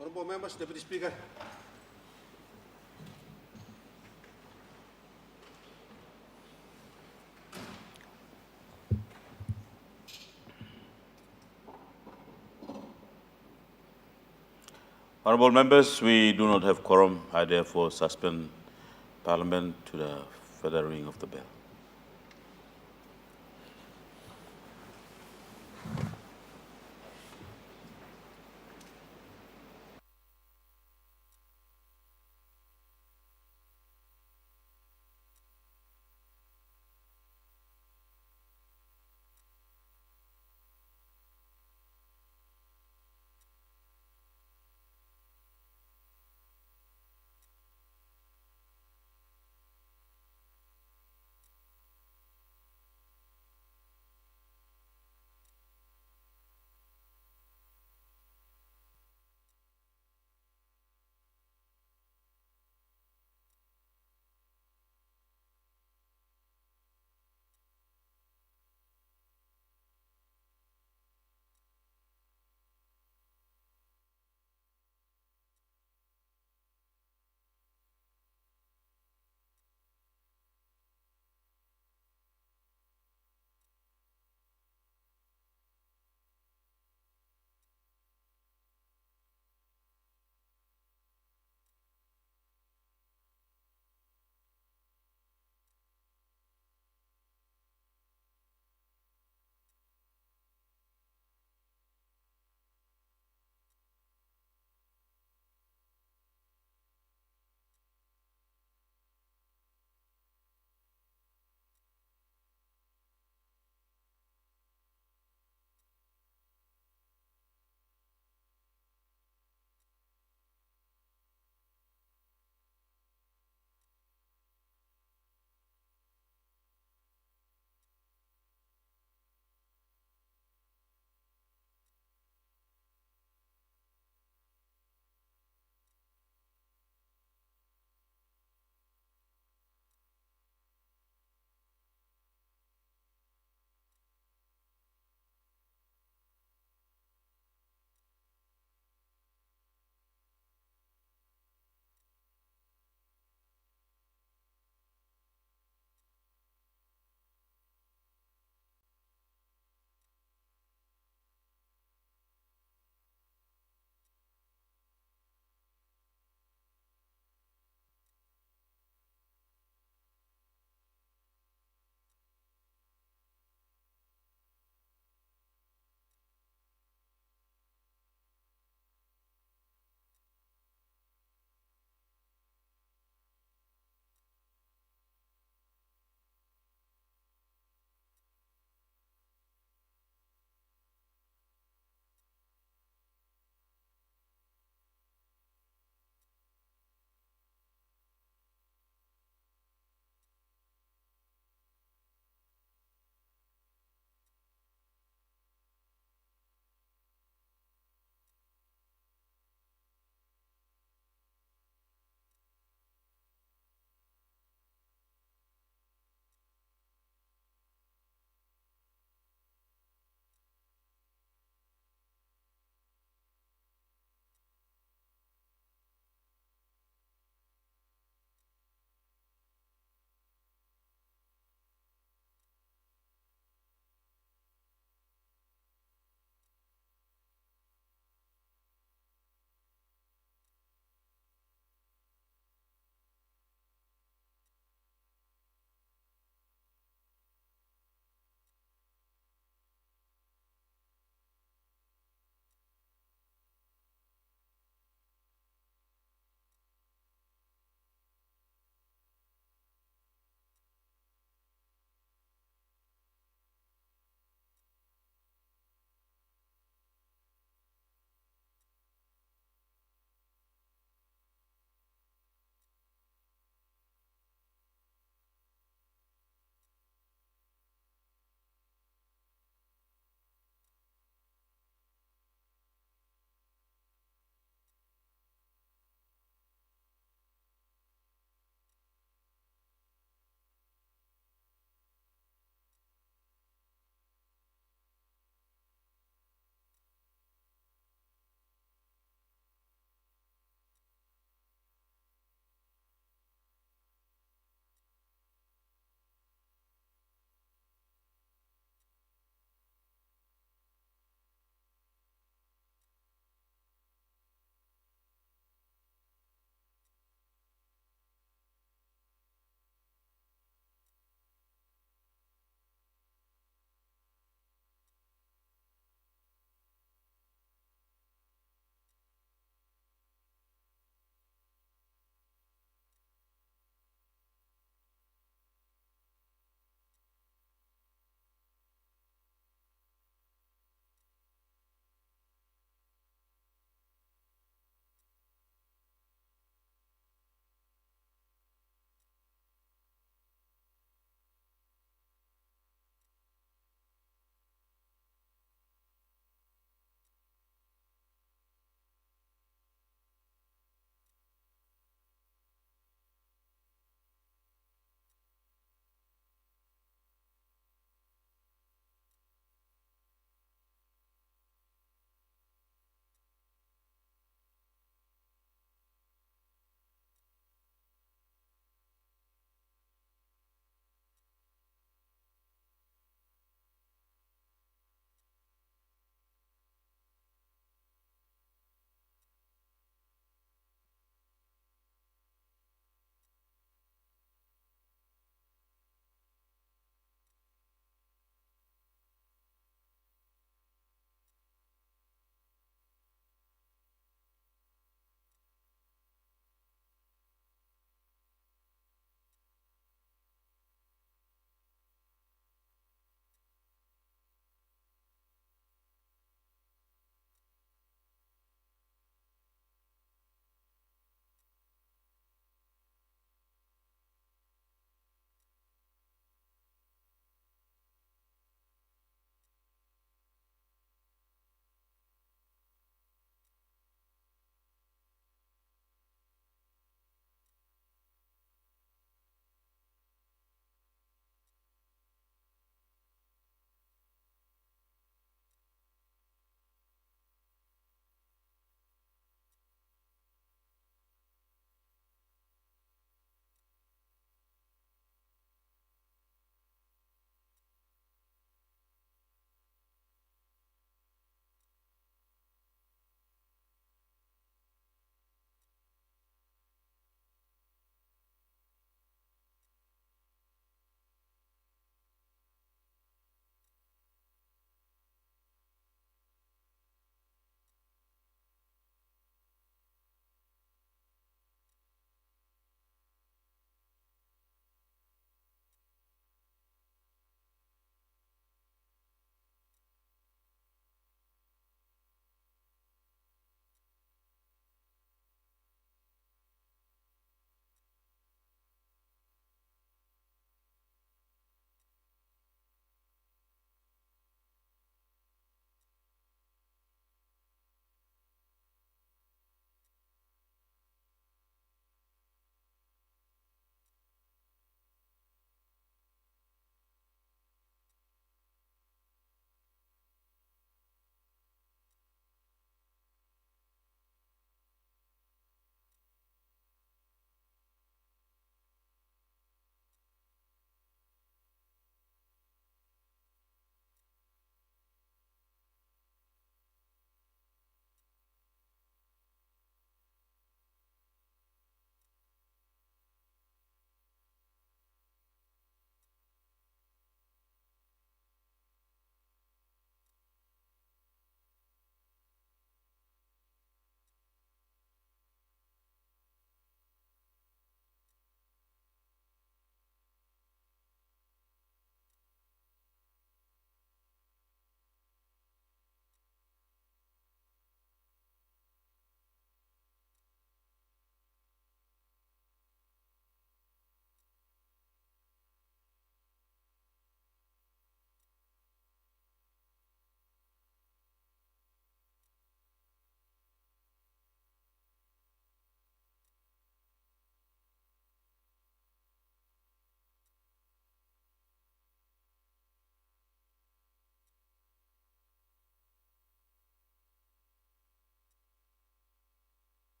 Honourable members, Deputy Speaker. Honourable members, we do not have quorum. I therefore suspend Parliament to the further reading of the bill.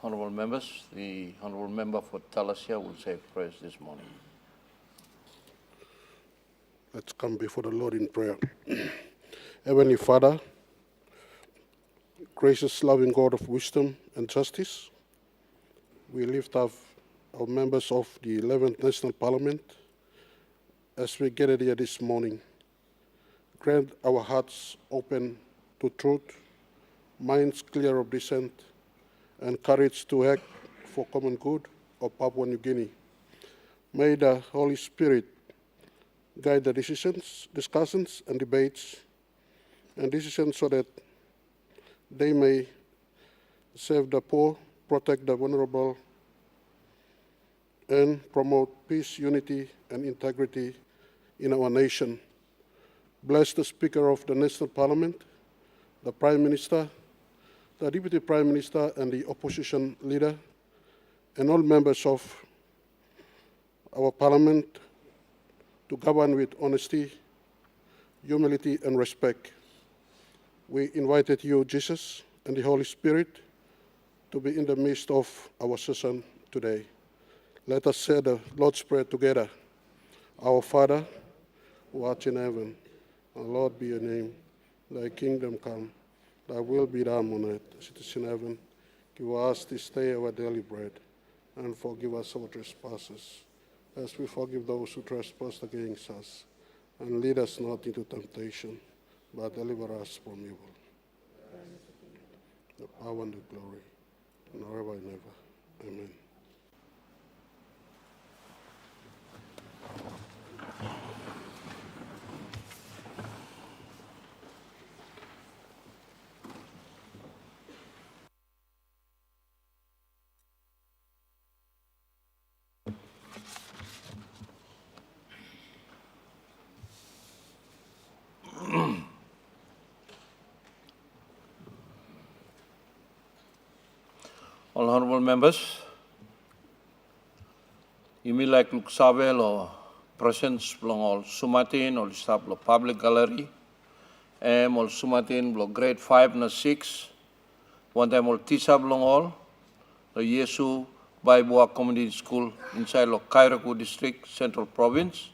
honourable members. The honourable member for Talasia will say prayers this morning. Let's come before the Lord in prayer. Heavenly Father, gracious, loving God of wisdom and justice, we lift up our members of the 11th National Parliament as we gather here this morning. Grant our hearts open to truth, minds clear of dissent, and courage to act for common good of Papua New Guinea. May the Holy Spirit guide the decisions, discussions, and debates, and decisions so that they may save the poor, protect the vulnerable, and promote peace, unity, and integrity in our nation. Bless the Speaker of the National Parliament, the Prime Minister, the Deputy Prime Minister, and the Opposition Leader, and all members of our Parliament to govern with honesty, humility, and respect. We invited you, Jesus, and the Holy Spirit to be in the midst of our session today. Let us say the Lord's Prayer together. Our Father, who art in heaven, hallowed be your name. Thy kingdom come, thy will be done on earth as it is in heaven. Give us this day our daily bread, and forgive us our trespasses, as we forgive those who trespass against us. And lead us not into temptation, but deliver us from evil. The power and the glory, and forever and ever. Amen. All honourable members, you may like look savel or presence belong all Sumatin or staff lo public gallery, all Sumatin lo grade 5 na 6, one time all teacher belong all, the Yesu Bible Community School inside lo Kairaku District, Central Province.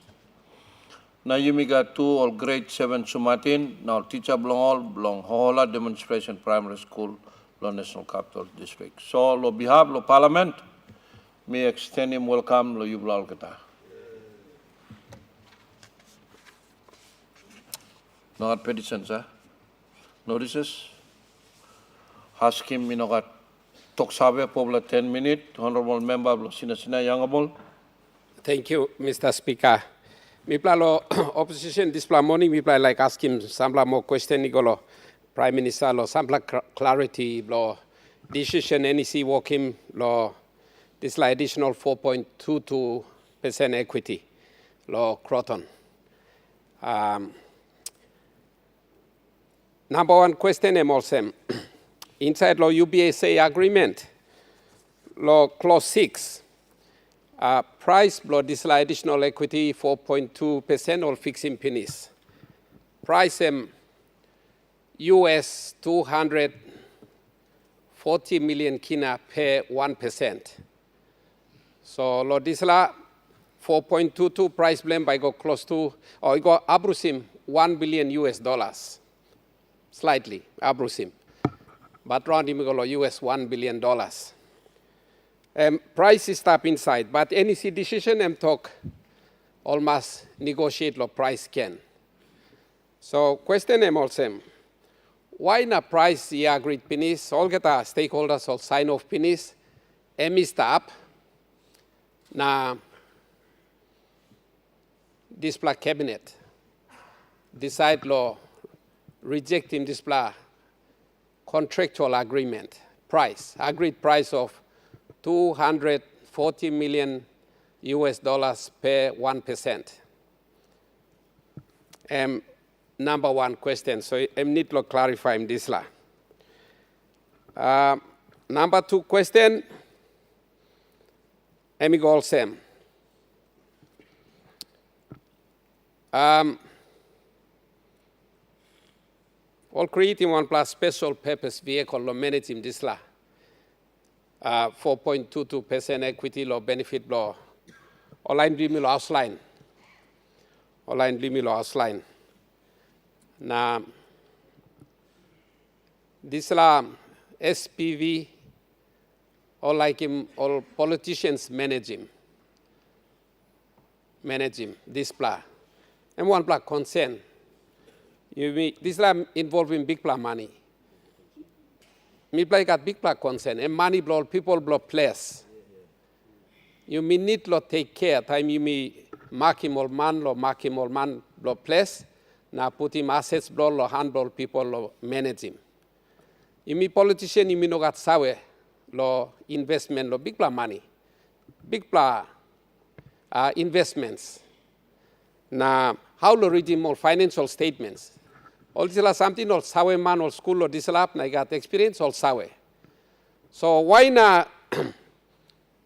Now you may got 2 all grade 7 Sumatin, now teacher belong Hola Demonstration Primary School, lo National Capital District. So, lo behalf lo Parliament, may extend him welcome lo yublal kita. No petitions, notices. Haskim minogat toksabe pobla 10 minutes. Honorable member lo sinasina yangabol. Thank you, Mr. Speaker. Mipla lo opposition display morning, mipla like ask him sambla more question nigolo. Prime Minister lo sampla clarity lo decision NEC walk him lo this like additional 4.22% equity lo Croton. Number one question emolsem inside lo UBSA agreement lo clause 6 price lo this like additional equity 4.2% or fixing pennies. Price US 240 million kina per 1%. So lo disla 4.22 price blend by go close to or go abrusim $1 billion US dollars. Slightly abrusim. But round him go US $1 billion. Price is up inside, but NEC decision talk almost negotiate lo price can. So question also. Why na price ya agreed pinis? All kita stakeholders all sign off pinis. Stop na display cabinet decide law reject him display contractual agreement price agreed price of 240 million US dollars per 1%. Number one question, so I need to clarify this. Number two question, I go same. All creating one plus special purpose vehicle lo manage in this 4.22% equity law benefit law. Online bli mi lo outline. Online bli mi lo outline. Na this la SPV all like him, all politicians manage him. This pla. And one pla concern. This la involving big pla money. Me play got big pla concern. And money blow people blow place. You may need to take care. Time you may mark him all man blow place. Now put him assets blow handle people manage him. You may politician you may no got sawe lo investment lo big pla money. Big pla investments. Now how to read him all financial statements. All this is something all sawe man all school or this lab I got experience all sawe. So why not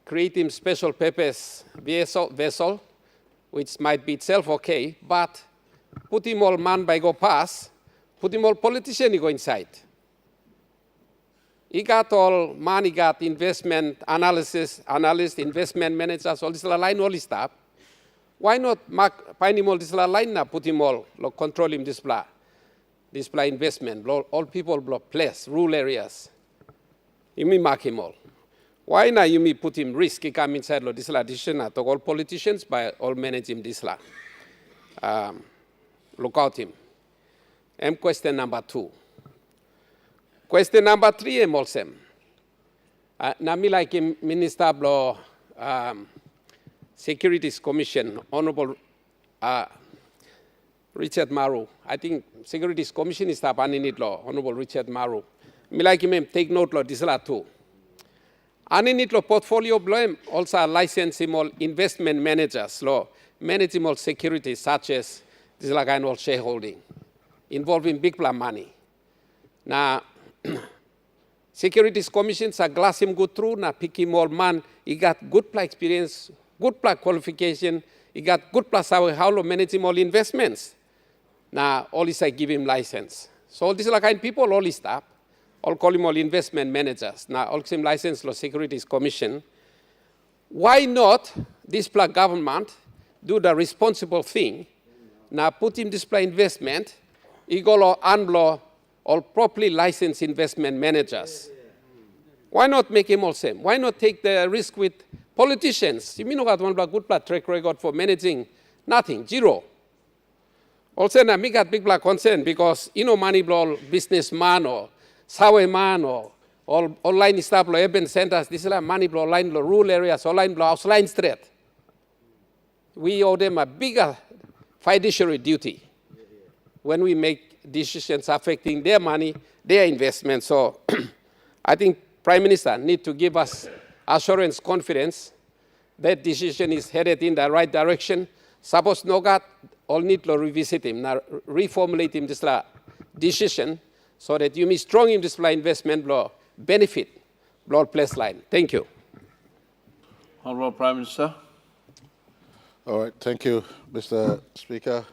create him special purpose vessel, which might be itself okay, but put him all man by go pass, put him all politician he go inside. He got all man, he got investment analyst, investment managers, all this line, all this stuff. Why not find him all this line now, put him all, control him display investment, all people block place, rural areas. You may mark him all. Why not you may put him risk, he come inside this decision to all politicians by all manage him this look out him. And question number 2. Question number 3, I'm also. Nami like Minister Blo Securities Commission, Honorable Richard Maru. I think Securities Commission is happening it law, Honorable Richard Maru. Me like him take note law this law too. Aninit law portfolio blame also license him all investment managers law, manage him all securities such as this like all shareholding, involving big plan money. Now Securities Commissions are glass him go through, now pick him all man, he got good plan experience, good plan qualification, he got good plus how to manage him all investments. Now all is I give him license. So all these like kind people all is stop. All call him all investment managers. Now all same license law Securities Commission. Why not this plus government do the responsible thing? Now put him this plus investment, he go law unblow all properly licensed investment managers. Why not make him all same? Why not take the risk with politicians? You mean got one good track record for managing nothing, zero. Also, I got big black concern because money blow businessman or sawe man or all online stuff lo urban centers. This is like money blow line lo rural areas, online blow outline straight. We owe them a bigger fiduciary duty when we make decisions affecting their money, their investment. So I think Prime Minister need to give us assurance, confidence that decision is headed in the right direction. Suppose no got, all need to revisit him, now reformulate him this decision so that you may strong in this investment law benefit law place line. Thank you. Honorable Prime Minister. All right, thank you, Mr. Speaker.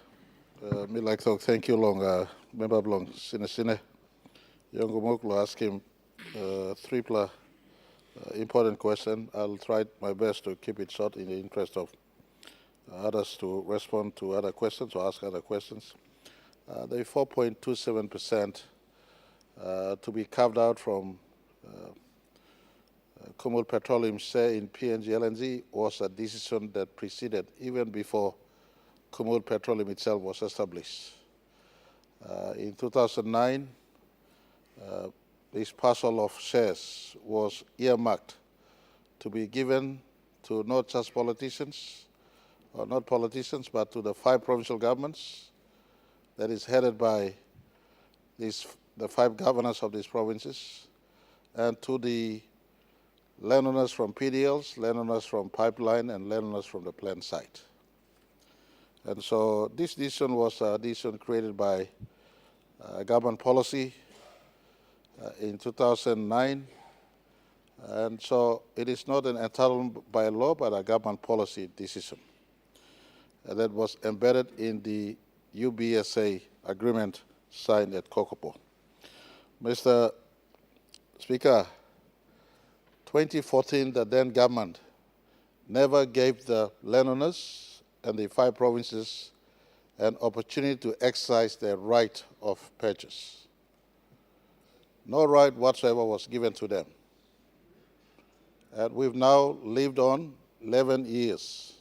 Me like to thank you long, member long Sine. Young Moklo ask him 3 important question. I'll try my best to keep it short in the interest of others to respond to other questions or ask other questions. The 4.27% to be carved out from Kumul Petroleum's share in PNG LNG was a decision that preceded even before Kumul Petroleum itself was established. In 2009, this parcel of shares was earmarked to be given to not just politicians, or not politicians, but to the 5 provincial governments that is headed by the 5 governors of these provinces, and to the landowners from PDLs, landowners from pipeline, and landowners from the plant site. And so this decision was a decision created by government policy in 2009. And so it is not an entitlement by law, but a government policy decision that was embedded in the UBSA agreement signed at Kokopo. Mr. Speaker, 2014, the then government never gave the landowners and the 5 provinces an opportunity to exercise their right of purchase. No right whatsoever was given to them. And we've now lived on 11 years.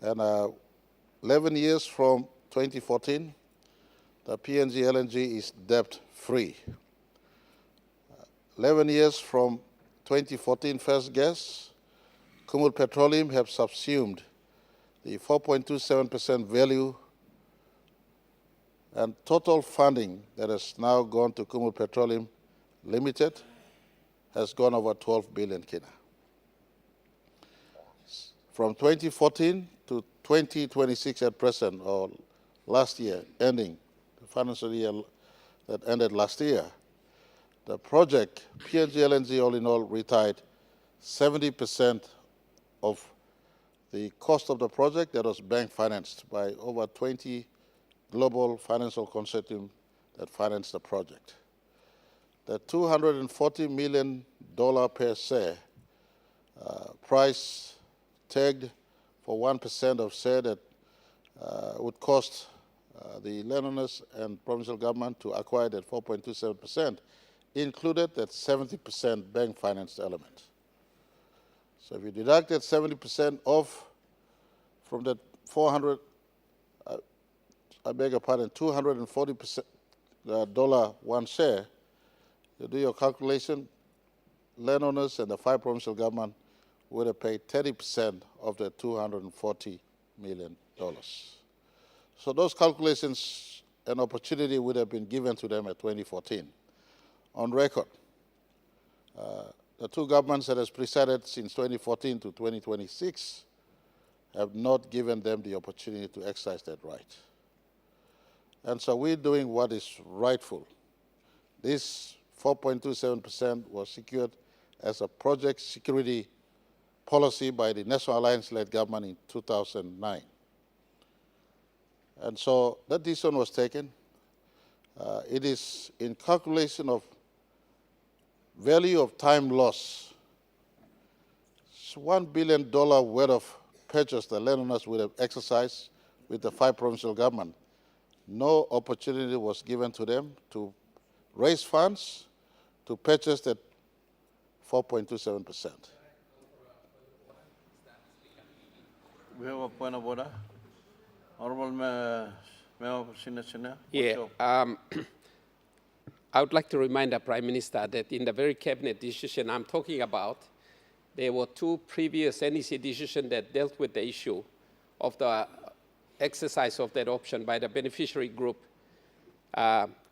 And 11 years from 2014, the PNG LNG is debt-free. 11 years from 2014 first gas, Kumul Petroleum have subsumed the 4.27% value and total funding that has now gone to Kumul Petroleum Limited has gone over 12 billion kina. From 2014 to 2026 at present, or last year, ending the financial year that ended last year, the project, PNG LNG all in all, retired 70% of the cost of the project that was bank financed by over 20 global financial consortium that financed the project. The $240 million per share price tagged for 1% of share that would cost the landowners and provincial government to acquire that 4.27% included that 70% bank financed element. So if you deduct that 70% off from that 400, I beg your pardon, $240 one share, you do your calculation, landowners and the 5 provincial government would have paid 30% of the $240 million. So those calculations, an opportunity would have been given to them at 2014. On record, the 2 governments that has presided since 2014 to 2026 have not given them the opportunity to exercise that right. And so we're doing what is rightful. This 4.27% was secured as a project security policy by the National Alliance-led government in 2009. And so that decision was taken. It is in calculation of value of time loss. It's $1 billion worth of purchase the landowners would have exercised with the 5 provincial government. No opportunity was given to them to raise funds to purchase that 4.27%. We have a point of order. Honorable Member for Sina. Yeah, I would like to remind the Prime Minister that in the very cabinet decision I'm talking about, there were 2 previous NEC decisions that dealt with the issue of the exercise of that option by the beneficiary group,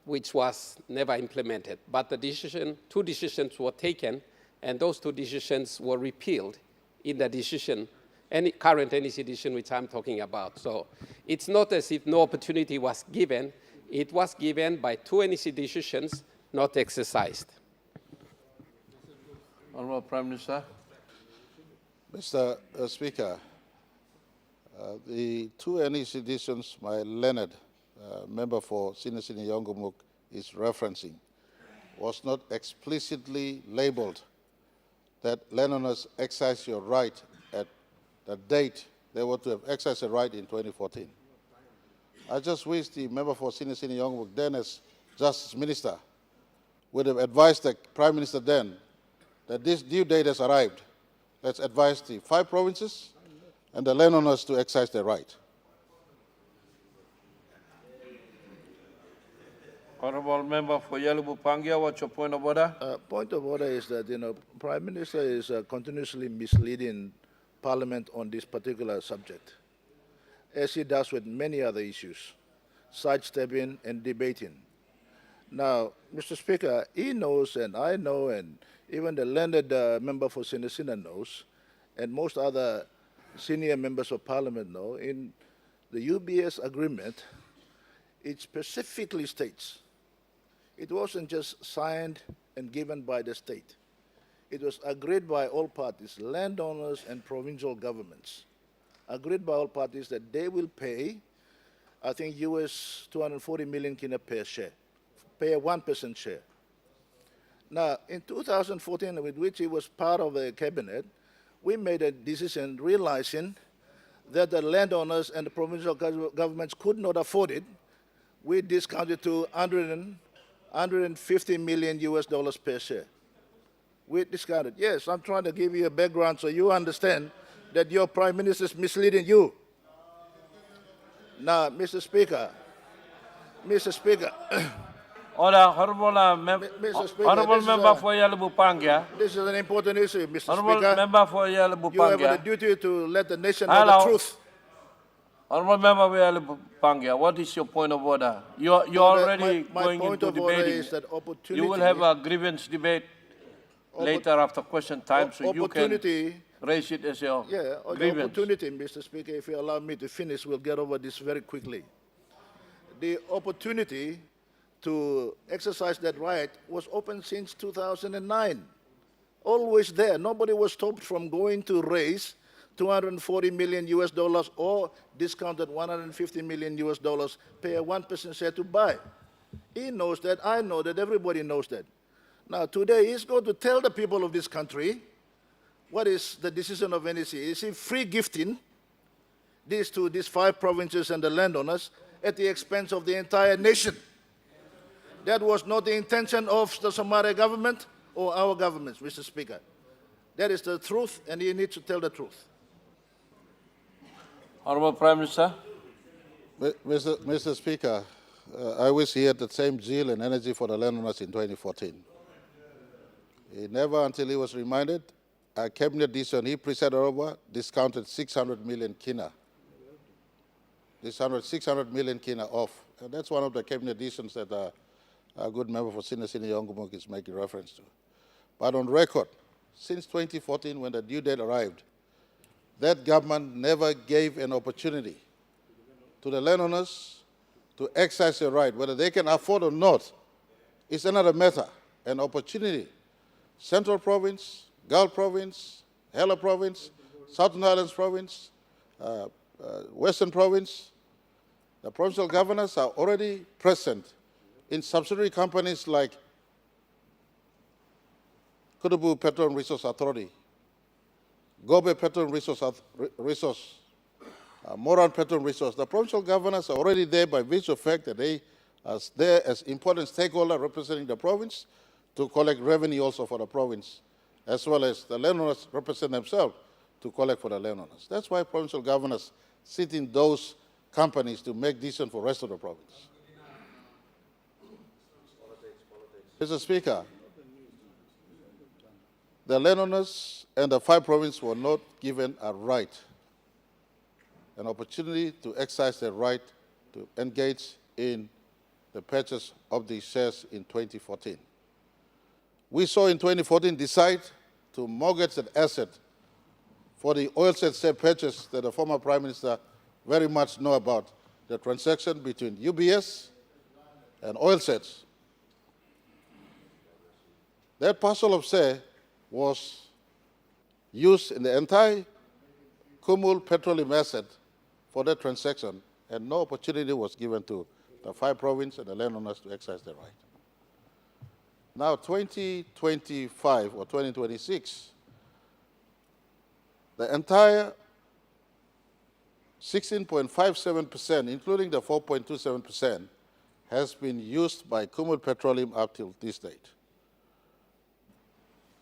which was never implemented. But the 2 decisions were taken, and those 2 decisions were repealed in the decision, any current NEC decision which I'm talking about. So it's not as if no opportunity was given. It was given by 2 NEC decisions, not exercised. Honorable Prime Minister. Mr. Speaker, the 2 NEC decisions my Leonard, member for Sina Yongumuk, is referencing was not explicitly labeled that landowners exercise your right at the date they were to have exercised the right in 2014. I just wish the member for Sina Yongumuk, then as Justice Minister, would have advised the Prime Minister then that this due date has arrived. Let's advise the 5 provinces and the landowners to exercise their right. Honorable Member for Yalubu Pangia, what's your point of order? Point of order is that, Prime Minister is continuously misleading Parliament on this particular subject, as he does with many other issues, sidestepping and debating. Now, Mr. Speaker, he knows, and I know, and even the learned member for Sina knows, and most other senior members of Parliament know, in the UBS agreement, it specifically states it wasn't just signed and given by the state. It was agreed by all parties, landowners and provincial governments, agreed by all parties that they will pay, I think, US 240 million kina per share, pay a 1% share. Now, in 2014, with which he was part of the cabinet, we made a decision realizing that the landowners and the provincial governments could not afford it. We discounted to 150 million US dollars per share. We discounted. Yes, I'm trying to give you a background so you understand that your prime minister is misleading you. Now, Mr. Speaker, Order, honorable Mr. Speaker, honorable this is member a- for Yalabupangia. this is an important issue, Mr. Honorable Speaker. member for You have a Yalabupangia. duty to let the nation know Hello. the truth. Honorable member for Yalabupangia, what is your point of order? You're So already my going point into of order debating. is that opportunity. You will have a grievance debate later after question time, so you can opportunity. raise it as your Yeah, the grievance. opportunity, Mr. Speaker, if you allow me to finish, we'll get over this very quickly. The opportunity to exercise that right was open since 2009. Always there. Nobody was stopped from going to raise 240 million US dollars or discounted 150 million US dollars, pay a 1% share to buy. He knows that, I know that, everybody knows that. Now, today he's going to tell the people of this country what is the decision of NEC. Is he free gifting these 5 provinces and the landowners at the expense of the entire nation? That was not the intention of the Somali government or our governments, Mr. Speaker. That is the truth, and he needs to tell the truth. Honorable Prime Minister. Mr. Speaker, I wish he had the same zeal and energy for the landowners in 2014. He never, until he was reminded, a cabinet decision he presided over discounted 600 million kina. Discounted 600 million kina off. And that's one of the cabinet decisions that a good member for Sina Yongumuk is making reference to. But on record, since 2014, when the due date arrived, that government never gave an opportunity to the landowners to exercise their right. Whether they can afford or not is another matter. An opportunity. Central Province, Gulf Province, Hela Province, Southern Highlands Province, Western Province, the provincial governors are already present in subsidiary companies like Kutubu Petrol and Resource Authority, Gobe Petrol and Resource, Moran Petrol and Resource. The provincial governors are already there by virtue of the fact that they are there as important stakeholders representing the province to collect revenue also for the province, as well as the landowners represent themselves to collect for the landowners. That's why provincial governors sit in those companies to make decisions for the rest of the province. Mr. Speaker, the landowners and the 5 provinces were not given a right, an opportunity to exercise their right to engage in the purchase of these shares in 2014. We saw in 2014 decide to mortgage that asset for the oil share purchase that the former Prime Minister very much know about, the transaction between UBS and oil sets. That parcel of share was used in the entire Kumul petroleum asset for that transaction, and no opportunity was given to the 5 provinces and the landowners to exercise their right. Now, 2025 or 2026, the entire 16.57%, including the 4.27%, has been used by Kumul Petroleum up till this date,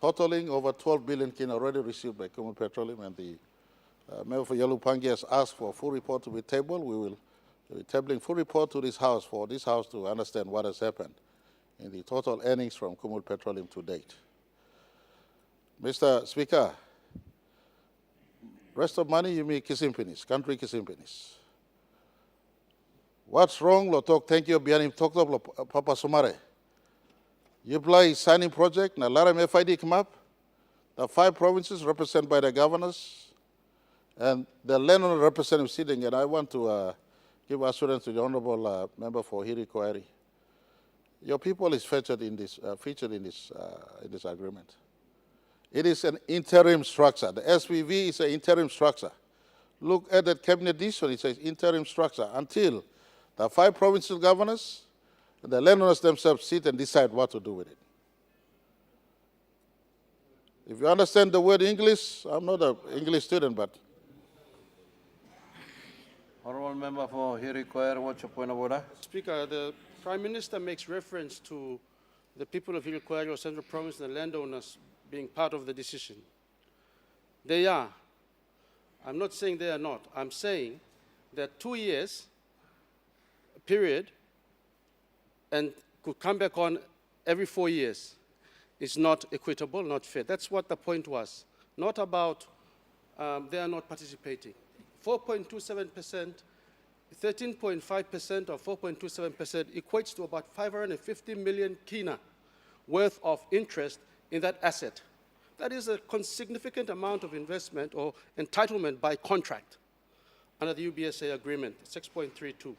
totaling over 12 billion kin already received by Kumul Petroleum, and the member for Yalupangi has asked for a full report to be tabled. We will be tabling full report to this House for this House to understand what has happened in the total earnings from Kumul Petroleum to date. Mr. Speaker, rest of money you mean kisimpinis, country kisimpinis. What's wrong, lo talk, thank you, bianim talk lo Papa Sumare. You play signing project, na laram FID come up, the 5 provinces represented by the governors, and the landowner representative sitting, and I want to give assurance to the Honorable Member for Hiri Koeri. Your people is featured in this agreement. It is an interim structure. The SPV is an interim structure. Look at that cabinet decision, it says interim structure until the 5 provincial governors and the landowners themselves sit and decide what to do with it. If you understand the word English, I'm not an English student, but Honorable Member for Hirikwere, what's your point of order? Speaker, the Prime Minister makes reference to the people of Hirikwere, Central Province, and the landowners being part of the decision. They are. I'm not saying they are not. I'm saying that 2 years period and could come back on every 4 years is not equitable, not fair. That's what the point was. Not about they are not participating. 4.27%, 13.5% of 4.27% equates to about 550 million kina worth of interest in that asset. That is a significant amount of investment or entitlement by contract under the UBSA agreement, 6.32.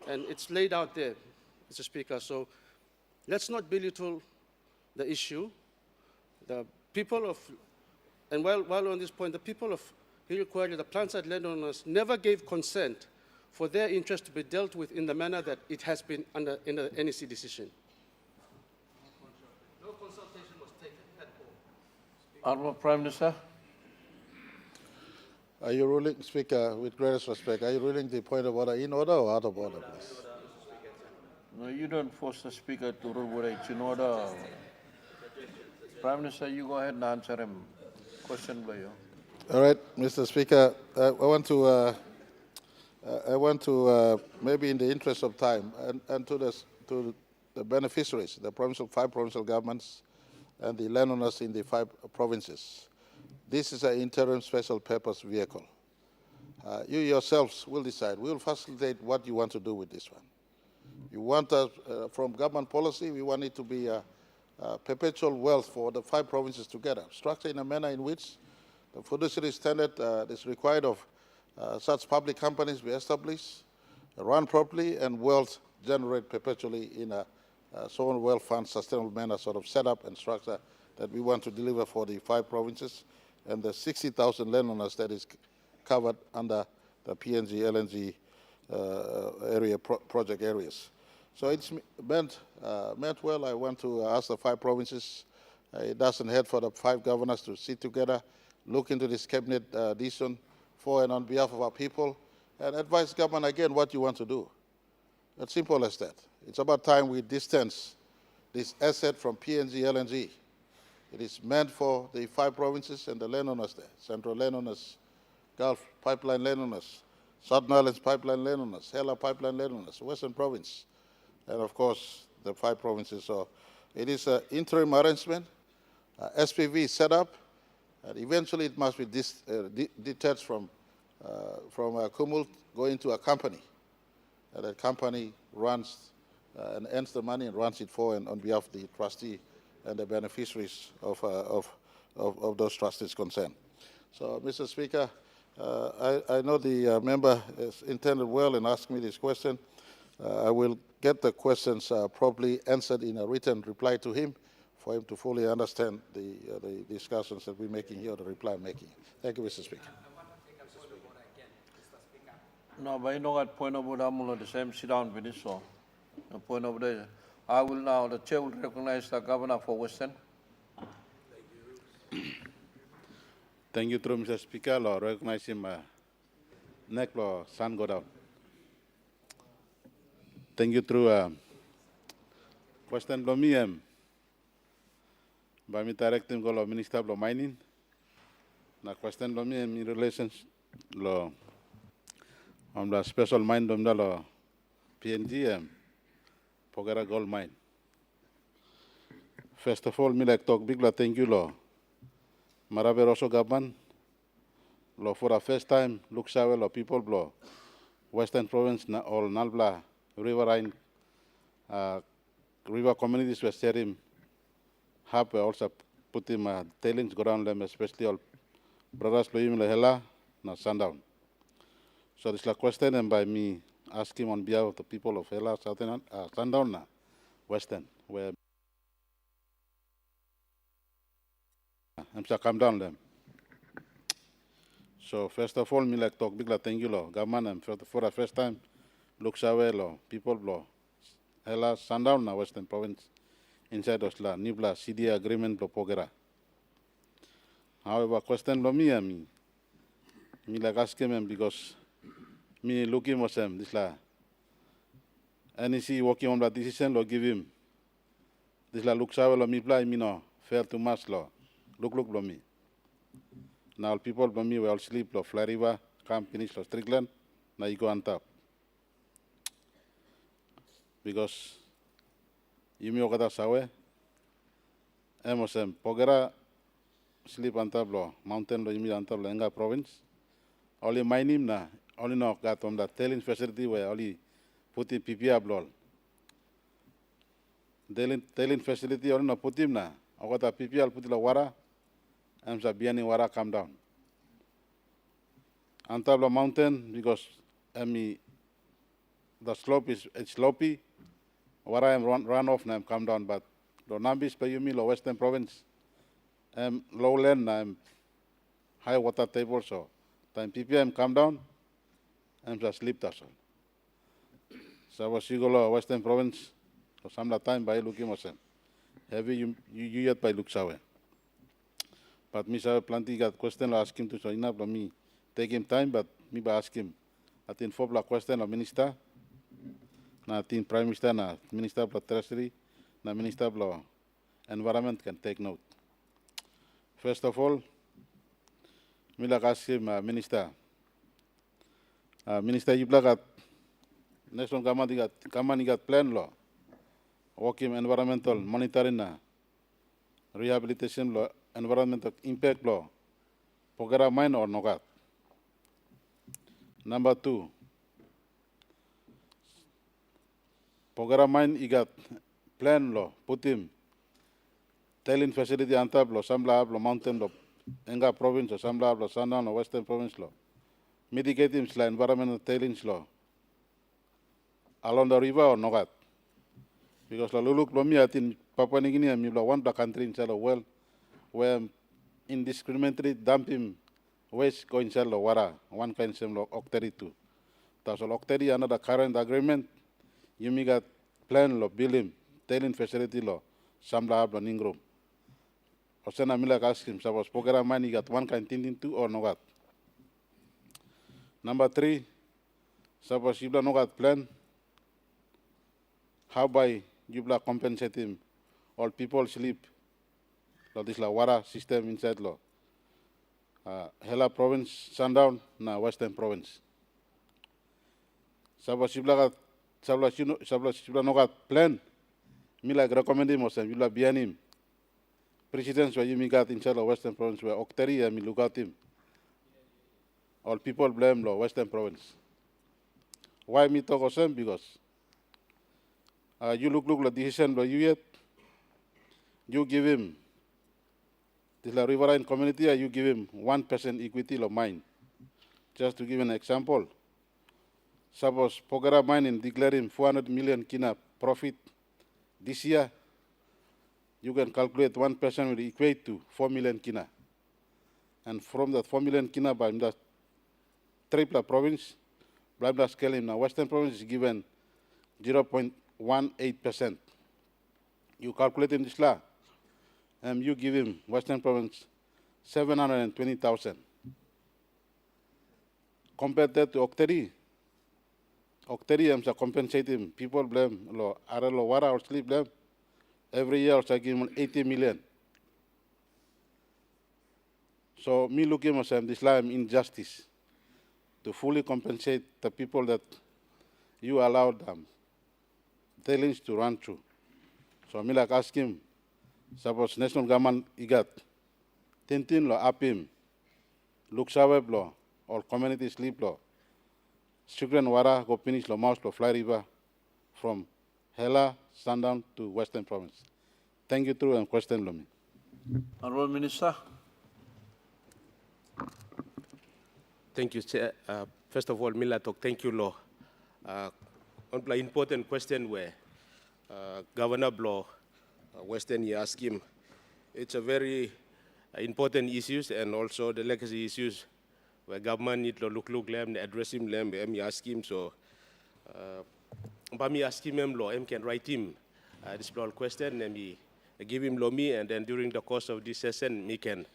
And it's laid out there, Mr. Speaker. So let's not belittle the issue. The people of, and while on this point, the people of Hirikwere, the plant-side landowners, never gave consent for their interest to be dealt with in the manner that it has been under in the NEC decision. No consultation was taken at all. Honorable Prime Minister. are you ruling, Speaker, with greatest respect, are you ruling the point of order in order or out of order, please? No, you don't force the Speaker to rule whether it's in order. Or... Prime Minister, you go ahead and answer him. Question by you. All right, Mr. Speaker, I want to maybe in the interest of time and to the beneficiaries, the five provincial governments and the landowners in the 5 provinces. This is an interim special purpose vehicle. You yourselves will decide. We will facilitate what you want to do with this one. You want from government policy, we want it to be a perpetual wealth for the 5 provinces together, structured in a manner in which the fiduciary standard is required of such public companies be established, run properly, and wealth generate perpetually in a sovereign wealth fund sustainable manner sort of setup and structure that we want to deliver for the 5 provinces and the 60,000 landowners that is covered under the PNG, LNG project areas. So it's meant well. I want to ask the 5 provinces. It doesn't hurt for the 5 governors to sit together, look into this cabinet decision for and on behalf of our people, and advise government again what you want to do. As simple as that. It's about time we distance this asset from PNG, LNG. It is meant for the 5 provinces and the landowners there, Central landowners, Gulf pipeline landowners, Southern Islands pipeline landowners, Hela pipeline landowners, Western province, and of course the 5 provinces. So it is an interim arrangement, SPV set up, and eventually it must be detached from Kumul, go into a company. And that company runs and earns the money and runs it for and on behalf of the trustee and the beneficiaries of those trustees concerned. So, Mr. Speaker, I know the member is intended well in asking me this question. I will get the questions properly answered in a written reply to him for him to fully understand the discussions that we're making here, the reply I'm making. Thank you, Mr. Speaker. No, but you know what point of order, I'm the same sit down with this so. The point of order. I will now, the chair will recognize the governor for Western. Thank you, through Mr. Speaker. Lord, recognize him. Neck, Lord, sun go down. Thank you, through Western Blomium. By me directing go Minister of Mining. Na Western Blomium in relations law. On the special mine dom da law PNG Pogera Gold Mine. First of all, me like talk big la thank you law. Maraveroso government law for the first time look sawe law people blow Western Province na all Nalbla riverine river communities were sharing have also put him tailings go down them especially all brothers lo him la hela na sundown. So this is a question and by me asking on behalf of the people of Hela, Southern, Sundown, Western, where I'm to come down them. So first of all, me like talk big la thank you law, government and for the first time, looks away law, people law, Hela, Sundown, Western Province, inside of la Nibla CDA agreement lo pogera. However, question lo me like ask him because me looking was this la NEC working on the decision lo give him. This la look sawe lo me play me no fair too much lo. Look lo me. Now people lo me will sleep lo fly river, come finish lo Strickland, na you go on top. Because you me okata sawe, emosem pogera sleep on top lo mountain lo you on top lo Enga province. Only my name na only no got from the tailing facility where only put in PPA blood. Tailing facility only no put him na. I got a PPA put la wara. I'm sa biani wara come down. On top of the mountain because the slope is it's slopey. Wara am run off na come down, but the Nambis pa yumi lo Western Province. Lowland na high water table so. Time PPM come down. I'm just sleep that's all. So I was Sigolo, Western Province, so some time by looking myself. Heavy you yet by look sawe. But me sawe plenty got question ask him to so enough but me take him time but me by ask him. I think for black question of minister, na think prime minister na minister of treasury, na minister of environment can take note. First of all, me like ask him minister. Minister Yibla got national government got plan law, working environmental monitoring na rehabilitation law, environmental impact law, pogera mine or no got. Number 2, pogera mine got plan law, put him tailing facility on top law, Sambla law, mountain law, Enga province or Sambla law, Sandown or Western province law. Mitigate him environmental tailings law along the river or Nogat. Because la luluk lo mi atin Papua New Guinea mi la one black country inside the well where indiscriminately dumping waste go inside the water, one kind of law octary too. That's all octary under the current agreement, you mi got plan law building, tailing facility law, Sambla abla ningrum. Osena mila ask him, suppose pogera money got one kind thinking too or Nogat. Number 3, suppose you no got plan, how by you compensate him? All people sleep. So this la water system inside law. Hela province, Sundown, na Western province. Suppose you no got plan, me like recommend him or say you la behind him. Presidents where you got inside the Western province where Octary and me look at him. All people blame law, Western province. Why me talk of them? Because you look the decision by you yet, you give him, this la riverine community, you give him 1% equity of mine. Just to give an example, suppose Pogera Mining declare him 400 million kina profit this year, you can calculate 1% will equate to 4 million kina. And from that 4 million kina by the Tripla province, blah blah scale in the Western province is given 0.18%. You calculate in this law, and you give him Western province 720,000. Compared that to Octary, compensate him. People blame lo arelo wara or sleep blame. Every year I give him 80 million. So me looking at this law injustice to fully compensate the people that you allowed them tailings to run through. So me like ask him, suppose national government igat, tintin lo apim, luksaweb lo, or community sleep lo, children wara go finish lo mouse lo fly river from Hela, Sundown to Western province. Thank you through and question lo me. Honorable Minister. Thank you, Chair. First of all, Milatok, thank you, Law. On the important question where Governor Blow, Western, you ask him, it's a very important issues and also the legacy issues where government need to look them, address him, you ask him, so but me ask him, Law, can write him this question and me give him law me and then during the course of this session, me can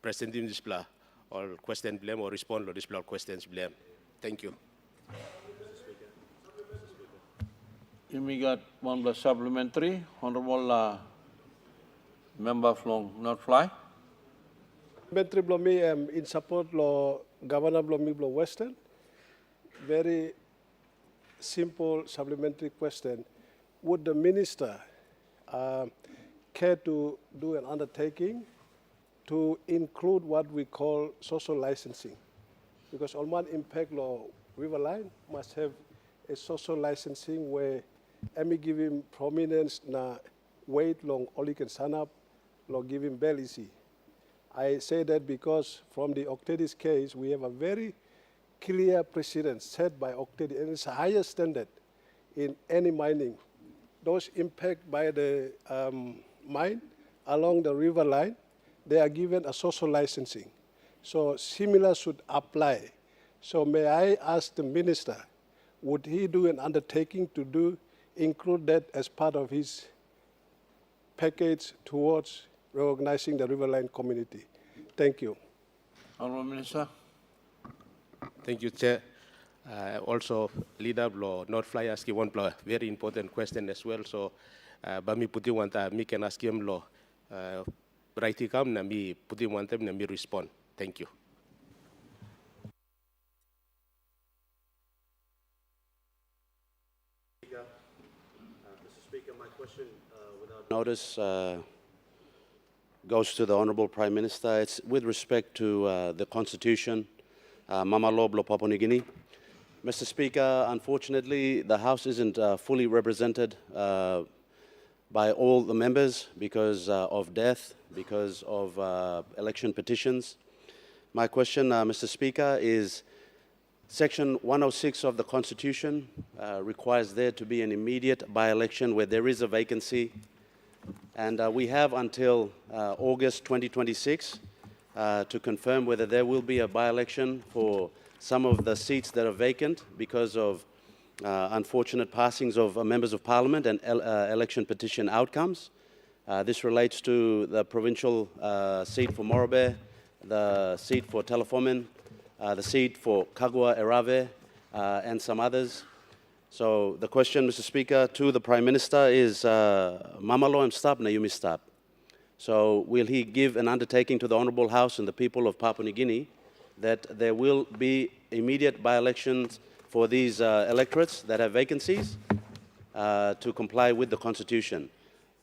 presenting this blah or question blame or respond to this blah questions blame. Thank you. You may got one plus supplementary. Honorable member from North Fly. Parliamentary blomi in support lo Governor blomi blo Western. Very simple supplementary question. Would the minister care to do an undertaking to include what we call social licensing? Because Olman Impact Law Riverline must have a social licensing where Emi give him prominence na weight long all can sign up, lo give him bail easy. I say that because from the Octedis case, we have a very clear precedent set by Octedi, and it's a higher standard in any mining. Those impacted by the mine along the river line, they are given a social licensing. So similar should apply. So may I ask the minister, would he do an undertaking to include that as part of his package towards recognizing the riverline community? Thank you. Honorable Minister. Thank you, Chair. Also, leader blo North Fly asking one blo very important question as well. So, bami puti wanta mi can ask him lo righty come na mi puti wanta na mi respond. Thank you. Mr. Speaker, my question without notice goes to the Honourable Prime Minister. It's with respect to the Constitution, Mama Law Blo Papua New Guinea. Mr. Speaker, unfortunately, the House isn't fully represented by all the members because of death, because of election petitions. My question, Mr. Speaker, is Section 106 of the Constitution requires there to be an immediate by-election where there is a vacancy. And we have until August 2026 to confirm whether there will be a by-election for some of the seats that are vacant because of unfortunate passings of members of parliament and election petition outcomes. This relates to the provincial seat for Morobe, the seat for Telefomin, the seat for Kagua Erave, and some others. So the question, Mr. Speaker, to the Prime Minister is, Mamalo stop na yumi stop. So will he give an undertaking to the Honourable House and the people of Papua New Guinea that there will be immediate by-elections for these electorates that have vacancies to comply with the Constitution?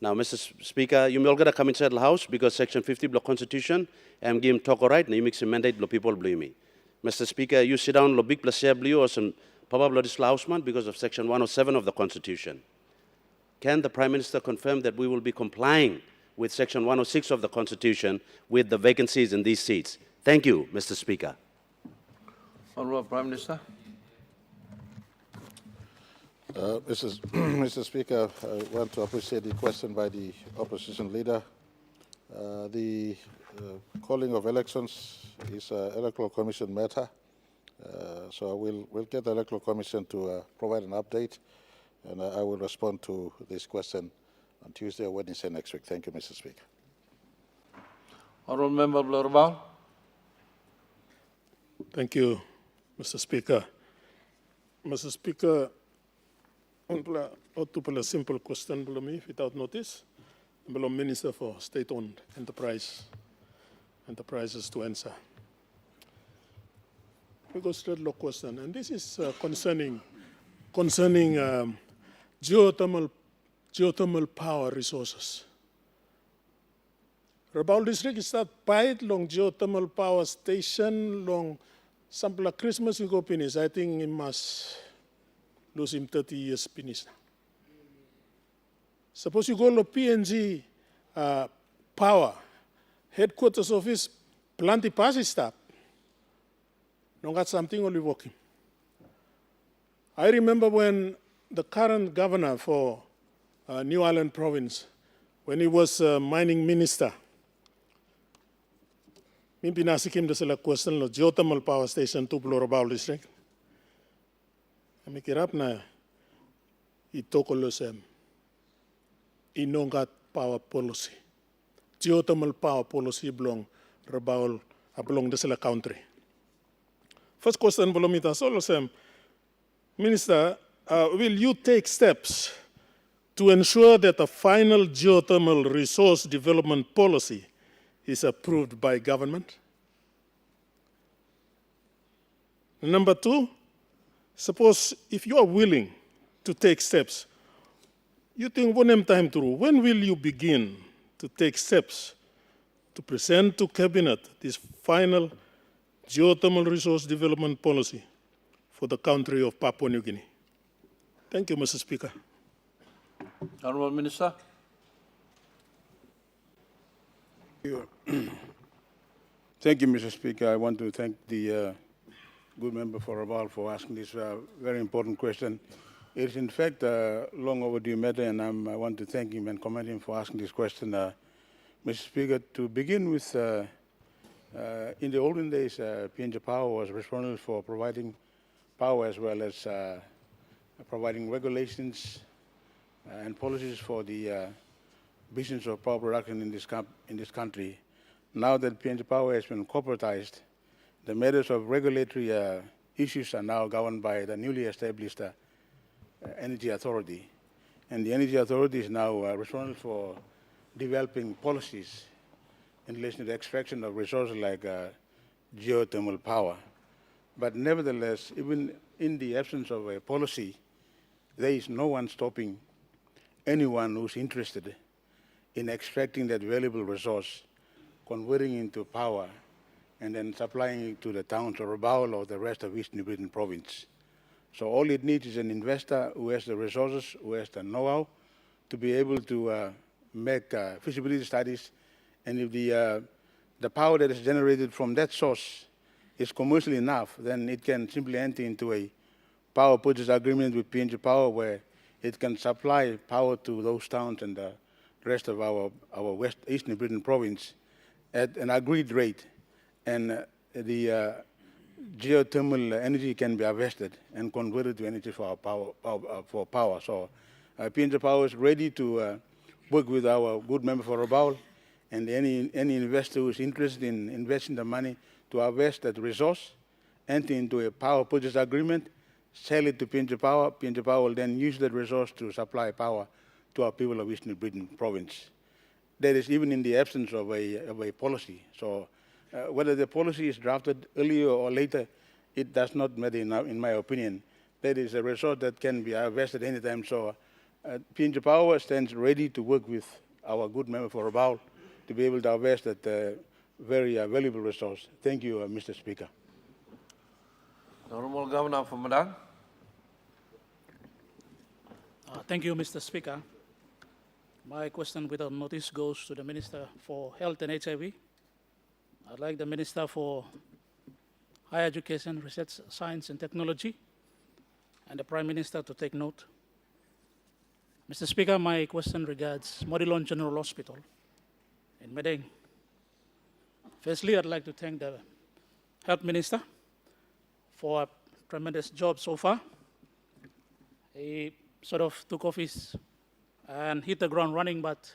Now, Mr. Speaker, you may all get a come inside the House because Section 50 of the Constitution and give him talk all right, and you mix a mandate the people blue me. Mr. Speaker, you sit down lo big plus blue or some probably this Lausman because of Section 107 of the Constitution. Can the Prime Minister confirm that we will be complying with Section 106 of the Constitution with the vacancies in these seats? Thank you, Mr. Speaker. Honourable Prime Minister. Mr. Speaker, I want to appreciate the question by the opposition leader. The calling of elections is an electoral commission matter. So we'll get the electoral commission to provide an update, and I will respond to this question on Tuesday or Wednesday next week. Thank you, Mr. Speaker. Honourable Member Blorabal. Thank you, Mr. Speaker. Mr. Speaker, a simple question below me without notice. Below Minister for State-Owned Enterprises to answer. We go straight to the question, and this is concerning geothermal power resources. Rabaul district is that paid long geothermal power station long sample Christmas we go finish. I think it must lose him 30 years finish. Suppose you go to PNG power headquarters office planti passes stop. No got something only working. I remember when the current governor for New Island province, when he was mining minister, mi pinasikim da sila question lo geothermal power station to Rabaul district. Kami kirap na itoko lo sem inongat power policy. geothermal power policy belong rebaul belong this country. First question, Volomita Solosem. Minister, will you take steps to ensure that the final geothermal resource development policy is approved by government? Number two, suppose if you are willing to take steps, you think one time through, when will you begin to take steps to present to Cabinet this final geothermal resource development policy for the country of Papua New Guinea? Thank you, Mr. Speaker. Honourable Minister. Thank you, Mr. Speaker. I want to thank the good member for Raval for asking this very important question. It is in fact a long overdue matter, and I want to thank him and commend him for asking this question. Mr. Speaker, to begin with, in the olden days, PNG Power was responsible for providing power as well as providing regulations and policies for the business of power production in this country. Now that PNG Power has been corporatized, the matters of regulatory issues are now governed by the newly established Energy Authority. And the Energy Authority is now responsible for developing policies in relation to the extraction of resources like geothermal power. But nevertheless, even in the absence of a policy, there is no one stopping anyone who's interested in extracting that valuable resource, converting it into power, and then supplying it to the towns of Rabaul or the rest of East New Britain province. So all it needs is an investor who has the resources, who has the know-how to be able to make feasibility studies, and if the power that is generated from that source is commercial enough, then it can simply enter into a power purchase agreement with PNG Power where it can supply power to those towns and the rest of our West East New Britain province at an agreed rate, and the geothermal energy can be harvested and converted to energy for our power. So PNG Power is ready to work with our good member for Rabaul, and any investor who is interested in investing the money to harvest that resource, enter into a power purchase agreement, sell it to PNG Power. PNG Power will then use that resource to supply power to our people of East New Britain province. That is even in the absence of a policy. So whether the policy is drafted earlier or later, it does not matter in my opinion. That is a resource that can be harvested anytime. So PNG Power stands ready to work with our good member for Rabaul to be able to harvest that very valuable resource. Thank you, Mr. Speaker. Honourable Governor for Madang. Thank you, Mr. Speaker. My question without notice goes to the Minister for Health and HIV. I'd like the Minister for Higher Education, Research, Science and Technology and the Prime Minister to take note. Mr. Speaker, my question regards Modilon General Hospital in Madang. Firstly, I'd like to thank the Health Minister for a tremendous job so far. He sort of took office and hit the ground running, but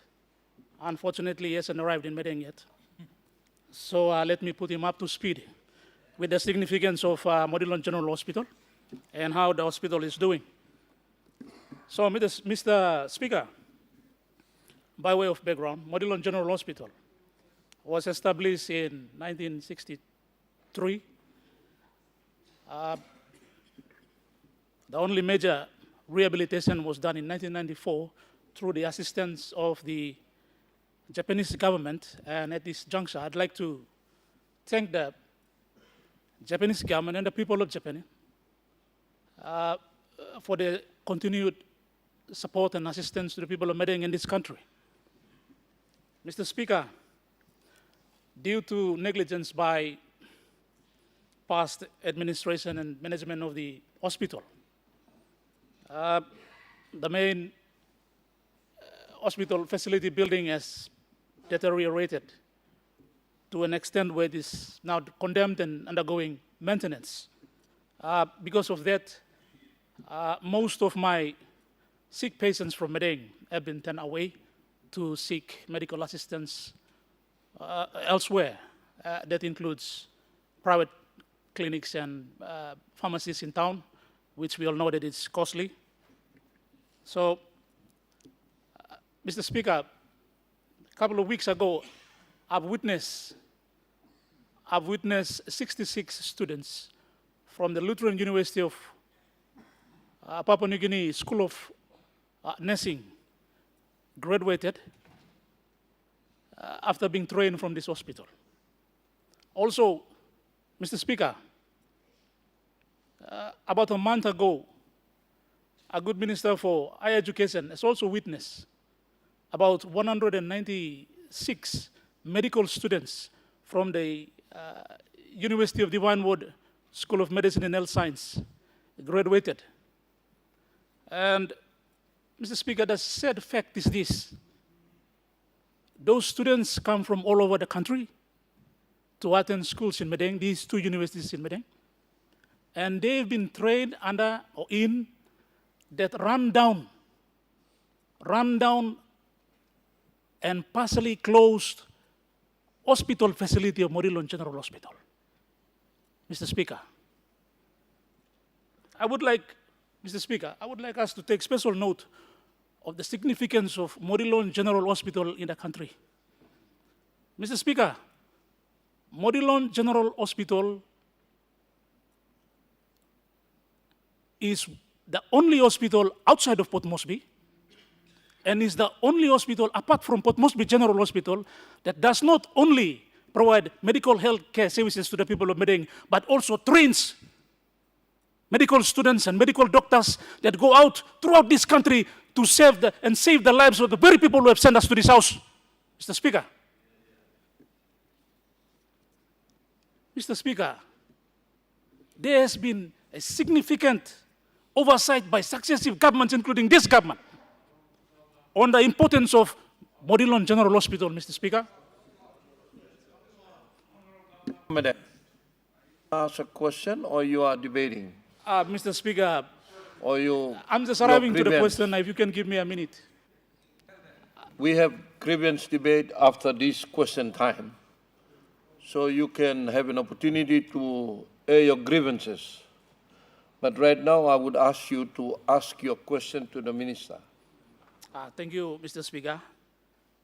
unfortunately he hasn't arrived in Madang yet. So let me put him up to speed with the significance of Modilon General Hospital and how the hospital is doing. So, Mr. Speaker, by way of background, Modilon General Hospital was established in 1963. The only major rehabilitation was done in 1994 through the assistance of the Japanese government. And at this juncture, I'd like to thank the Japanese government and the people of Japan for the continued support and assistance to the people of Madang in this country. Mr. Speaker, due to negligence by past administration and management of the hospital, the main hospital facility building has deteriorated to an extent where it is now condemned and undergoing maintenance. Because of that, most of my sick patients from Madang have been turned away to seek medical assistance elsewhere. That includes private clinics and pharmacies in town, which we all know that it's costly. So, Mr. Speaker, a couple of weeks ago, I've witnessed 66 students from the Lutheran University of Papua New Guinea School of Nursing graduated after being trained from this hospital. Also, Mr. Speaker, about a month ago, a good minister for higher education has also witnessed about 196 medical students from the University of Divine Word School of Medicine and Health Science graduated. And Mr. Speaker, the sad fact is this: those students come from all over the country to attend schools in Medeng, these two universities in Medeng, and they've been trained under or in that rundown and partially closed hospital facility of Morilon General Hospital. Mr. Speaker, Mr. Speaker, I would like us to take special note of the significance of Morilon General Hospital in the country. Mr. Speaker, Morilon General Hospital is the only hospital outside of Port Moresby, and is the only hospital apart from Port Moresby General Hospital that does not only provide medical health care services to the people of Medeng, but also trains medical students and medical doctors that go out throughout this country to save the lives of the very people who have sent us to this house. Mr. Speaker. Mr. Speaker, there has been a significant oversight by successive governments, including this government, on the importance of Morilon General Hospital, Mr. Speaker. Madam, ask a question or you are debating? Mr. Speaker, Or you? I'm just arriving to the question. If you can give me a minute. We have grievance debate after this question time. So you can have an opportunity to air your grievances. But right now, I would ask you to ask your question to the minister. Thank you, Mr. Speaker.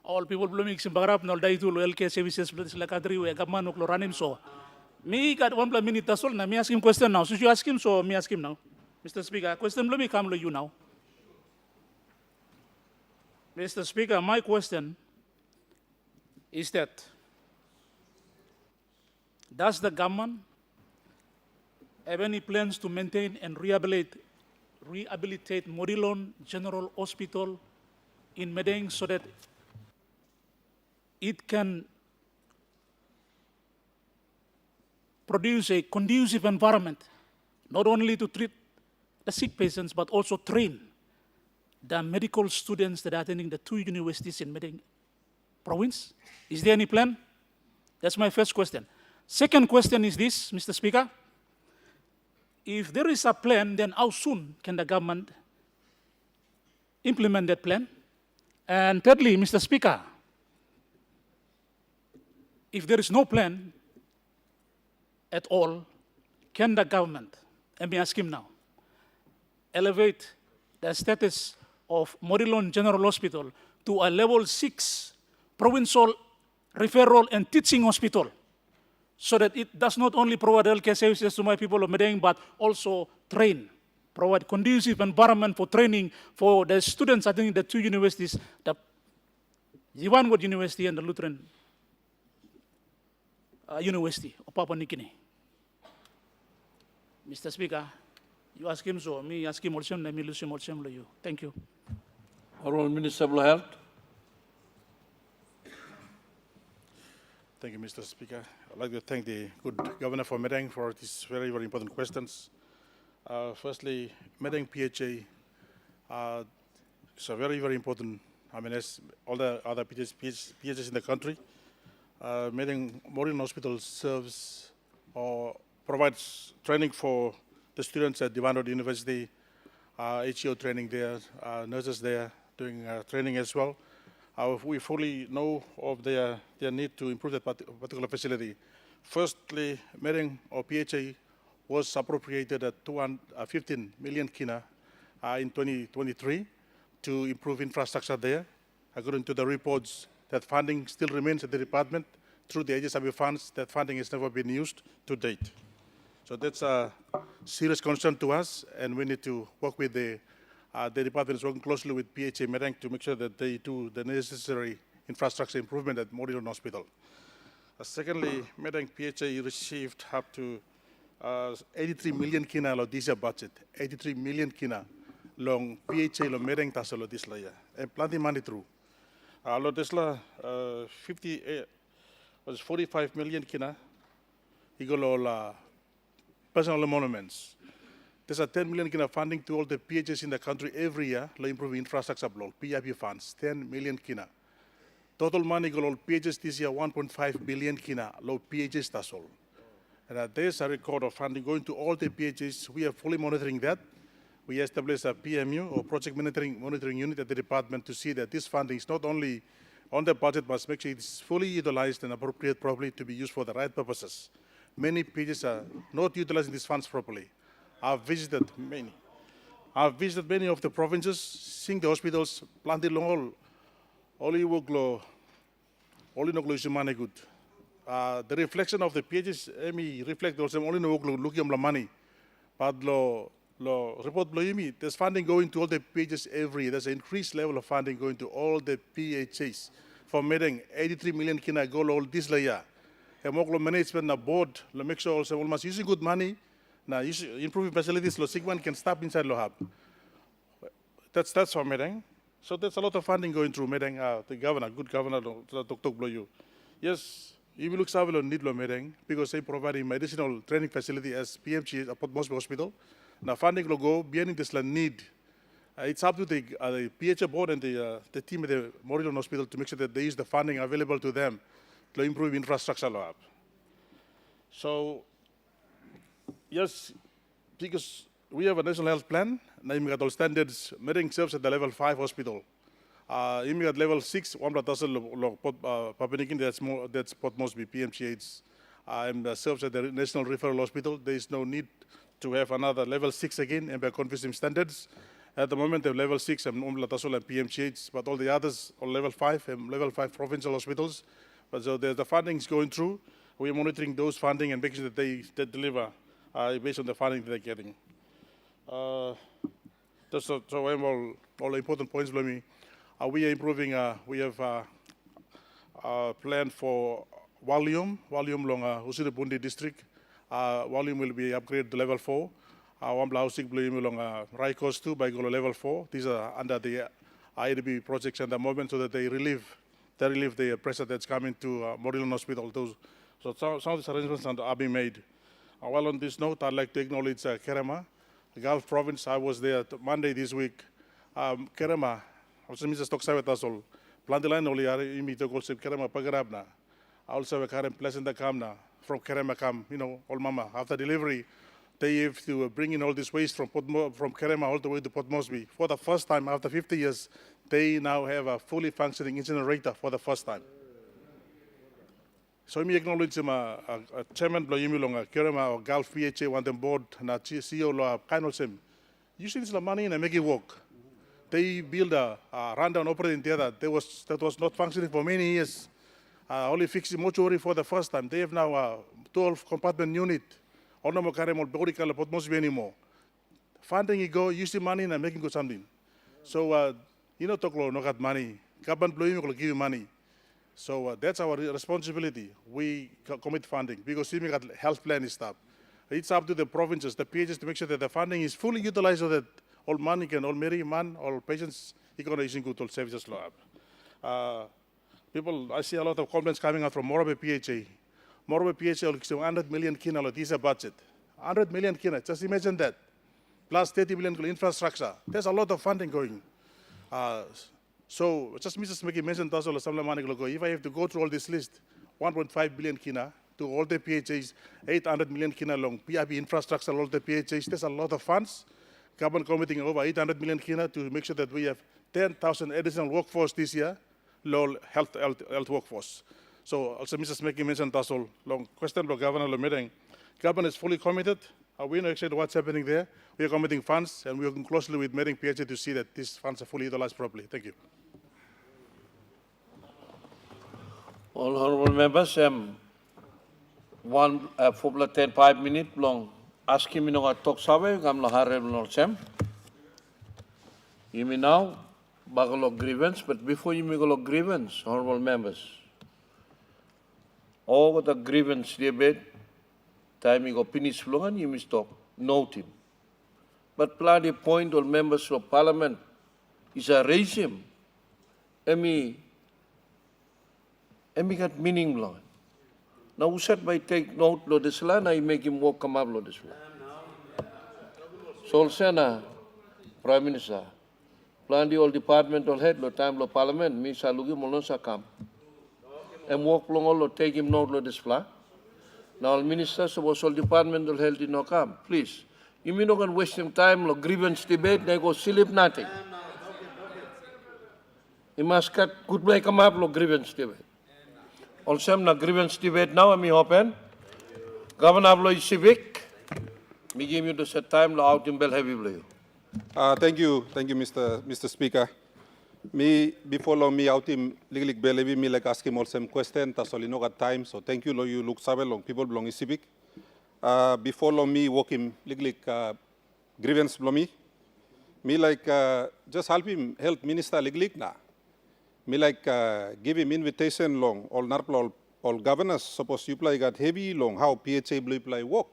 All people blooming Simbarap, no day to LK services, like Adri, we have man who run him so. Me got 1 minute, that's all. Now, me ask him question now. So you ask him, so me ask him now. Mr. Speaker, question let me come to you now. Mr. Speaker, my question is that does the government have any plans to maintain and rehabilitate Morilon General Hospital in Medeng so that it can produce a conducive environment, not only to treat the sick patients, but also train the medical students that are attending the two universities in Medeng province? Is there any plan? That's my first question. Second question is this, Mr. Speaker. If there is a plan, then how soon can the government implement that plan? And thirdly, Mr. Speaker, if there is no plan at all, can the government, let me ask him now, elevate the status of Morilon General Hospital to a level 6 provincial referral and teaching hospital so that it does not only provide healthcare services to my people of Medeng, but also provide conducive environment for training for the students attending the two universities, the Divine Word University and the Lutheran University of Papua New Guinea. Mr. Speaker, you ask him so, me ask him also, me lose him also, you. Thank you. Honorable Minister of Health. Thank you, Mr. Speaker. I'd like to thank the good Governor for Medeng for these very, very important questions. Firstly, Medeng PHA is a very, very important, as all the other PHAs in the country. Medeng Morilon Hospital serves or provides training for the students at Divine Word University, HEO training there, nurses there doing training as well. We fully know of their need to improve that particular facility. Firstly, Mereng or PHA was appropriated at 15 million kina in 2023 to improve infrastructure there. According to the reports, that funding still remains at the department through the HSW funds. That funding has never been used to date. So that's a serious concern to us, and we need to work with the department is working closely with PHA Mereng to make sure that they do the necessary infrastructure improvement at Morilon Hospital. Secondly, Mereng PHA received up to 83 million kina lo this year budget, 83 million kina long PHA lo Mereng tasalo this year, and plenty money through. Lo Tesla 45 million kina, igolo personal monuments. There's a 10 million kina funding to all the PHS in the country every year, to improve infrastructure block, PIP funds, 10 million kina. Total money go all PHS this year, 1.5 billion kina, low PHS that's all. And there's a record of funding going to all the PHS. We are fully monitoring that. We established a PMU or project monitoring unit at the department to see that this funding is not only on the budget, but make sure it's fully utilized and appropriate properly to be used for the right purposes. Many PHS are not utilizing these funds properly. I've visited many of the provinces, seeing the hospitals, planted long all you work low, all in is money good. The reflection of the PHS, reflect also only no looking at money, but report there's funding going to all the PHS every year. There's an increased level of funding going to all the PHS. For Mereng, 83 million kina go all this year. And management na board, make sure also almost using good money. Now, improving facilities, sick one can stop inside lo hub. That's for Mereng. So there's a lot of funding going through Mereng. The governor, good governor, Dr. Bloyu. Yes, you will look savilo need lo Mereng because they providing medicinal training facility as PMG at Port Moresby Hospital. Now funding will go beyond this need. It's up to the PHA board and the team at the Morilon Hospital to make sure that they use the funding available to them to improve infrastructure lab. So, yes, because we have a national health plan, all standards, Mereng serves at the level 5 hospital. At level 6, one that's Port Moresby, PMCH, and serves at the National Referral Hospital. There is no need to have another level 6 again, and by confusing standards. At the moment, they have level 6 and PMCH, but all the others are level 5 and level 5 provincial hospitals. But so the funding is going through. We are monitoring those funding and making sure that they deliver based on the funding that they're getting. So all important points for me. We are improving. We have a plan for volume long Usiripundi district. Volume will be upgraded to level 4. One housing volume long Raikos 2 by level 4. These are under the IDB projects at the moment so that they relieve the pressure that's coming to Morilon Hospital. So some of these arrangements are being made. While on this note, I'd like to acknowledge Kerema, the Gulf province. I was there Monday this week. Kerema, I was Mr. Stocksawet Plantaline only are imitated Kerema Pagarabna. I also have a current pleasant Kamna from Kerema Kam, all mama. After delivery, they have to bring in all this waste from Kerema all the way to Port Moresby. For the first time after 50 years, they now have a fully functioning incinerator for the first time. So I acknowledge him, chairman Bloyimilonga, Kerema or Gulf PHA want them board, na CEO lo kind of same. You see this money and make it work. They build a rundown operating theater that was not functioning for many years. Only fixing mortuary for the first time. They have now a 12 compartment unit. Ono mo kare mo body kala Port Moresby anymore. Funding you go, using money and making good something. So talk no got money. Government will give you money. So that's our responsibility. We commit funding because we got health plan is stuff. It's up to the provinces, the PHs to make sure that the funding is fully utilized so that all money can, all merry man, all patients, economizing good, all services lab. People, I see a lot of complaints coming out from Morobe PHA. Morobe PHA will 100 million kina, this is a budget. 100 million kina, just imagine that. Plus 30 million infrastructure. There's a lot of funding going. So just Mrs. Smiki mentioned also some money ago. If I have to go through all this list, 1.5 billion kina to all the PHAs, 800 million kina long PIP infrastructure, all the PHAs, there's a lot of funds. Government committing over 800 million kina to make sure that we have 10,000 additional workforce this year. low health workforce. So also Mrs. Making mentioned that's all long question lo governor lo meeting. Government is fully committed. We know actually what's happening there. We are committing funds and we are working closely with meeting PHA to see that these funds are fully utilized properly. Thank you. All honorable members, one for 5 minutes long. Asking me no talk sabe, gam lo hare no sem. You mean now, bagalo grievance, but before you make a grievance, honorable members, all the grievance debate, time you go finish flowing, you must talk, note him. But plenty point all members of parliament is a regime. Emi got meaning law. Now we said by take note lo this land, I make him walk come up lo this way. So Sena, Prime Minister, plan all department all head lo time lo parliament, me salugi molonsa come. And walk long all lo take him note lo this flag. Now all ministers was all department all held in no come. Please. You mean not gonna waste some time lo grievance debate, they go sleep nothing. You must cut good play come up lo grievance debate. Also na grievance debate now, I'm open. Governor lo civic. Me give you the set time lo out in bell heavy blue. Thank you, Mr. Speaker. Me before lo me out in legally believe me like asking all some question. Tas only no got time, so thank you lo you look sabe long people belong civic. Before lo me working legally grievance lo me like just help him help minister legally na. Me like give him invitation long all governors suppose you play got heavy long how PHA blue play work.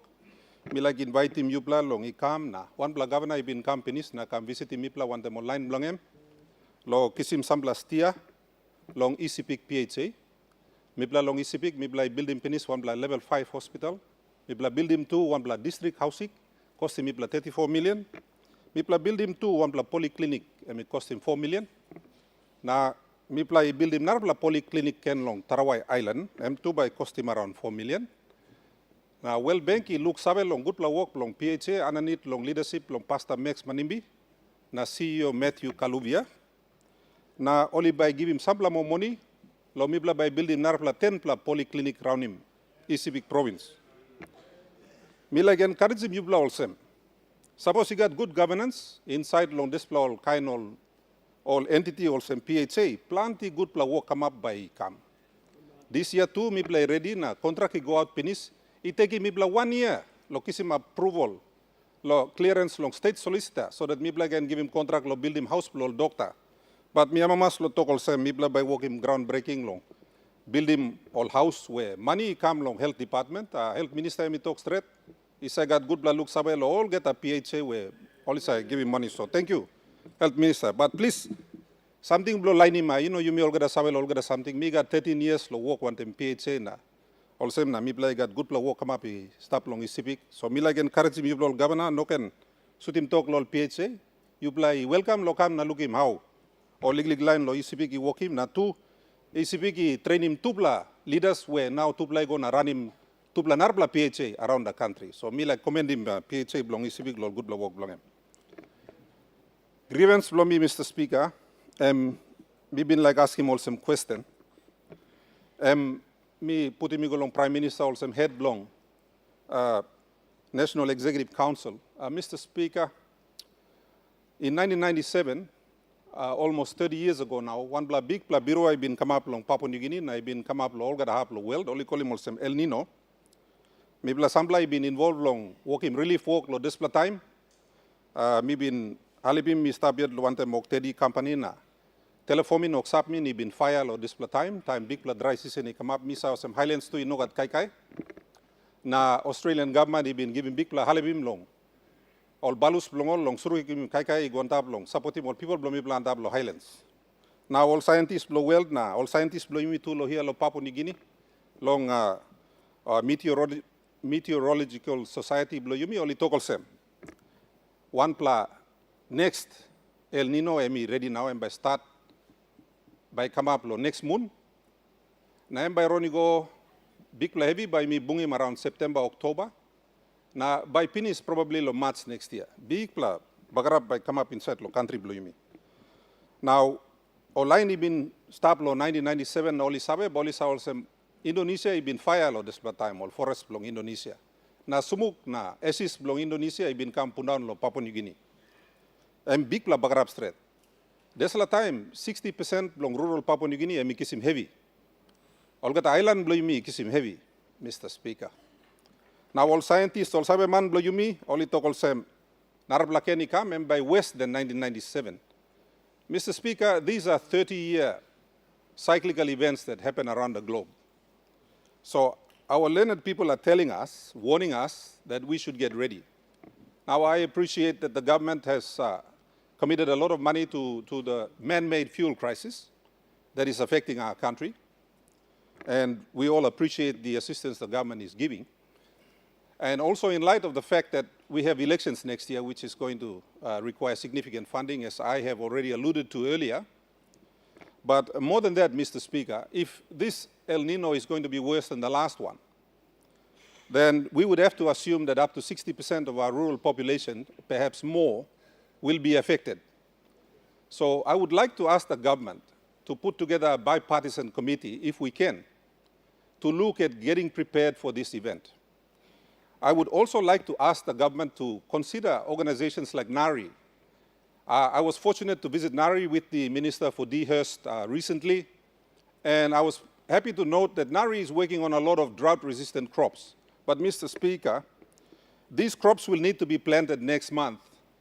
Me like invite him you play long he come na one pla governor he been come penis na come visit him pla one them online long him lo kisim sambla stia long ECPIC PHA me pla long ECPIC me pla build him penis one pla level 5 hospital me pla build him 2 one pla district housing cost him me pla 34 million me pla build him 2 one pla polyclinic and it cost him 4 million na me pla build him nar pla polyclinic ken long Tarawai Island M2 by cost him around 4 million. Now, well, Banky look sabe long good pla work long PHA, ananit long leadership long Pastor Max Manimbi, na CEO Matthew Kaluvia. Na only by give him some more money, long me by building narpla 10 pla polyclinic round him, ECBIC province. Me like encourage him you pla also. Suppose he got good governance inside long this pla all kind all entity also PHA, plenty good pla work come up by come. This year too, me play ready na contract he go out finish. It take me 1 year, lo kisim approval, lo clearance long state solicitor, so that me can give him contract, lo build him house, lo doctor. But me amamas lo talk also, me by working groundbreaking long, build him all house where money come long health department, health minister me talk straight. He say got good look sabe lo all get a PHA where all say give him money. So thank you, health minister. But please, something blow line him, you know you me all get a sabe all get a something. Me got 13 years lo work one time PHA na. Also, na me play got good pla work come up stop long is civic. So me like encourage him you blow governor no can suit him talk lol PHA. You play welcome lo come na look him how. Or legal line lo civic he work him na two civic he train him two pla leaders where now two pla gonna run him two pla narpla PHA around the country. So me like commend him PHA belong civic lol good pla work belong him. Grievance belong me Mr. Speaker. Me been like asking him all some question. Me putting me along Prime Minister also head long National Executive Council. Mr. Speaker, in 1997, almost 30 years ago now, one big bureau I been come up long Papua New Guinea, and I been come up long Olga Hap world, only call him also El Nino. Me bla sample I been involved long working relief work lo this time. Me been halibim me stabiat lo one time work teddy company na. Telephone no sap me ni bin fire lo this time big pla dry season ni come up misa some highlands to inogat kai na Australian government ni bin giving big pla halibim long all balus long suru kim kai gontab long supporting all people blow me plant up lo highlands now all scientists blow world na all scientists blow me to lo here lo Papua New Guinea long meteorological society blow you me only talk all same one pla next El Nino emi ready now and by start by come up lo next moon. Na by Ronnie go big pla heavy by me bungim around September, October. Na by finish probably lo March next year. Big pla bagarap by come up inside lo country blue me. Now Online ibin start lo 1997 oli sabe boli sa olsem Indonesia ibin fire lo des time ol forest blong Indonesia. Na sumuk na esis blong Indonesia ibin kampundaun lo Papua New Guinea. Big la bagarap strait. Des la time 60% blong rural Papua New Guinea emi kisim heavy. Olgat island blow me kisim heavy, Mr. Speaker. Now all scientists all sabe man blow me oli tokol sem narblakeni kam by west than 1997. Mr. Speaker, these are 30-year cyclical events that happen around the globe. So our learned people are telling us, warning us that we should get ready. Now I appreciate that the government has committed a lot of money to the man-made fuel crisis that is affecting our country. And we all appreciate the assistance the government is giving. And also in light of the fact that we have elections next year, which is going to require significant funding, as I have already alluded to earlier. But more than that, Mr. Speaker, if this El Nino is going to be worse than the last one, then we would have to assume that up to 60% of our rural population, perhaps more, will be affected. So I would like to ask the government to put together a bipartisan committee, if we can, to look at getting prepared for this event. I would also like to ask the government to consider organizations like NARI. I was fortunate to visit NARI with the Minister for Dehurst recently, and I was happy to note that NARI is working on a lot of drought-resistant crops. But Mr. Speaker, these crops will need to be planted next month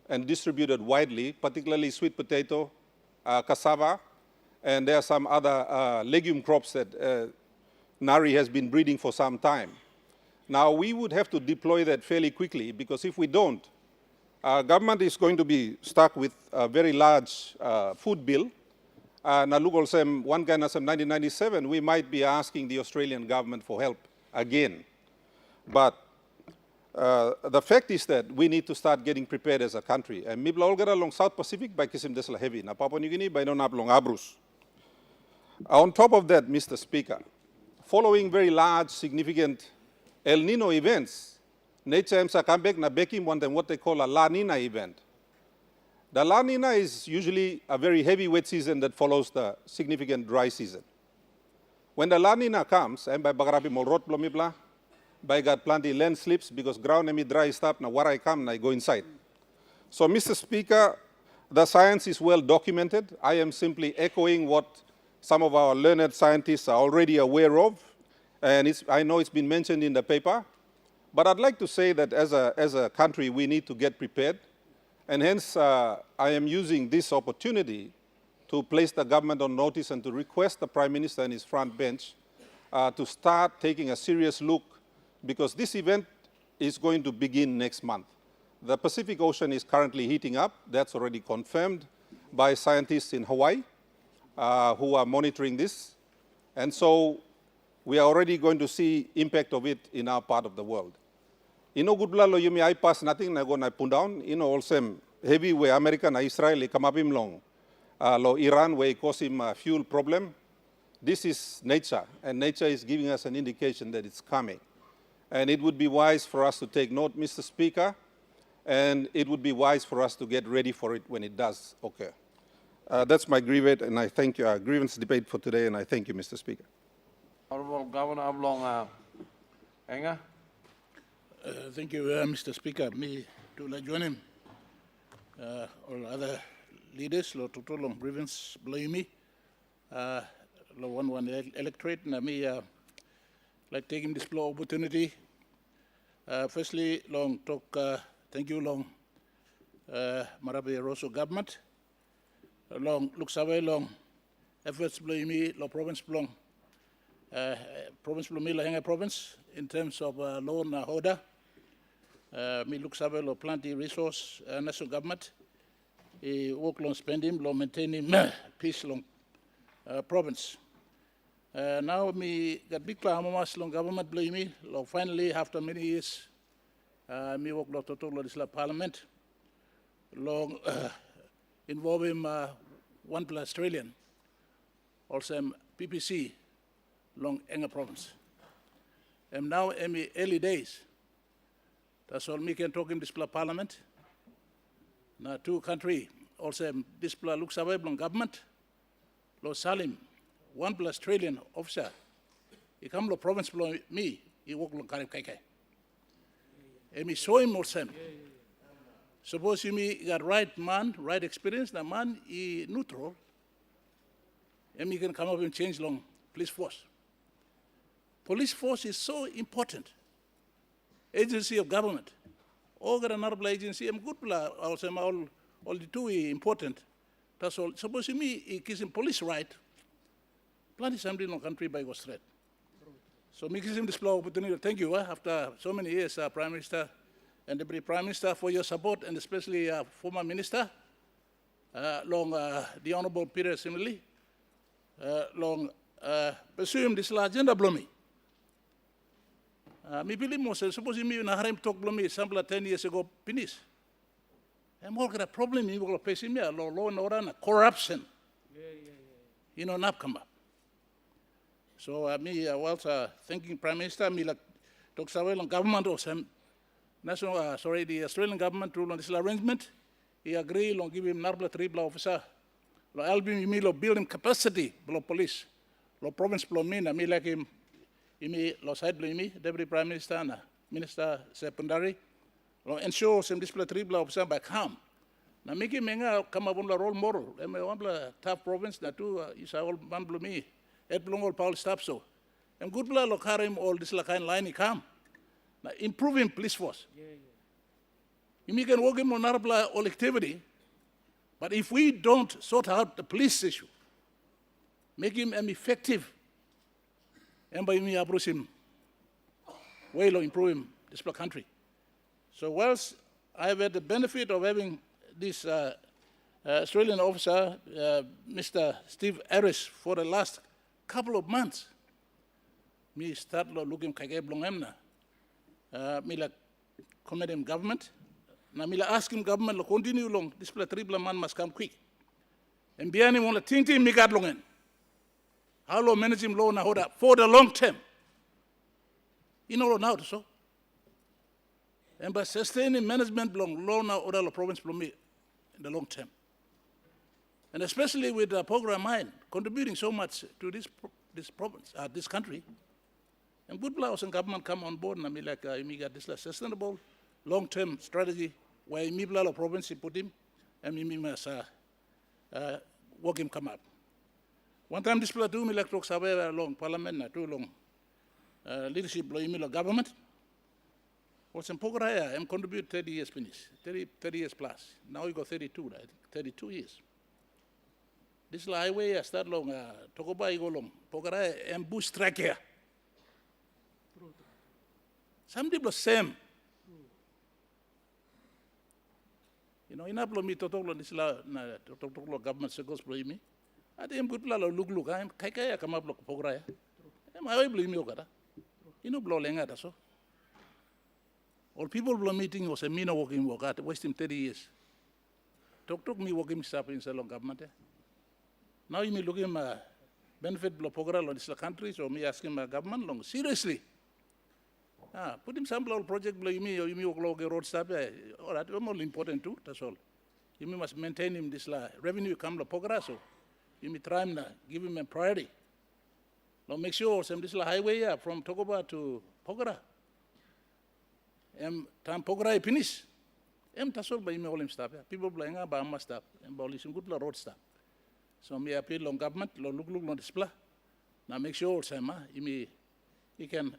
and distributed widely, particularly sweet potato, cassava, and there are some other legume crops that NARI has been breeding for some time. Now, we would have to deploy that fairly quickly, because if we don't, our government is going to be stuck with a very large food bill. Nalugolsem, one kind of 1997, we might be asking the Australian government for help again. But the fact is that we need to start getting prepared as a country. And mibla olgara along South Pacific by kisim desla heavy. Na Papua New Guinea by non long abrus. On top of that, Mr. Speaker, following very large, significant El Nino events, nature emsa comeback na bekim one them what they call a La Nina event. The La Nina is usually a very heavy wet season that follows the significant dry season. When the La Nina comes, and by bagarapi molrot blomibla, by got plenty landslips because ground emi dry stuff na where I come na I go inside. So Mr. Speaker, the science is well documented. I am simply echoing what some of our learned scientists are already aware of. And I know it's been mentioned in the paper, but I'd like to say that as a country, we need to get prepared. And hence, I am using this opportunity to place the government on notice and to request the Prime Minister and his front bench to start taking a serious look, because this event is going to begin next month. The Pacific Ocean is currently heating up. That's already confirmed by scientists in Hawaii who are monitoring this. And so we are already going to see impact of it in our part of the world. Ino gudla lo yumi I pass nothing na go na pun down. Ino also heavy where America na Israel kamabim long. Lo Iran where cause him a fuel problem. This is nature, and nature is giving us an indication that it's coming. And it would be wise for us to take note, Mr. Speaker, and it would be wise for us to get ready for it when it does occur. That's my grievance, and I thank you. Grievance debate for today, and I thank you, Mr. Speaker. Honorable Governor Ablong Enga. Thank you, Mr. Speaker. Me to join him. All other leaders, lo tutu long grievance blame me. Lo one electorate na me like taking this opportunity. Firstly, long talk. Thank you, long Marabe Rosso government. Long looks away long efforts blame me lo province belong. Province Blumila Henga province in terms of loan holder. Me looks away lo plenty resource national government. Work long spending, long maintaining peace long province. Now me got big clamamas long government blame me. Long finally after many years, me work lo total this parliament. Long involving one plus Australian, also PPC. Long Enga province. And now in early days, that's all me can talk in this parliament. Now two country, also this looks away from government. lo Salim, one plus Australian officer, he come lo province below me, he walk lo Karib Kaikai. And me saw him or same. Suppose you me got right man, right experience, the man he neutral, and he can come up and change long police force. Police force is so important. Agency of government. All got another agency, I'm good plan, also all the two important. That's all. Suppose me he gives him police right, plenty somebody in the country by go straight. So me gives him this opportunity. Thank you after so many years, Prime Minister and Deputy Prime Minister, for your support, and especially former Minister, long the Honourable Peter Simile, long pursue this agenda below me. Me believe most, suppose me na harim talk below me, sample 10 years ago, finish. And all got a problem, you will face me, law and order, corruption. You know, not come up. So me was thinking Prime Minister, me like talk well on government or some national, the Australian government rule on this arrangement. He agreed on give him Narbla 3 officer. Lo album me lo building capacity below police. Lo province below me na me like him. Me lo side below me Deputy Prime Minister na Minister Secondary. Lo ensure some display 3 officer back home. Na make him come up on the role model. Me one tough province na two is all man below me. Et belong all Paul staff so. And good blah lo carry him all this like kind line he come. Now improving police force. You can work him on all activity, but if we don't sort out the police issue, make him effective, and by me approach him, well improve him this country. So whilst I have had the benefit of having this Australian officer, Mr. Steve Harris, for the last couple of months, me start looking kage blong emna. Me like comment him government. Na me like ask him government to continue long. This triple man must come quick. And behind him on the tinting me got long in. How long manage him low now for the long term. You know now so. And by sustaining management long low now order the province from me in the long term. And especially with the program mine contributing so much to this province, this country. And good blouse and government come on board and I mean like me got this sustainable long-term strategy where me blala province put him and me must work him come up. One time this platoon me like talk sabe long parliament na too long leadership lo me government. What's in Pogoraya, I'm contribute 30 years finish, 30 years plus. Now we got 32, right? 32 years. This highway I start long, Tokoba I go long, Pogoraya and bush track here. Some people same. You know, in Aplo me totolo this la na totolo government secos blow me. I think good la look. I'm kaikaya come up look Pogoraya. Am I blow me okada? You know blow lenga so. All people blow meeting was a mina walking work at wasting 30 years. Talk me walking stuff in Salon government. Now you may look him benefit blow Pogora or this country, so me asking my government long seriously. Put him some project below me or you may walk road stuff. All right, more important too, that's all. You must maintain him this revenue come to Pogora, so you may try him give him a priority. Now make sure some this highway from Togoba to Pogora. Time Pogora finish. That's all by me all him stuff. People playing Bahama stuff and abolishing good road stuff. So me appeal on government, look on display. Now make sure Sam he can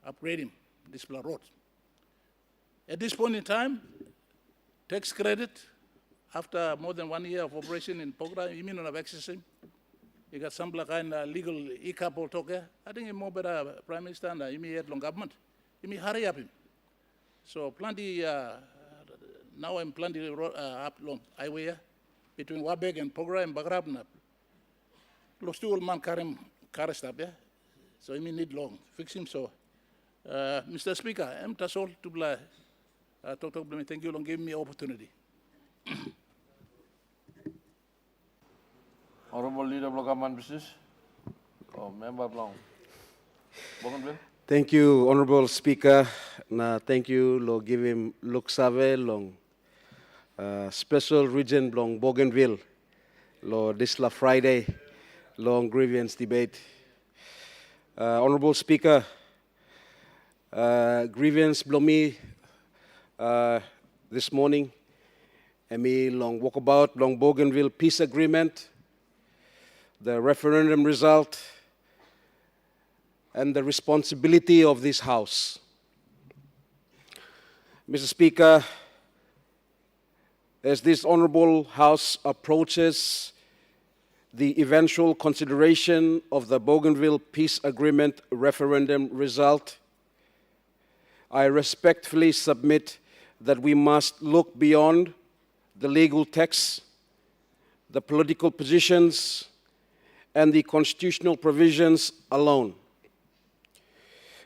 upgrade him. Display roads. At this point in time, tax credit, after more than 1 year of operation in Pogra, you mean on access him? You got some kind of legal e-couple talk. I think it's more better Prime Minister and you may long government. You may hurry up him. So plenty, now I'm planning up long highway between Wabeg and Pogra and Bagrabna. Close to old man carry car stop, yeah? So you may need long. Fix him so. Mr. Speaker, I'm all to talk to me. Thank you for giving me opportunity. Honorable Leader of Government Business, Member Blanc. Thank you, Honorable Speaker. Thank you, lo give him look save long special region long Bougainville, lo this la Friday. long grievance debate. Honorable Speaker, grievance blomi this morning, emi long walkabout, long Bougainville peace agreement, the referendum result, and the responsibility of this House. Mr. Speaker, as this Honorable House approaches the eventual consideration of the Bougainville Peace Agreement referendum result, I respectfully submit that we must look beyond the legal text, the political positions, and the constitutional provisions alone.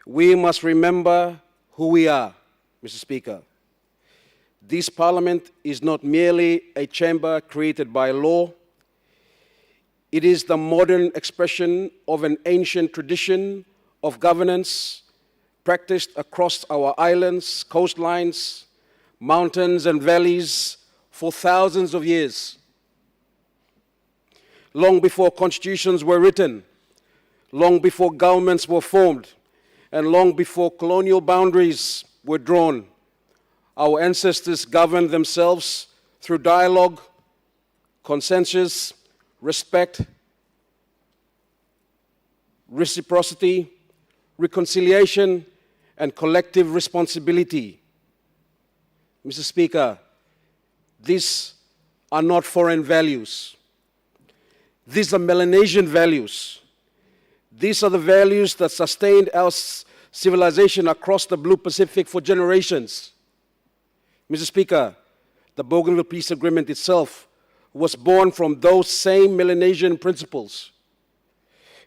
We must remember who we are, Mr. Speaker. This Parliament is not merely a chamber created by law. It is the modern expression of an ancient tradition of governance practiced across our islands, coastlines, mountains, and valleys for thousands of years. Long before constitutions were written, long before governments were formed, and long before colonial boundaries were drawn, our ancestors governed themselves through dialogue, consensus, respect, reciprocity, reconciliation, and collective responsibility. Mr. Speaker, these are not foreign values. These are Melanesian values. These are the values that sustained our civilization across the Blue Pacific for generations. Mr. Speaker, the Bougainville Peace Agreement itself was born from those same Melanesian principles.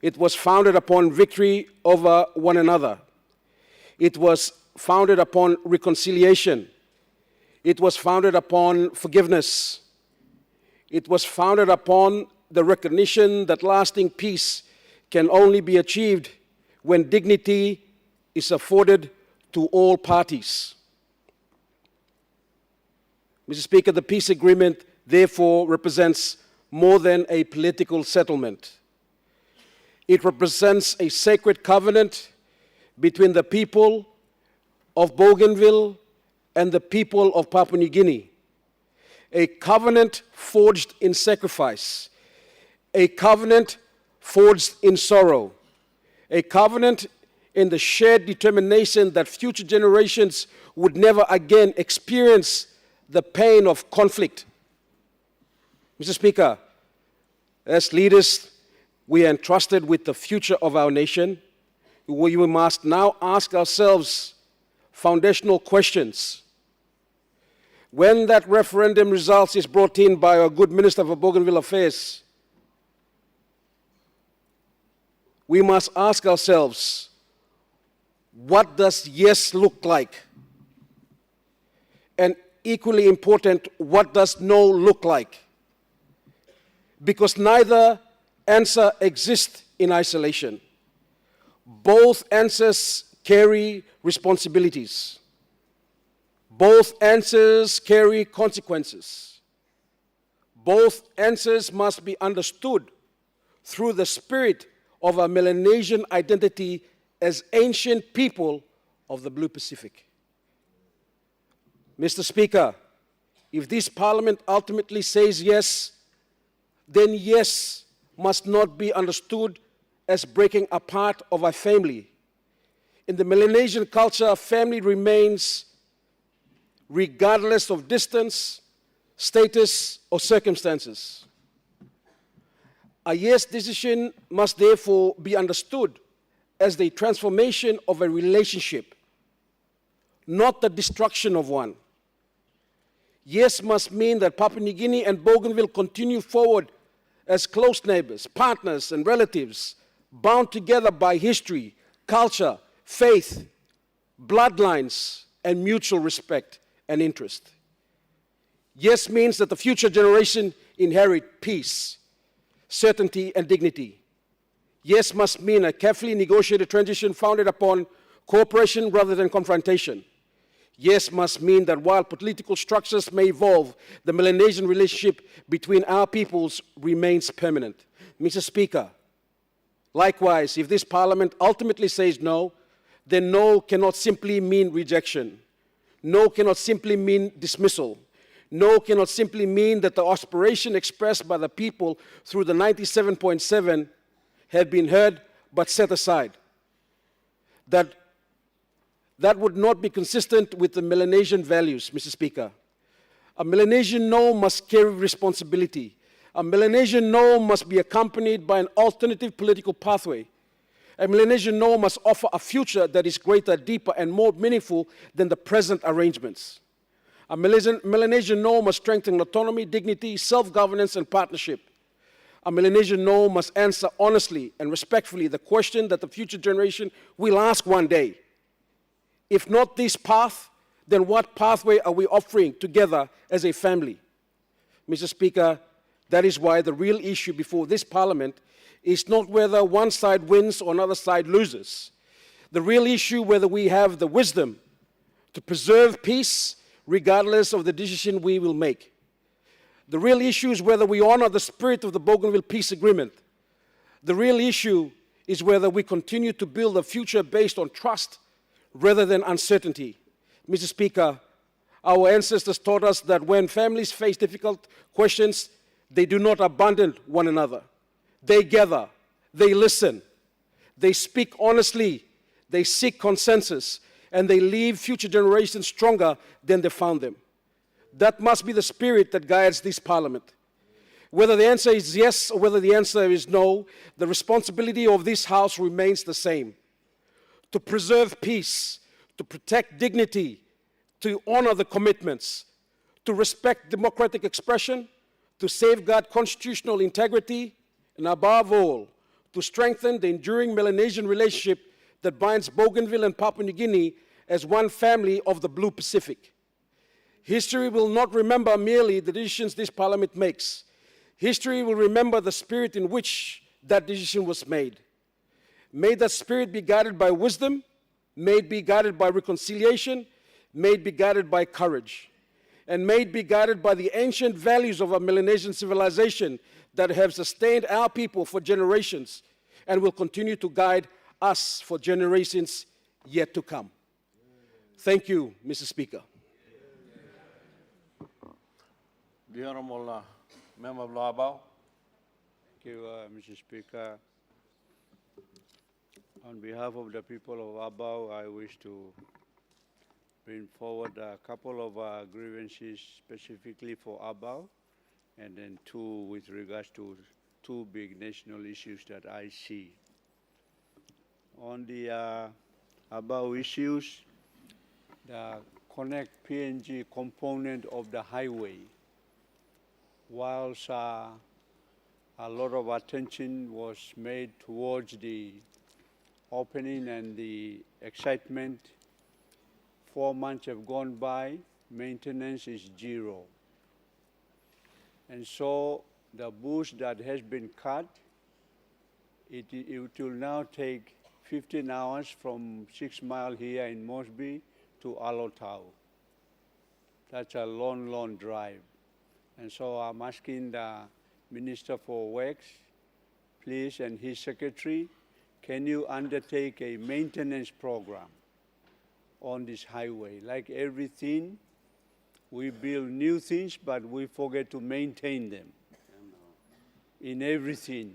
It was founded upon victory over one another. It was founded upon reconciliation. It was founded upon forgiveness. It was founded upon the recognition that lasting peace can only be achieved when dignity is afforded to all parties. Mr. Speaker, the peace agreement therefore represents more than a political settlement. It represents a sacred covenant between the people of Bougainville and the people of Papua New Guinea. A covenant forged in sacrifice, a covenant forged in sorrow, a covenant in the shared determination that future generations would never again experience the pain of conflict. Mr. Speaker, as leaders, we are entrusted with the future of our nation. We must now ask ourselves foundational questions. When that referendum result is brought in by our good Minister for Bougainville Affairs, we must ask ourselves, what does yes look like? And equally important, what does no look like? Because neither answer exists in isolation. Both answers carry responsibilities. Both answers carry consequences. Both answers must be understood through the spirit of our Melanesian identity as ancient people of the Blue Pacific. Mr. Speaker, if this Parliament ultimately says yes, then yes must not be understood as breaking apart of a family. In the Melanesian culture, a family remains regardless of distance, status, or circumstances. A yes decision must therefore be understood as the transformation of a relationship, not the destruction of one. Yes must mean that Papua New Guinea and Bougainville continue forward as close neighbors, partners, and relatives, bound together by history, culture, faith, bloodlines, and mutual respect and interest. Yes means that the future generation inherit peace, certainty, and dignity. Yes must mean a carefully negotiated transition founded upon cooperation rather than confrontation. Yes must mean that while political structures may evolve, the Melanesian relationship between our peoples remains permanent. Mr. Speaker, likewise, if this Parliament ultimately says no, then no cannot simply mean rejection. No cannot simply mean dismissal. No cannot simply mean that the aspiration expressed by the people through the 97.7 had been heard but set aside. That would not be consistent with the Melanesian values, Mr. Speaker. A Melanesian no must carry responsibility. A Melanesian no must be accompanied by an alternative political pathway. A Melanesian no must offer a future that is greater, deeper, and more meaningful than the present arrangements. A Melanesian no must strengthen autonomy, dignity, self-governance, and partnership. A Melanesian no must answer honestly and respectfully the question that the future generation will ask one day. If not this path, then what pathway are we offering together as a family? Mr. Speaker, that is why the real issue before this Parliament is not whether one side wins or another side loses. The real issue whether we have the wisdom to preserve peace regardless of the decision we will make. The real issue is whether we honor the spirit of the Bougainville Peace Agreement. The real issue is whether we continue to build a future based on trust rather than uncertainty. Mr. Speaker, our ancestors taught us that when families face difficult questions, they do not abandon one another. They gather, they listen, they speak honestly, they seek consensus, and they leave future generations stronger than they found them. That must be the spirit that guides this Parliament. Whether the answer is yes or whether the answer is no, the responsibility of this House remains the same. To preserve peace, to protect dignity, to honor the commitments, to respect democratic expression, to safeguard constitutional integrity, and above all, to strengthen the enduring Melanesian relationship that binds Bougainville and Papua New Guinea as one family of the Blue Pacific. History will not remember merely the decisions this Parliament makes. History will remember the spirit in which that decision was made. May that spirit be guided by wisdom, may it be guided by reconciliation, may it be guided by courage, and may it be guided by the ancient values of our Melanesian civilization that have sustained our people for generations and will continue to guide us for generations yet to come. Thank you, Mr. Speaker. The Honourable Member of Loabao. Thank you, Mr. Speaker. On behalf of the people of Abau, I wish to bring forward a couple of grievances specifically for Abau, and then two with regards to two big national issues that I see. On the Abau issues, the Connect PNG component of the highway, whilst a lot of attention was made towards the opening and the excitement, 4 months have gone by, maintenance is zero. And so the bush that has been cut, it will now take 15 hours from 6 Mile here in Mosby to Alotau. That's a long, long drive. And so I'm asking the Minister for Works, please, and his secretary, can you undertake a maintenance program on this highway? Like everything, we build new things, but we forget to maintain them in everything.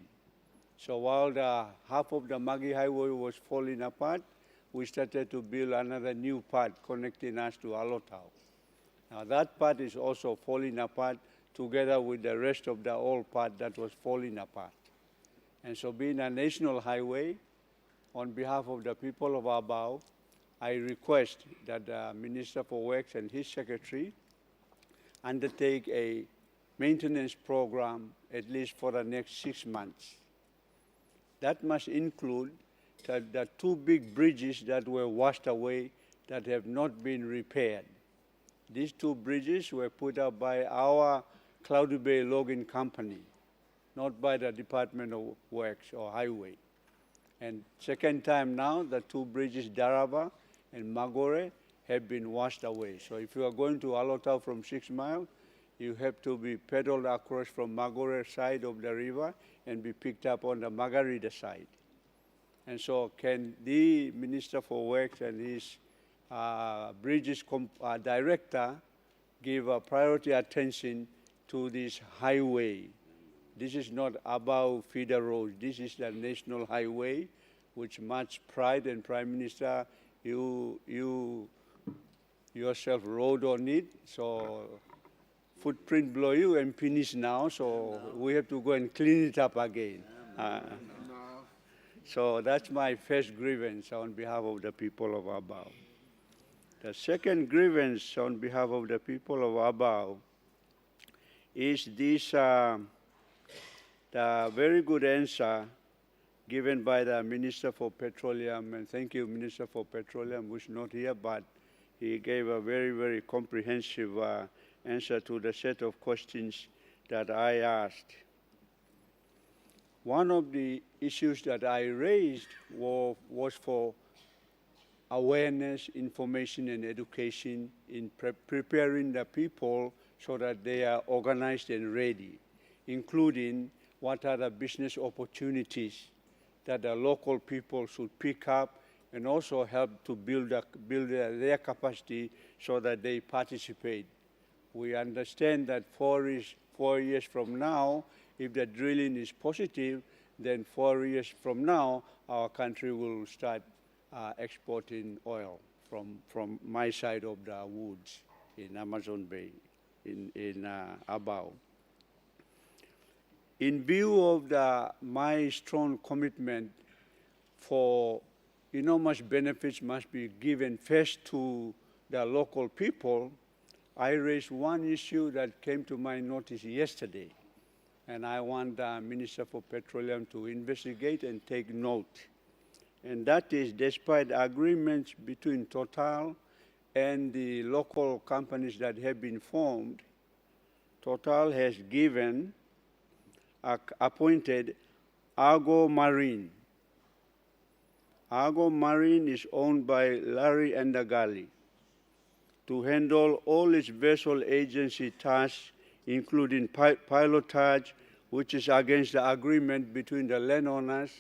So while the half of the Magi Highway was falling apart, we started to build another new part connecting us to Alotau. Now that part is also falling apart together with the rest of the old part that was falling apart. And so being a national highway, on behalf of the people of Abau, I request that the Minister for Works and his secretary undertake a maintenance program at least for the next 6 months. That must include the two big bridges that were washed away that have not been repaired. These two bridges were put up by our Cloudy Bay Logging Company, not by the Department of Works or Highway. And second time now, the two bridges, Daraba and Magore, have been washed away. So if you are going to Alotau from 6 Mile, you have to be paddled across from Magore side of the river and be picked up on the Margarita side. And so can the Minister for Works and his bridges director give priority attention to this highway? This is not about feeder roads. This is the national highway, which much pride, and Prime Minister, you yourself rode on it. So footprint below you and finish now. So we have to go and clean it up again. So that's my first grievance on behalf of the people of Abao. The second grievance on behalf of the people of Abao is this, the very good answer given by the Minister for Petroleum, and thank you, Minister for Petroleum, who's not here, but he gave a very, very comprehensive answer to the set of questions that I asked. One of the issues that I raised was for awareness, information, and education in preparing the people so that they are organized and ready, including what are the business opportunities that the local people should pick up and also help to build their capacity so that they participate. We understand that 4 years from now, if the drilling is positive, then 4 years from now, our country will start exporting oil from my side of the woods in Amazon Bay, in Abao. In view of my strong commitment for enormous benefits must be given first to the local people, I raised one issue that came to my notice yesterday, and I want the Minister for Petroleum to investigate and take note. And that is, despite agreements between Total and the local companies that have been formed, Total has appointed Argo Marine. Argo Marine is owned by Larry Endagali to handle all its vessel agency tasks, including pilotage, which is against the agreement between the landowners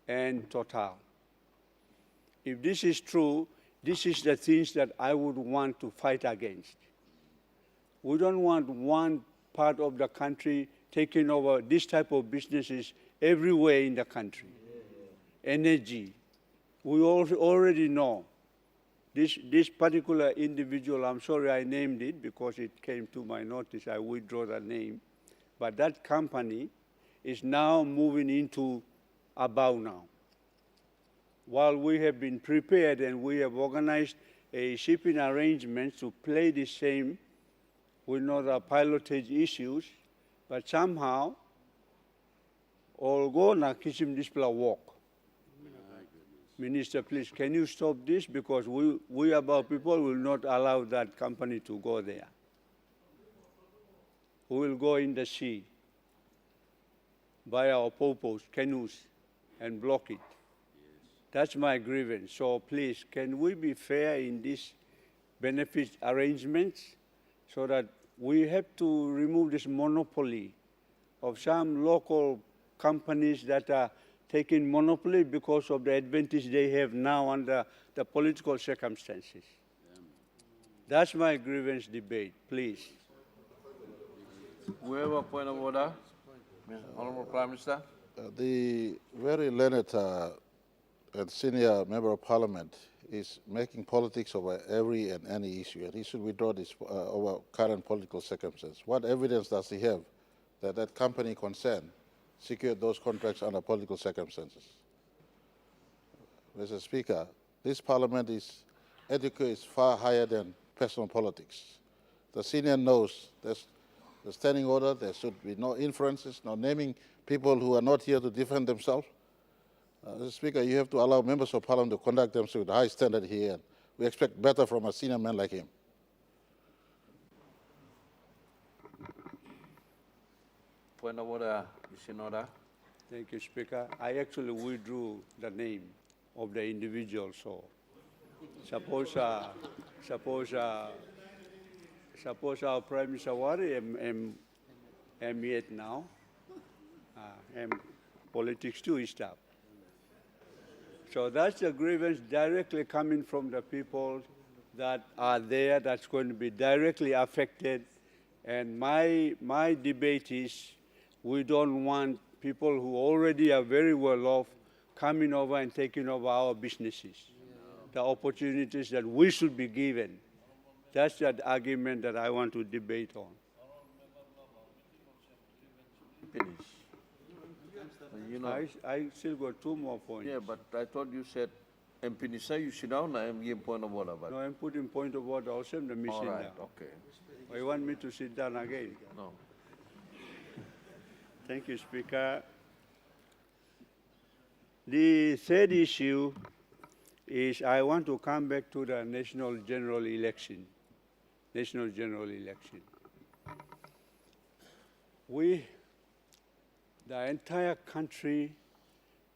and Total. If this is true, this is the things that I would want to fight against. We don't want one part of the country taking over this type of businesses everywhere in the country. Energy. We already know this particular individual, I'm sorry I named it because it came to my notice, I withdraw the name, but that company is now moving into Abao now. While we have been prepared and we have organized a shipping arrangement to play the same, we know the pilotage issues, but somehow, all go na kishim display walk. Minister, please, can you stop this? Because we Abao people will not allow that company to go there. We will go in the sea, buy our popos, canoes, and block it. That's my grievance. So please, can we be fair in these benefit arrangements so that we have to remove this monopoly of some local companies that are taking monopoly because of the advantage they have now under the political circumstances. That's my grievance debate, please. We have a point of order. Honorable Prime Minister. The very learned and senior member of parliament is making politics over every and any issue, and he should withdraw this over current political circumstances. What evidence does he have that that company concerned secured those contracts under political circumstances? Mr. Speaker, this parliament etiquette is far higher than personal politics. The senior knows there's the standing order, there should be no inferences, no naming people who are not here to defend themselves. Mr. Speaker, you have to allow members of parliament to conduct themselves with a high standard here, and we expect better from a senior man like him. Point of order, is in order. Thank you, Speaker. I actually withdrew the name of the suppose our Prime Minister worry am yet now. And politics too is tough. So that's the grievance directly coming from the people that are there, that's going to be directly affected. And my debate is we don't want people who already are very well off coming over and taking over our businesses. The opportunities that we should be given. That's the argument that I want to debate on. Finish. You know, I still got 2 more points. yeah, but I thought you said, Mpinisa, you sit down, I am giving point of order. But No, I'm putting point of order also in the mission all right, now. okay. Or you want me to sit down again? No. Thank you, Speaker. The third issue is I want to come back to the national general election. National general election. The entire country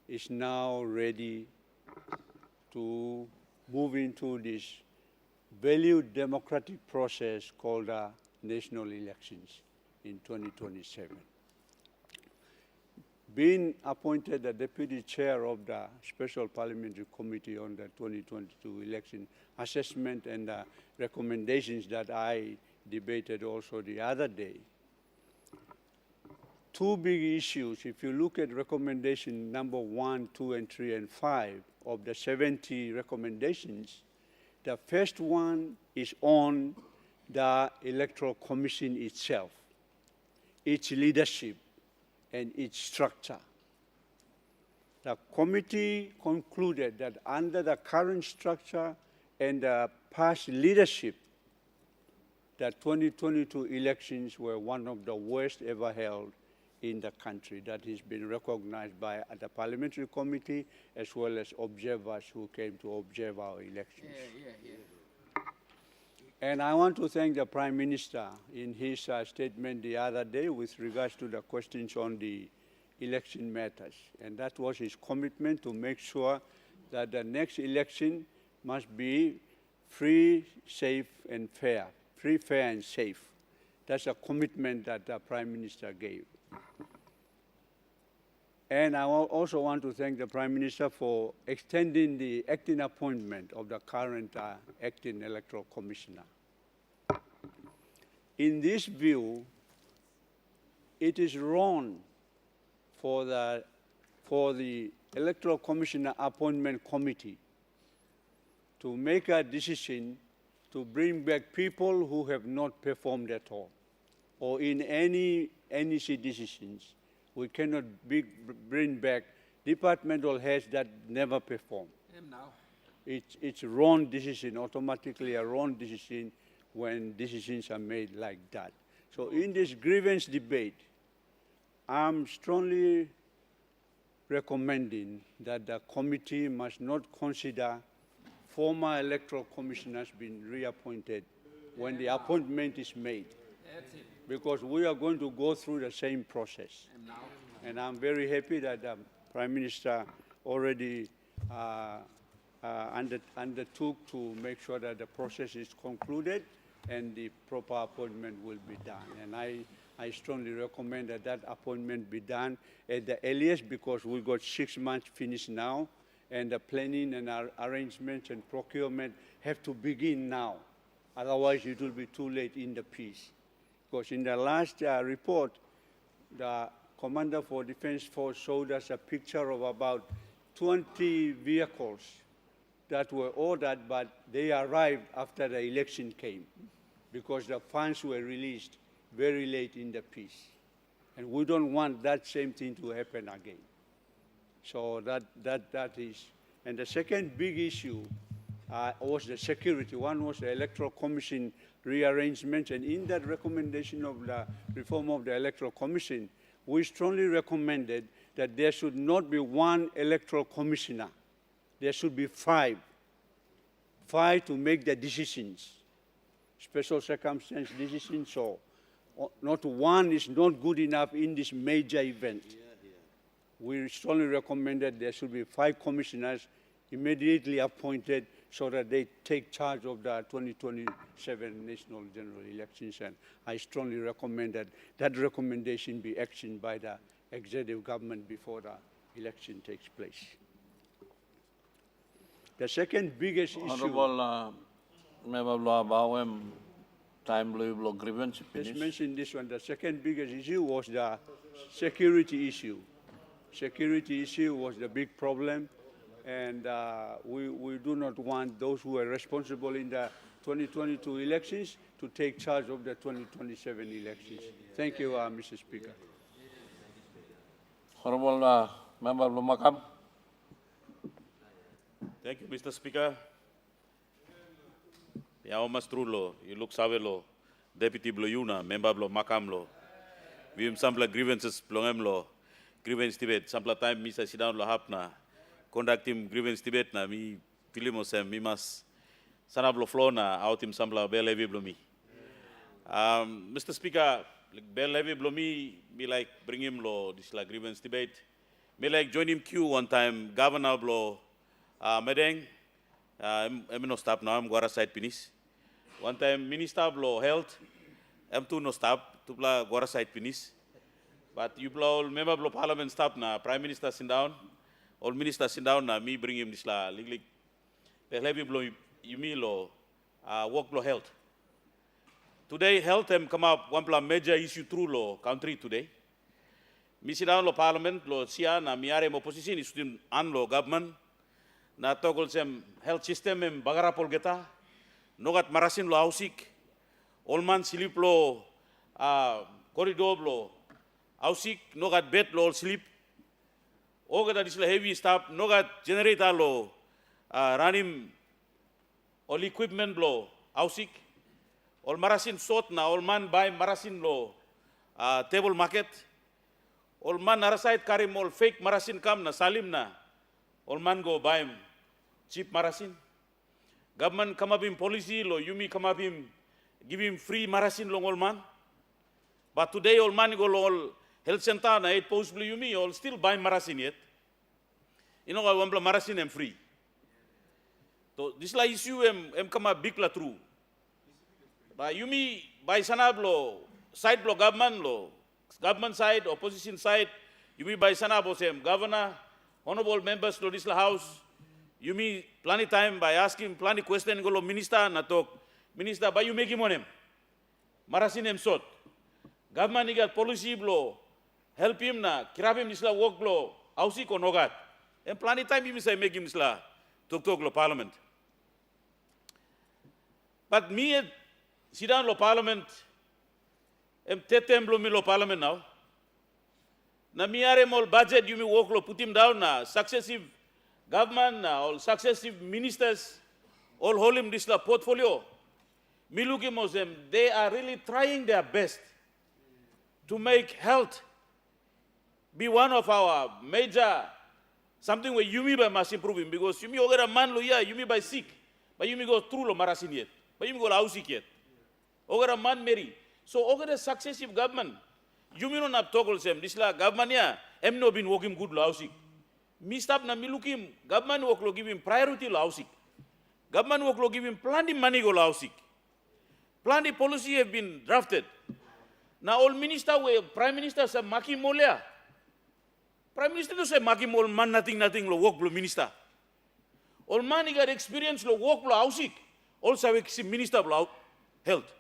is now ready to move into this value democratic process called national elections in 2027. Being appointed the Deputy Chair of the Special Parliamentary Committee on the 2022 election assessment and the recommendations that I debated also the other day, 2 big issues. If you look at recommendation number 1, 2, and 3, and 5 of the 70 recommendations, the first one is on the Electoral Commission itself, its leadership, and its structure. The committee concluded that under the current structure and the past leadership, the 2022 elections were one of the worst ever held in the country. That has been recognized by the Parliamentary Committee as well as observers who came to observe our elections. And I want to thank the Prime Minister in his statement the other day with regards to the questions on the election matters. And that was his commitment to make sure that the next election must be free, safe, and fair. Free, fair, and safe. That's a commitment that the Prime Minister gave. And I also want to thank the Prime Minister for extending the acting appointment of the current acting electoral commissioner. In this view, it is wrong for the Electoral Commissioner Appointment Committee to make a decision to bring back people who have not performed at all, or in any NEC decisions. We cannot bring back departmental heads that never perform. It's a wrong decision, automatically a wrong decision when decisions are made like that. So in this grievance debate, I'm strongly recommending that the committee must not consider former electoral commissioners being reappointed when the appointment is made, because we are going to go through the same process. And I'm very happy that the Prime Minister already undertook to make sure that the process is concluded and the proper appointment will be done. And I strongly recommend that that appointment be done at the earliest, because we've got 6 months finished now, and the planning and our arrangements and procurement have to begin now. Otherwise, it will be too late in the piece. Because in the last report, the Commander for Defense Force showed us a picture of about 20 vehicles that were ordered, but they arrived after the election came, because the funds were released very late in the piece. And we don't want that same thing to happen again. So that is. And the second big issue was the security. One was the Electoral Commission rearrangement, and in that recommendation of the reform of the Electoral Commission, we strongly recommended that there should not be 1 electoral commissioner. There should be 5 to make the decisions, special circumstance decisions. So not 1 is not good enough in this major event. We strongly recommended there should be 5 commissioners immediately appointed so that they take charge of the 2027 national general elections. And I strongly recommend that that recommendation be actioned by the executive government before the election takes place. The second biggest issue... Honorable Member Bawem, time blow grievance. Just mention this one. The second biggest issue was the security issue. Security issue was the big problem, and we do not want those who are responsible in the 2022 elections to take charge of the 2027 elections. Thank you, Mr. Speaker. Honorable Member Lumakam. Thank you, Mr. Speaker. Ya omas trulo, you look savelo, Deputy Bloyuna, Member Blo Makamlo. We sampla grievances blongemlo, grievance debate. Sampla time Mr. Sit down lo hapna, conducting grievance debate na mi filimosem mi mas sanablo flow na outim sampla bel levy blomi. Mr. Speaker, bel levy blomi me like bring him lo this la grievance debate. Me like join him queue one time Governor Blo Medeng. No stop now, I'm going side finish. One time, Minister of Health, I'm no stop, to play go side finish. But you blow member of Parliament stop na, Prime Minister sit down, all ministers sit down na, me bring him this la, lig. The heavy blow you me lo, work blow health. Today, health come up one major issue through law country today. Me sit down lo Parliament, lo siya na miare opposition is an lo government. Na togol sem health system em bagarapol geta nogat marasin lo ausik olman silip lo corridor lo ausik nogat bed lo slip ogada disla heavy staff nogat generator lo ranim all equipment lo ausik ol marasin sot na olman buy marasin lo table market olman narasait karim ol fake marasin kam na salim na olman go buy cheap marasin. Government come up in policy, lo Yumi come up in give him free marasin long old man. But today old man go all health center na 8 post blue Yumi all still buy marasin yet. You know I want marasin em free. So this la issue em come up big la true. But Yumi buy sanablo side lo government side opposition side Yumi buy sanabo sem governor honorable members to this house. You mean plenty time by asking plenty question go minister na talk. Minister by you make him on him. Marasin him sort. Government got policy blow. Help him na kirap him nisla work blow. Ausi ko nogat. And plenty time you say make him nisla talk lo parliament. But me sit down lo parliament. Tetem blow me lo parliament now. Na miare mol budget you me work lo put him down na successive government, all successive ministers, all hold him this portfolio. Miluki Muslim, they are really trying their best to make health be one of our major, something where Yumi by must improving, because Yumi ogera man lo ya, Yumi by sick, but Yumi go through lo marasin yet, but Yumi go ausik yet. Ogera man Mary. So ogera successive government, Yumi no nap togol sem, this la government ya, no been working good lo ausik. Me stop na me looking, government work lo give him priority lo ausik. Government work lo give him plenty money go lo ausik. Plenty policy have been drafted. Now all minister we prime minister say maki molya. Prime minister do say maki mol man nothing lo work lo minister. All man got experience lo work lo ausik. Also we minister lo health.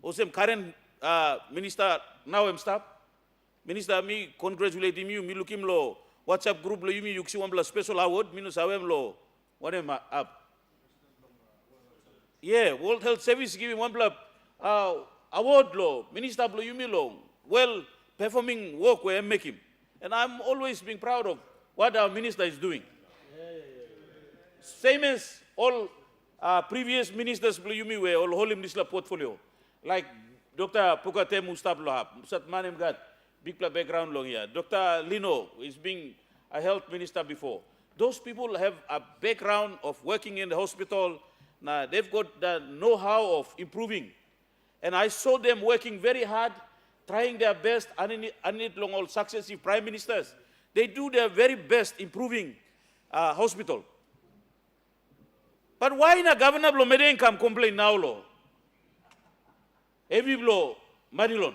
Also current minister now I'm stop. Minister me congratulate him you me look him lo WhatsApp group lo yumi yuksi one special award minus awem lo what am up. Yeah, World Health Service giving one award lo minister lo yumi lo well performing work where I'm making, and I'm always being proud of what our minister is doing. Same as all previous ministers lo yumi were all holding this portfolio like Dr. Pukate Mustab Lohab, Musat Manem Gat. Big background long here. Dr. Lino is being a health minister before. Those people have a background of working in the hospital. Now they've got the know-how of improving. And I saw them working very hard, trying their best, and it long all successive prime ministers. They do their very best improving hospital. But why na governor blo medeng come complain now lo? Every blo Marilon.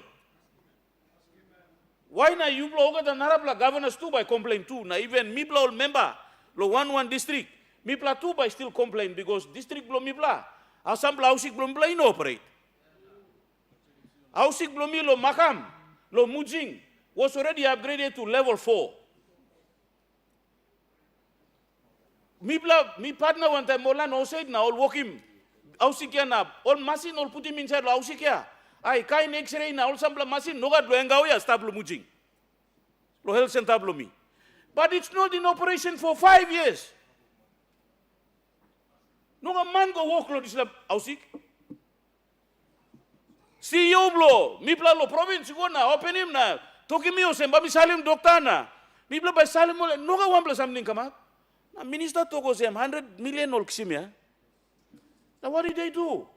Why na you blo oga the narapla governors too by complain too? Na even me blo member lo 1 district. Me pla too by still complain because district blo me pla. Asam bla ausik blo pla in operate. Ausik blo me lo Makam, lo Mujing was already upgraded to level 4. Me partner one time Molan all said na all walk him. Ausikia na all machine all put him inside lo ausikia. Ay kain X-ray na all sambla machine no gad lo engao ya stop lo Mujing. Lo health center blo me. But it's not in operation for 5 years. No man go walk lo disla ausik. CEO blo, mi pla lo province go na open him na. Toki mi osemba mi salim doktor na. Mi pla by salim mo no ga 1 something come up. Na minister toko sem 100 million ol ksim ya. Now what did they do?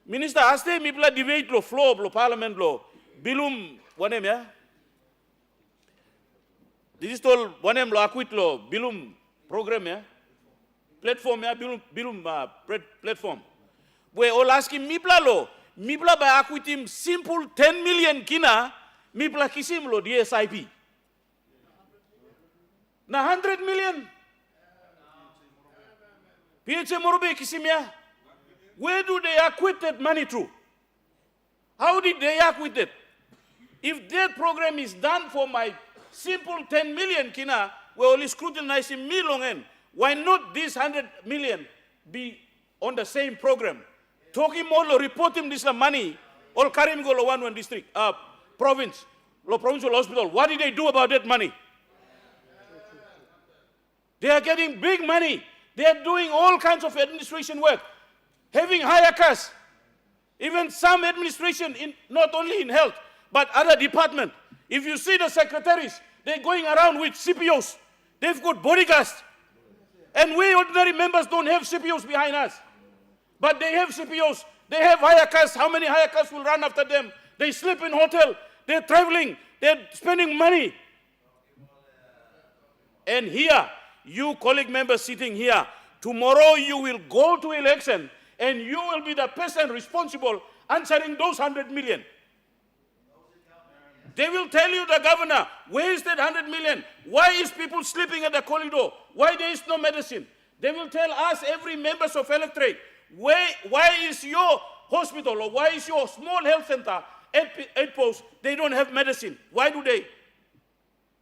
Minister aste mi pla debate lo floor lo parliament lo bilum wanem ya. This is all wanem lo akwit lo bilum program ya. Platform ya bilum platform. We all asking mi pla by akwitim simple 10 million kina mi pla kisim lo DSIP. Na 100 million. PHA Morbe kisimia. Where do they acquit that money to? How did they acquit it? If that program is done for my simple 10 million kina, we only scrutinizing me long end. Why not this 100 million be on the same program? Talking more, report him this money, all carry him go to 1 district, province, provincial hospital. What did they do about that money? They are getting big money. They are doing all kinds of administration work, having higher costs. Even some administration, not only in health, but other departments. If you see the secretaries, they're going around with CPOs. They've got bodyguards. And we ordinary members don't have CPOs behind us. But they have CPOs. They have higher costs. How many higher costs will run after them? They sleep in hotel. They're traveling. They're spending money. And here, you colleague members sitting here, tomorrow you will go to election and you will be the person responsible answering those 100 million. They will tell you, the governor, where is that 100 million? Why is people sleeping at the corridor? Why there is no medicine? They will tell us, every members of electorate, why is your hospital or why is your small health center at post, they don't have medicine? Why do they?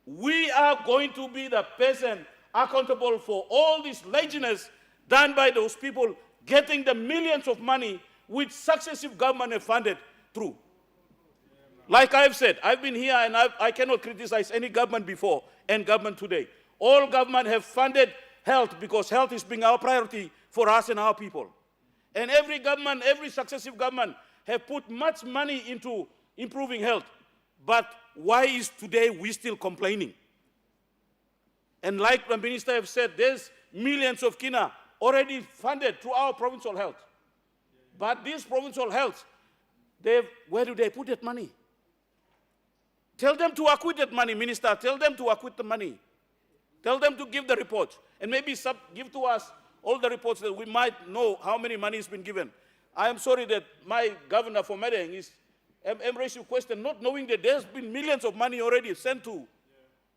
We are going to be the person accountable for all this laziness done by those people getting the millions of money which successive government have funded through. Like I've said, I've been here and I cannot criticize any government before and government today. All government have funded health because health is being our priority for us and our people. And every government, every successive government have put much money into improving health. But why is today we still complaining? And like the minister have said, there's millions of kina already funded through our provincial health. But this provincial health, where do they put that money? Tell them to acquit that money, minister. Tell them to acquit the money. Tell them to give the reports. And maybe give to us all the reports that we might know how many money has been given. I am sorry that my governor for Medeng is embracing question, not knowing that there's been millions of money already sent to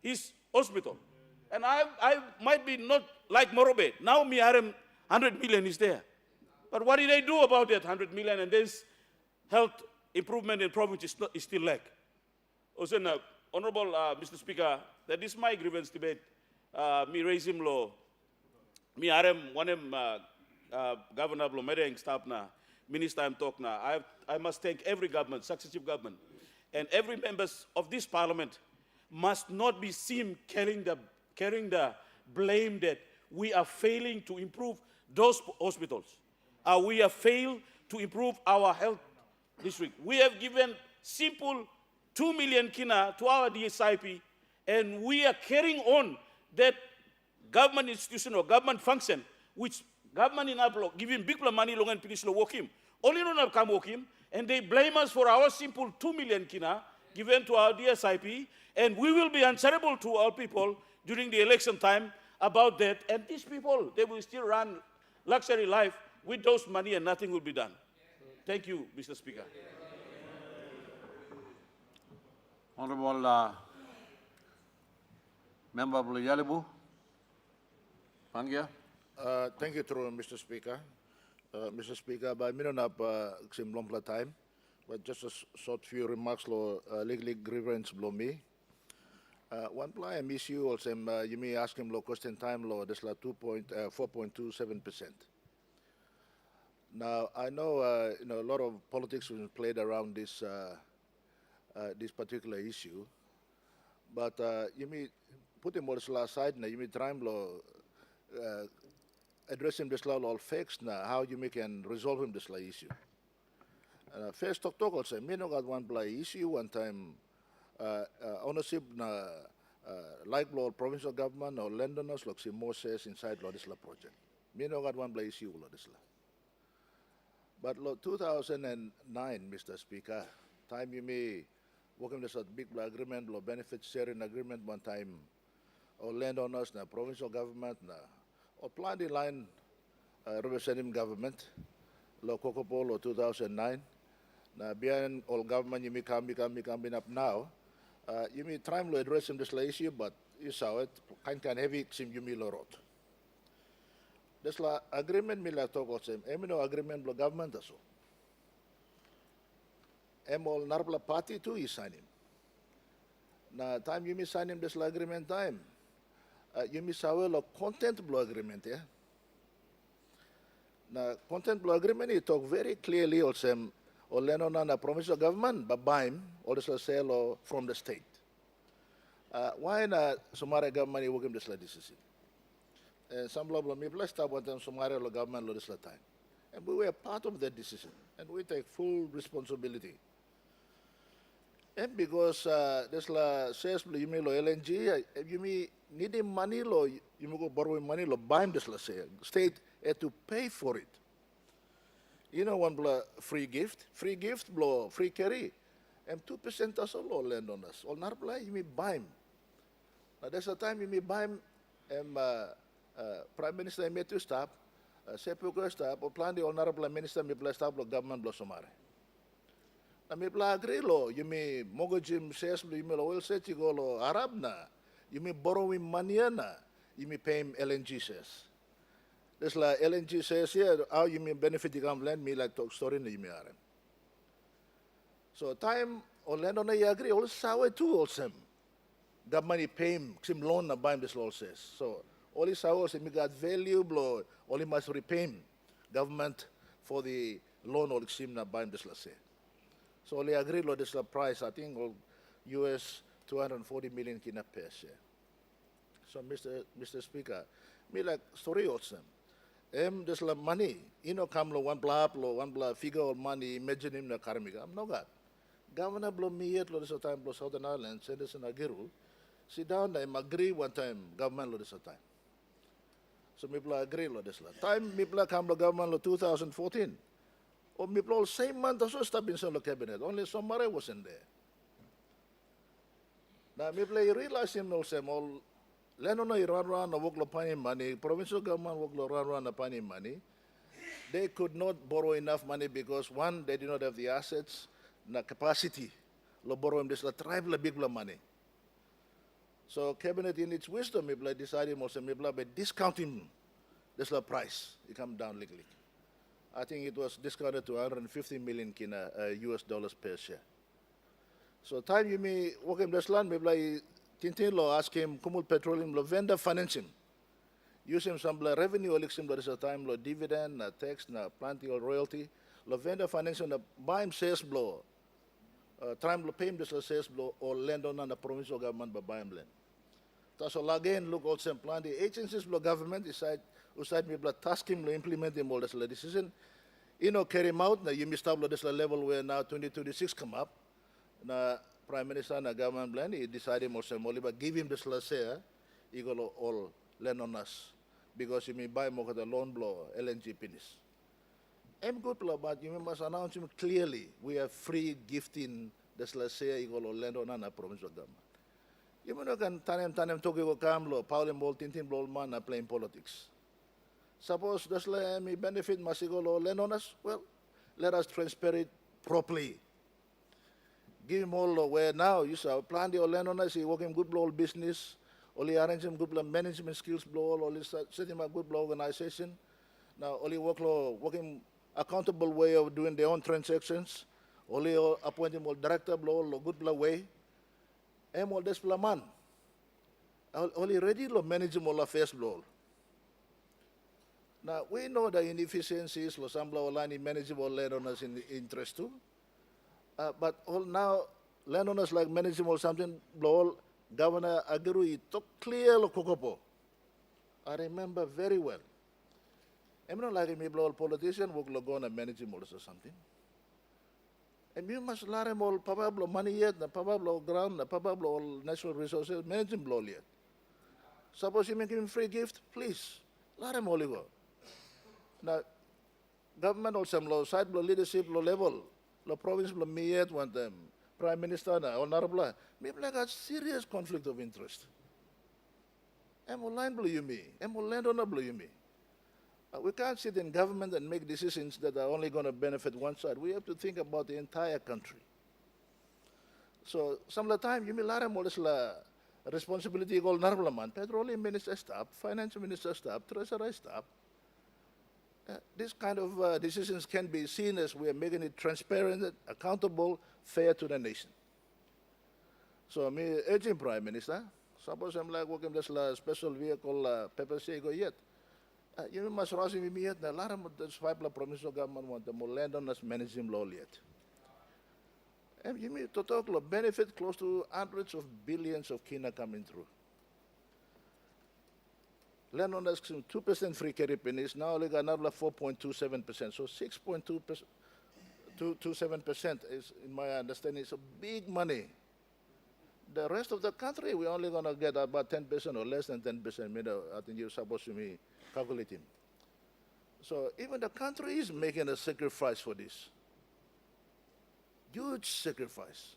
his hospital. And I might be not like Morobe. Now me 100 million is there. But what did they do about that 100 million? And this health improvement in province is still lack. Also, Honorable Mr. Speaker, that is my grievance debate. Me raise him law. Me Governor Blo Medeng staff na, Minister I'm talk na. I must thank every government, successive government, and every members of this parliament must not be seen carrying the blame that we are failing to improve those hospitals. We have failed to improve our health district. We have given simple 2 million kina to our DSIP, and we are carrying on that government institution or government function, which government in Aplo giving big money long and finish lo work him. Only no come work him, and they blame us for our simple 2 million kina given to our DSIP, and we will be answerable to our people during the election time about that, and these people, they will still run luxury life with those money and nothing will be done. Thank you, Mr. Speaker. Honorable Member Yalibu. Pangia. Thank you, through Mr. Speaker. Mr. Speaker, by minute up some long time, but just a short few remarks lo legally grievance below me. One play I miss you also you may ask him lo question time lo this la 4.27%. Now I know you know a lot of politics was played around this this particular issue, but you may put him on the aside now you may try lo addressing this law all facts now how you can resolve him this law issue. First talk also me no got one play issue one time ownership na like law provincial government or landowners look see more shares inside law this law project. Me no got one play issue law this law. But law 2009, Mr. Speaker, time you may work on this big agreement law benefit sharing agreement one time or landowners na provincial government na or planning line representing government, law Kokopo, law 2009. Now, beyond all government, you may come up now. You may try to address this issue, but you saw it, kind heavy, sim you may road. This la agreement, me la talk about same. No agreement, law government also. All Narbla party too, you sign him. Now, time you may sign him this la agreement time. You may saw a content blow agreement, yeah? Now, content blow agreement, you talk very clearly also, or Lennon na provincial government, but buy him, or the sale from the state. Why na Somalia government working this decision? And some blah me blessed up with them Somalia government this time. And we were part of that decision, and we take full responsibility. And because this la says you may lo LNG, you may needing money lo you may go borrowing money lo buy him this la say state had to pay for it. You know one blah free gift blow free carry, and 2% also law landowners. Or not blah you may buy him. Now there's a time you may buy him, and Prime Minister may to stop, Sepuko stop, or plan the honorable minister may bless stop lo government blow somare. Na may blah agree lo you may mogojim says you may oil set you go lo Arab na you may borrowing money na you may pay him LNG says. This la LNG says here how you may benefit the government me like talk story in the are. So time or land on a agree all sour too also. Government pay him some loan na buy him this law says. So all is sour me got value blow only must repay him government for the loan or sim na buy him this law say. So only agree lo this la price I think US 240 million kina per share. So Mr. Speaker, me like story also. This la money, you know, come lo one blah figure of money, imagine him na karmiga. I'm no God. Governor blow me yet lo this time blow Southern Ireland, send us in Agiru. Sit down and agree one time, government lo this time. So me blah agree lo this la. Time me blah come lo government lo 2014. Or me blah same month also stop in some cabinet. Only Somare was in there. Now me blah realize him no same all. Leno na run na work lo pani money, provincial government work lo run na pani money. They could not borrow enough money because one, they did not have the assets, na capacity. Lo borrow him this la tribe la big la money. So cabinet in its wisdom, me decided also me by discounting this la price, it come down legally. I think it was discounted to 150 million kina US dollars per share. So time you may work in this land, me Tintin lo ask him, Kumul Petroleum lo vendor financing. Use him some revenue, elixim there is a time lo dividend, na tax, na plenty or royalty. Lo vendor financing, na buy him sales blow. Time lo pay him this sales blow or lend on the provincial government by buy him land. So again, look also plan the agencies lo government decide me task him lo implement him all this decision. You know, carry him out, na you missed up this level where now 2026 come up. Na Prime Minister na government plan, he decided also but give him this last year, he go all lend on us because he may buy more the loan blow LNG penis. I'm good but you must announce him clearly we are free gifting this last year he go lend on a provincial government. You know, can tanem toki ko kamlo, Pauline Bol, Tintin Bol man are playing politics. Suppose that's like me benefit masigolo lenonas, well, let us transfer it properly. Give him all where now you saw plan the lenonas, he working good blow business, only arrange him good blow management skills blow, only set him a good blow organization. Now only working accountable way of doing their own transactions, only appoint him director blow good blow way. All this man. Only ready to manage all affairs blow. Now we know the inefficiencies, lo sambla online manageable landowners in interest too. But all now landowners like management something blow Governor Agiru took clear lo kokopo. I remember very well. I'm not like me blow politician work lo go on management or something. And you must learn them all Papa blow money yet, na Papa blow ground, na Papa blow all natural resources, management blow yet. Suppose you make him free gift, please. Learn them all you go. Now, government also law side law leadership law level, law province law me yet want them prime minister na honorable. Me like a serious conflict of interest. Emo line blue you me, emo landowner blue you me. We can't sit in government and make decisions that are only going to benefit one side. We have to think about the entire country. So some of the time you me lara mo la responsibility called narlaman, petroleum minister staff, finance minister staff, treasury staff. This kind of decisions can be seen as we are making it transparent, accountable, fair to the nation. So me urging Prime Minister, suppose I'm like working this special vehicle pepper go yet. You must rush me yet. A lot of the five provincial government want the more landowners managing law yet. And you mean to talk about benefit close to hundreds of billions of kina coming through. Landowners 2% free carry pennies, now they got another 4.27%. So 6.27% is, in my understanding, is a big money. The rest of the country, we're only going to get about 10% or less than 10%. I think you're supposed to be calculating. So even the country is making a sacrifice for this. Huge sacrifice.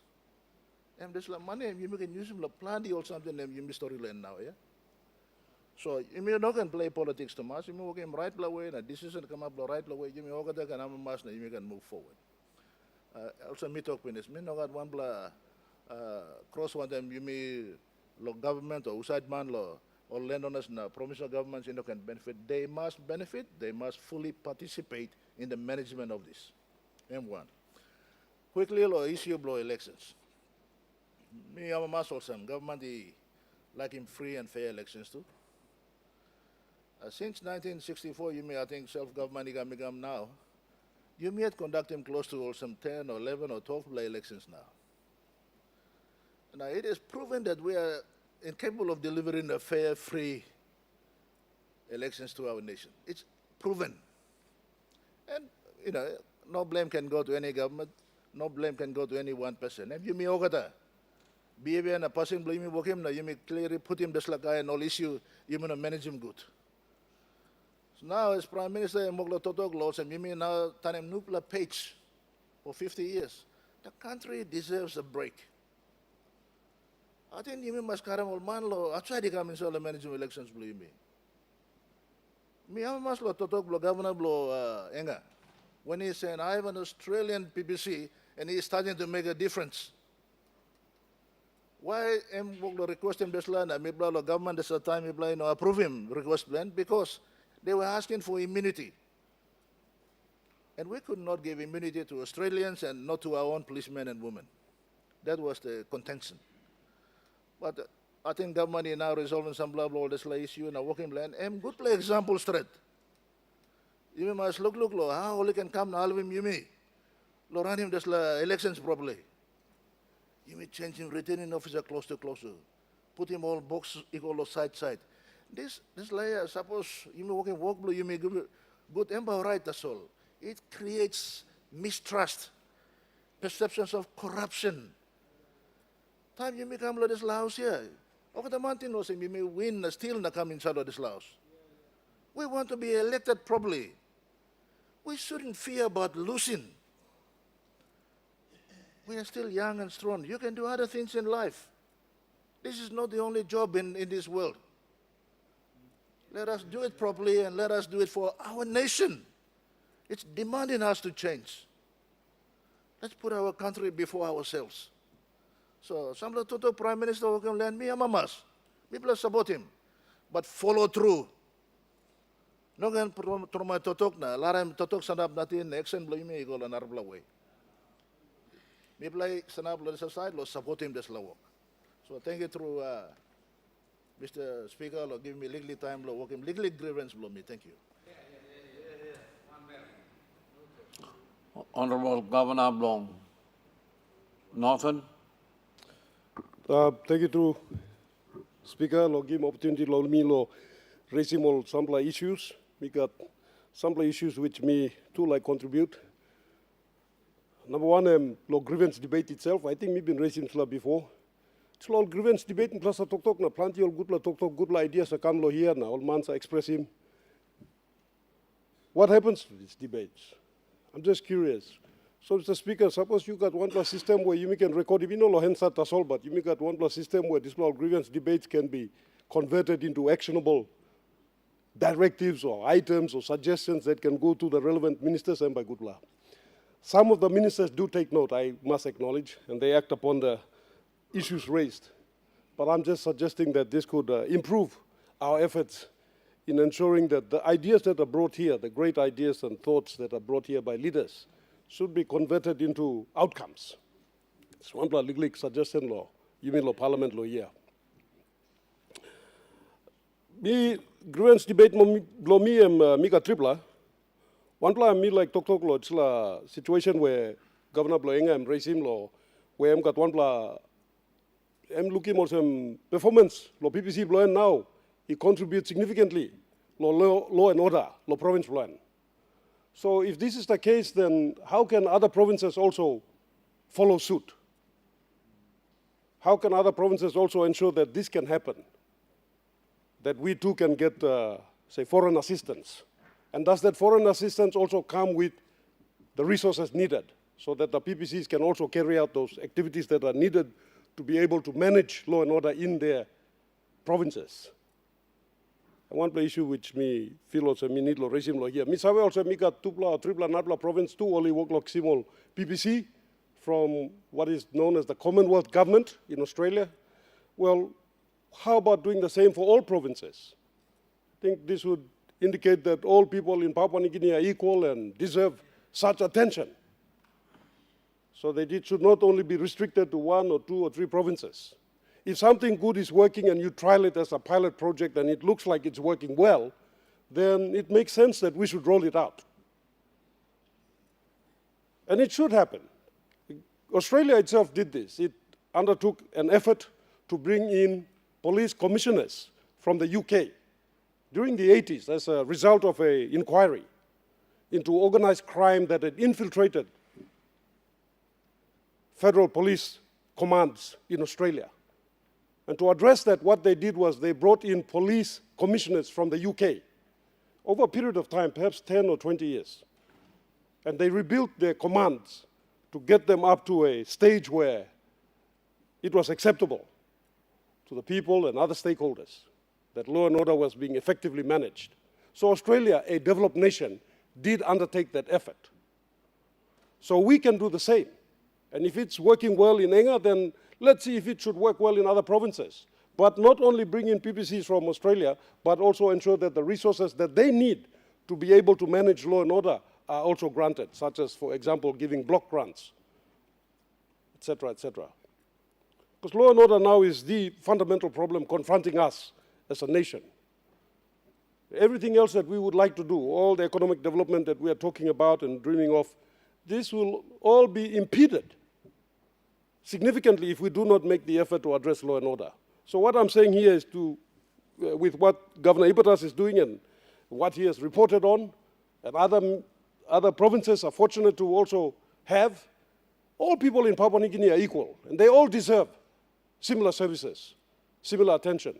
And there's like money, you can use them like plenty or something, and you miss storyline now, yeah? So you may not can play politics too much. You may work right away, and a decision come up the right way. You may work that and you can move forward. Also, me talk with this. Me no got one cross one them. You may law government or outside man law or landowners na provincial governments can benefit. They must benefit. They must fully participate in the management of this. M1. Quickly, law issue blow elections. Me I'm a muscle some government like him free and fair elections too. Since 1964, you may, I think, self-government igam now, you may conduct him close to some 10 or 11 or 12 elections now. Now, it is proven that we are incapable of delivering a fair, free elections to our nation. It's proven. And, no blame can go to any government, no blame can go to any one person. And you may ogata, behavior and a person blame him, you may clearly put him just like I and all issue, you may manage him good. So now, as Prime Minister Moglo Totoglos, and you mean now Tanem Nupla Page for 50 years, the country deserves a break. I think you mean Mascaram Manlo, I tried to come in the management elections, believe me. Me, I'm Maslo Totoglo, Governor Blo Enga, when he's saying, I have an Australian PPC and he's starting to make a difference. Why am Moglo requesting this land? I mean, government at the time, approve him request plan because they were asking for immunity. And we could not give immunity to Australians and not to our own policemen and women. That was the contention. But I think government is now resolving some blah, blah, this issue in a working plan. And good play example straight. You must look, how only can come now, you may. Run him this elections properly. You may change him returning officer close to closer. Put him all box equal side. This layer, suppose you may work in work blue, you may give good empower right, that's all. It creates mistrust, perceptions of corruption. Time you may come to this house here. Over the mountain, you may win, still not come inside of this house. We want to be elected properly. We shouldn't fear about losing. We are still young and strong. You can do other things in life. This is not the only job in this world. Let us do it properly and let us do it for our nation. It's demanding us to change. Let's put our country before ourselves. So, samla toto Prime Minister can lend me a mamas. People support him. But follow through. No gan troma totok na, laram totok sanap natin, action blow me go la narbla way. People sanap lo sa side, lo support him this law. So thank you through Mr. Speaker, lo give me legally time, lo work him legally grievance blow me. Thank you. Honorable Governor Blong Northern. Thank you to Speaker, lo give me opportunity lo me lo raising all some issues. We got some issues which me too like contribute. Number one, lo grievance debate itself. I think we've been raising it before. It's all grievance debate in plus talk na plenty all good talk good ideas come lo here na all months express him. What happens to these debates? I'm just curious. So, Mr. Speaker, suppose you got one plus system where you can record, even though Lohensa Tasol, but you got one plus system where this grievance debates can be converted into actionable directives or items or suggestions that can go to the relevant ministers and by good law. Some of the ministers do take note, I must acknowledge, and they act upon the issues raised. But I'm just suggesting that this could improve our efforts in ensuring that the ideas that are brought here, the great ideas and thoughts that are brought here by leaders, should be converted into outcomes. It's one legally suggestion law, you mean law, parliament law here. Me grievance debate blow me mika tripla. One plan me like talk law, it's a situation where Governor Bloenga and raise him law, where I'm got one plan. I'm looking at some performance. Law PPC blow now. He contributes significantly. Law and order, law province plan. So if this is the case, then how can other provinces also follow suit? How can other provinces also ensure that this can happen? That we too can get, say, foreign assistance. And does that foreign assistance also come with the resources needed so that the PPCs can also carry out those activities that are needed to be able to manage law and order in their provinces? And one issue which me feel also me need lo regime lo here. Me sabe also me got tupla tripla nabla province two only work like simol PPC from what is known as the Commonwealth Government in Australia. Well, how about doing the same for all provinces? I think this would indicate that all people in Papua New Guinea are equal and deserve such attention. So that it should not only be restricted to one or two or three provinces. If something good is working and you trial it as a pilot project and it looks like it's working well, then it makes sense that we should roll it out. And it should happen. Australia itself did this. It undertook an effort to bring in police commissioners from the UK during the 80s as a result of an inquiry into organized crime that had infiltrated federal police commands in Australia. And to address that, what they did was they brought in police commissioners from the UK over a period of time, perhaps 10 or 20 years. And they rebuilt their commands to get them up to a stage where it was acceptable to the people and other stakeholders that law and order was being effectively managed. So Australia, a developed nation, did undertake that effort. So we can do the same. And if it's working well in Enga, then let's see if it should work well in other provinces. But not only bring in PPCs from Australia, but also ensure that the resources that they need to be able to manage law and order are also granted, such as, for example, giving block grants, et cetera, et cetera. Because law and order now is the fundamental problem confronting us as a nation. Everything else that we would like to do, all the economic development that we are talking about and dreaming of, this will all be impeded significantly if we do not make the effort to address law and order. So what I'm saying here is to, with what Governor Ipatas is doing and what he has reported on, and other provinces are fortunate to also have, all people in Papua New Guinea are equal, and they all deserve similar services, similar attention.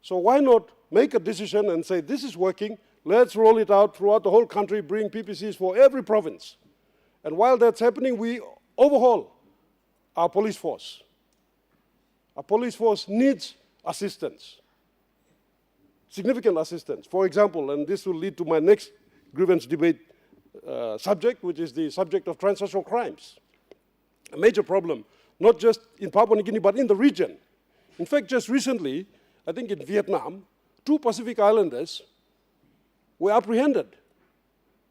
So why not make a decision and say, this is working, let's roll it out throughout the whole country, bring PPCs for every province. And while that's happening, we overhaul our police force. Our police force needs assistance, significant assistance. For example, and this will lead to my next grievance debate subject, which is the subject of transnational crimes. A major problem, not just in Papua New Guinea, but in the region. In fact, just recently, I think in Vietnam, 2 Pacific Islanders were apprehended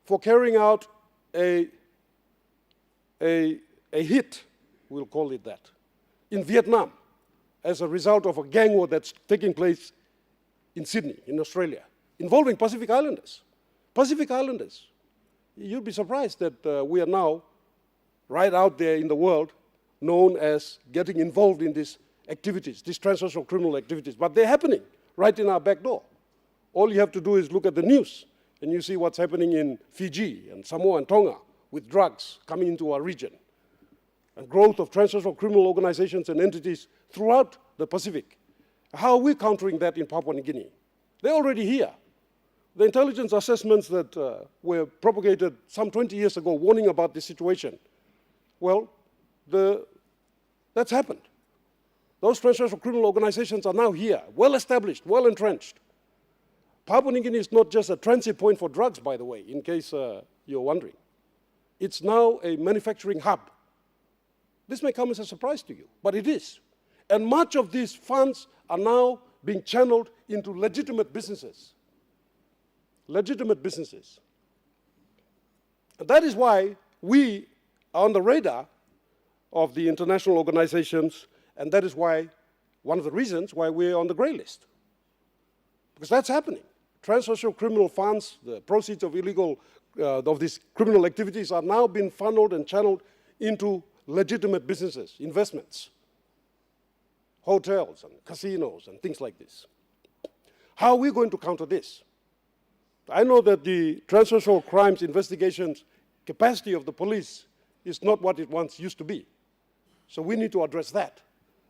for carrying out a hit, we'll call it that, in Vietnam as a result of a gang war that's taking place in Sydney, in Australia, involving Pacific Islanders. Pacific Islanders. You'd be surprised that we are now right out there in the world known as getting involved in these activities, these transnational criminal activities. But they're happening right in our back door. All you have to do is look at the news and you see what's happening in Fiji and Samoa and Tonga with drugs coming into our region, and growth of transnational criminal organizations and entities throughout the Pacific. How are we countering that in Papua New Guinea? They're already here. The intelligence assessments that were propagated some 20 years ago warning about this situation, well, that's happened. Those transnational criminal organizations are now here, well established, well entrenched. Papua New Guinea is not just a transit point for drugs, by the way, in case you're wondering. It's now a manufacturing hub. This may come as a surprise to you, but it is. And much of these funds are now being channeled into legitimate businesses. Legitimate businesses. And that is why we are on the radar of the international organizations, and that is why, one of the reasons why we're on the grey list. Because that's happening. Transnational criminal funds, the proceeds of of these criminal activities are now being funneled and channeled into legitimate businesses, investments, hotels and casinos and things like this. How are we going to counter this? I know that the transnational crimes investigations capacity of the police is not what it once used to be. So we need to address that.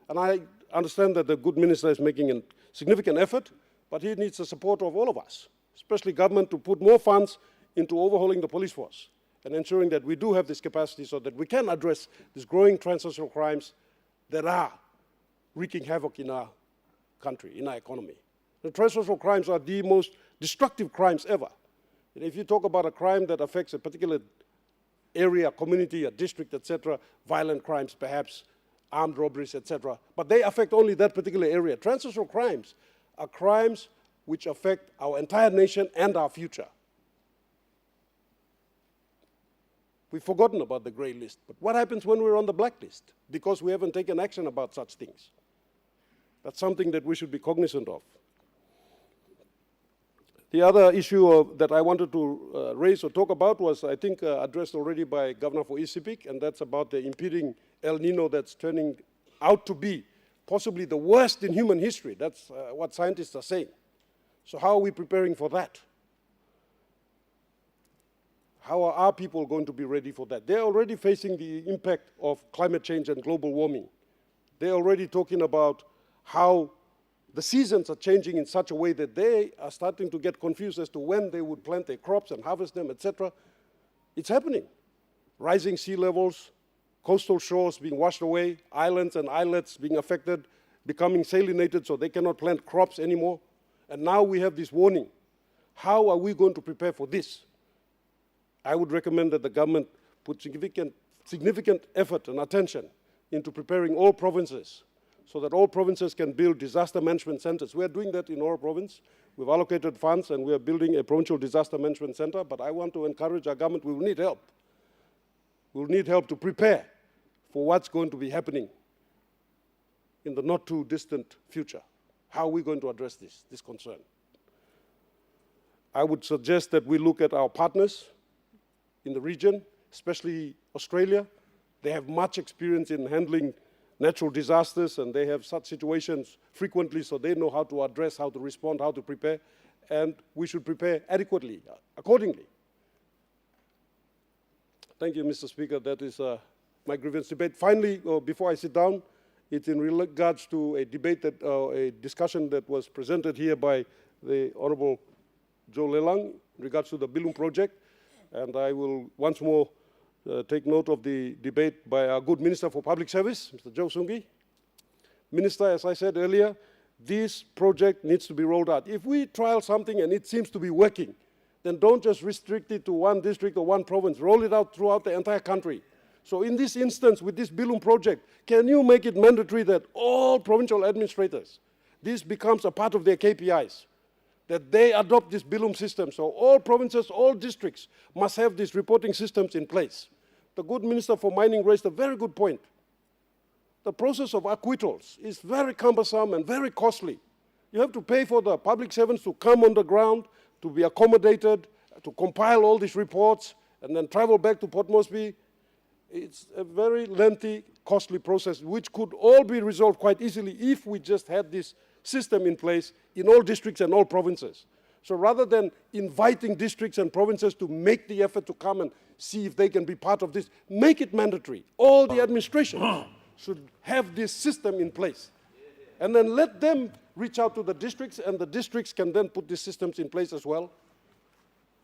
And I understand that the good minister is making a significant effort, but he needs the support of all of us, especially government, to put more funds into overhauling the police force and ensuring that we do have this capacity so that we can address these growing transnational crimes that are wreaking havoc in our country, in our economy. The transnational crimes are the most destructive crimes ever. And if you talk about a crime that affects a particular area, community, a district, etc., violent crimes perhaps, armed robberies, etc., but they affect only that particular area. Transnational crimes are crimes which affect our entire nation and our future. We've forgotten about the grey list, but what happens when we're on the blacklist? Because we haven't taken action about such things. That's something that we should be cognizant of. The other issue that I wanted to raise or talk about was, I think, addressed already by Governor for East Sepik, and that's about the impending El Nino that's turning out to be possibly the worst in human history. That's what scientists are saying. So how are we preparing for that? How are our people going to be ready for that? They're already facing the impact of climate change and global warming. They're already talking about how the seasons are changing in such a way that they are starting to get confused as to when they would plant their crops and harvest them, etc. It's happening. Rising sea levels, coastal shores being washed away, islands and islets being affected, becoming salinated so they cannot plant crops anymore. And now we have this warning. How are we going to prepare for this? I would recommend that the government put significant effort and attention into preparing all provinces so that all provinces can build disaster management centers. We are doing that in our province. We've allocated funds and we are building a provincial disaster management center, but I want to encourage our government, we will need help. We will need help to prepare for what's going to be happening in the not too distant future. How are we going to address this concern? I would suggest that we look at our partners in the region, especially Australia. They have much experience in handling natural disasters, and they have such situations frequently, so they know how to address, how to respond, how to prepare, and we should prepare adequately, accordingly. Thank you, Mr. Speaker. That is my grievance debate. Finally, before I sit down, it's in regards to a debate that, a discussion that was presented here by the Honorable Joe Lelang in regards to the Bilum project, and I will once more take note of the debate by our good Minister for Public Service, Mr. Joe Sungi. Minister, as I said earlier, this project needs to be rolled out. If we trial something and it seems to be working, then don't just restrict it to one district or one province. Roll it out throughout the entire country. So in this instance, with this Bilum project, can you make it mandatory that all provincial administrators, this becomes a part of their KPIs, that they adopt this Bilum system? So all provinces, all districts must have these reporting systems in place. The good Minister for Mining raised a very good point. The process of acquittals is very cumbersome and very costly. You have to pay for the public servants to come on the ground, to be accommodated, to compile all these reports, and then travel back to Port Moresby. It's a very lengthy, costly process, which could all be resolved quite easily if we just had this system in place in all districts and all provinces. So rather than inviting districts and provinces to make the effort to come and see if they can be part of this, make it mandatory. All the administration should have this system in place. And then let them reach out to the districts, and the districts can then put these systems in place as well.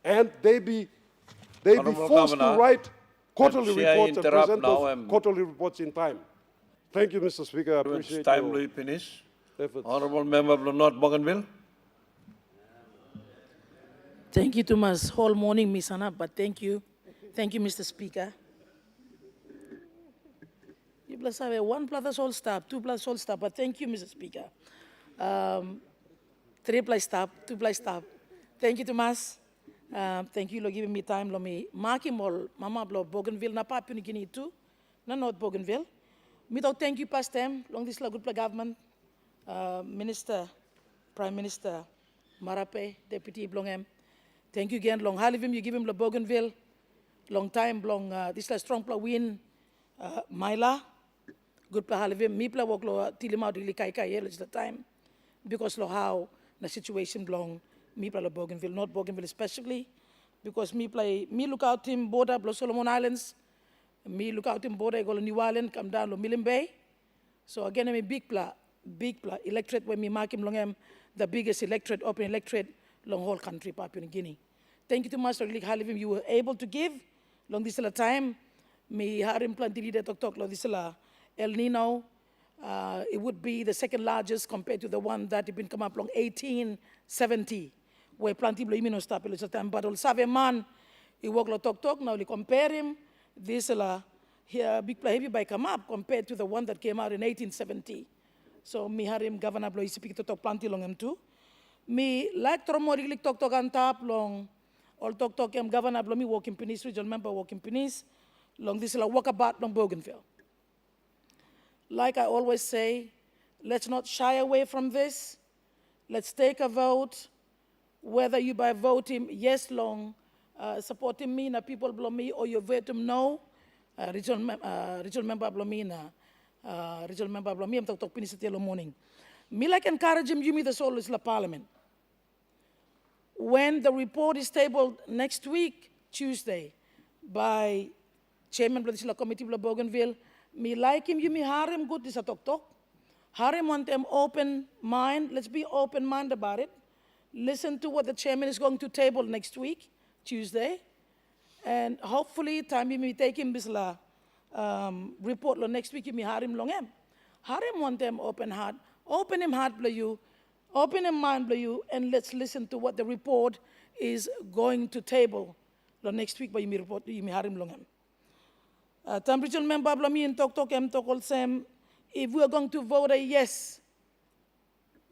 And they be forced to write quarterly reports and present those quarterly reports in time. Thank you, Mr. Speaker. I appreciate it's time to finish. Efforts. Honorable Member of North Bougainville. Thank you, Thomas. Whole morning, Miss Anna, but thank you. Thank you, Mr. Speaker. You plus have 1 plus all stop, 2 plus all stop, but thank you, Mr. Speaker. 3 plus stop, 2 plus stop. Thank you, Thomas. Thank you for giving me time. Let me mark him all. Mama blo Bougainville, na Papua New Guinea too, na North Bougainville. Me thank you past time. Long this good government, Minister, Prime Minister Marape, Deputy Blongem. Thank you again. Long halivim you give him the Bougainville. Long time long this is strong pla win Maila. Good pla halivim. Me pla walk lo tilimau dili kai kai it's the time because lo how the situation belong. Me play Bougainville, not Bougainville especially, because me look out in border, Blow Solomon Islands, me look out in border, go to New Island, come down to Millen Bay. So again, I'm a big electorate when me mark him long the biggest electorate, open electorate, long whole country, Papua New Guinea. Thank you to Master League Halivim, you were able to give, long this time, me harim plantiri de tok long this El Nino. It would be the second largest compared to the one that had been come up long 1870. Where planti blo imino stop el time but ol save man he walk lo tok now we compare him this here big play heavy by come up compared to the one that came out in 1870. So me harim governor blo isipik to tok planti long him too. Me like tromori tok on top long all tok em governor blo me walking penis regional member walking penis long this walk about long Bougainville. Like I always say, let's not shy away from this. Let's take a vote. Whether you by voting yes long, supporting me, na people blow me, or you vote him no, regional member blow me, regional member blow me, I'm talking pinisatielo morning. Me like encourage him, you me the soul is la parliament. When the report is tabled next week, Tuesday, by Chairman of the Committee of Bougainville, me like him, you me harim good this a talk. Harim want them open mind, let's be open mind about it. Listen to what the chairman is going to table next week, Tuesday, and hopefully time we take him this report next week. Me harim long him. Harim want them open him heart blow you, open him mind blow you, and let's listen to what the report is going to table next week. By you me report you me harim long him. Temperature member blow me and talk all same. If we are going to vote a yes,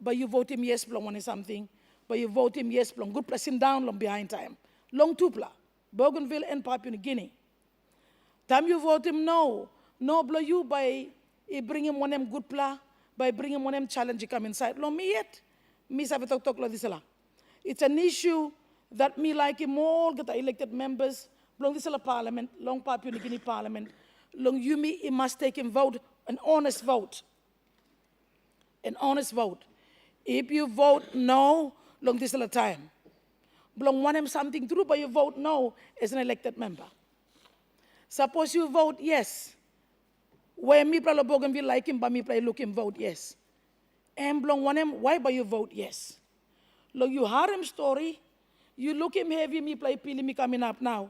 but you vote him yes blow one is something. But you vote him yes, long good press him down long behind time. Long tupla, Bougainville and Papua New Guinea. Time you vote him no blow you by bring him one good pla, by bring him one challenge come inside. Long me yet, me save talk lo this la. It's an issue that me like him all get the elected members, long this parliament, long Papua New Guinea parliament, long you me he must take him vote, an honest vote. An honest vote. If you vote no, long this time. Belong want him something true, but you vote no as an elected member. Suppose you vote yes. Where me play Bougainville like him, but me play look him vote yes. And belong want him, why but you vote yes? Long you heard him story, you look him heavy, me play pili me coming up now.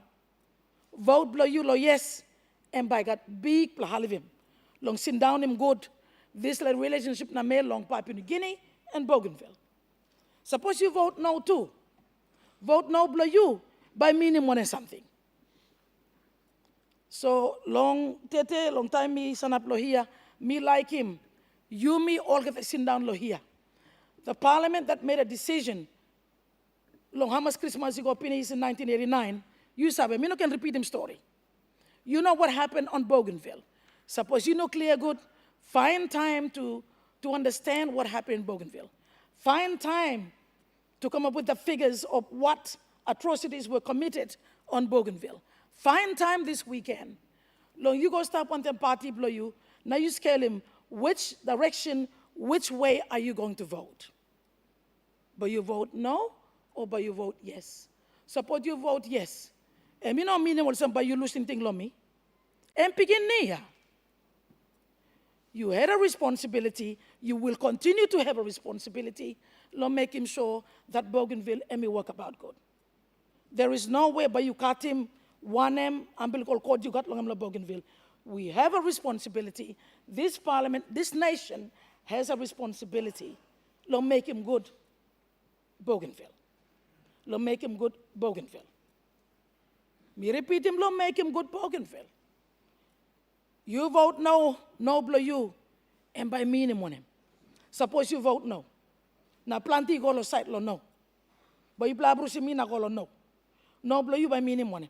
Vote blow you lo yes, and by God big play half him. Long sit down him good, this like relationship na may long Papua New Guinea and Bougainville. Suppose you vote no too. Vote no blow you by meaning one something. So long time me son up lo here, me like him. You me all get to sit down lo here. The parliament that made a decision long Hamas Christmas ago in 1989, you sabe, me no can repeat him story. You know what happened on Bougainville. Suppose you know clear good, find time to understand what happened in Bougainville. Find time to come up with the figures of what atrocities were committed on Bougainville. Find time this weekend. Long you go stop on the party blow you. Now you scale him which direction, which way are you going to vote? But you vote no or but you vote yes. Suppose you vote yes. And me no meaning what somebody you losing thing lo me. And begin near. You had a responsibility, you will continue to have a responsibility, lo making sure that Bougainville and me work about good. There is no way but you cut him, one umbilical cord you got long Bougainville. We have a responsibility. This parliament, this nation has a responsibility. Lo make him good, Bougainville. Lo make him good, Bougainville. Me repeat him, lo make him good, Bougainville. You vote no, no blow you, and by meaning on him. Suppose you vote no. Na planti go lo site lo no. But you bla brusi me na go lo no. No blow you by meaning on him.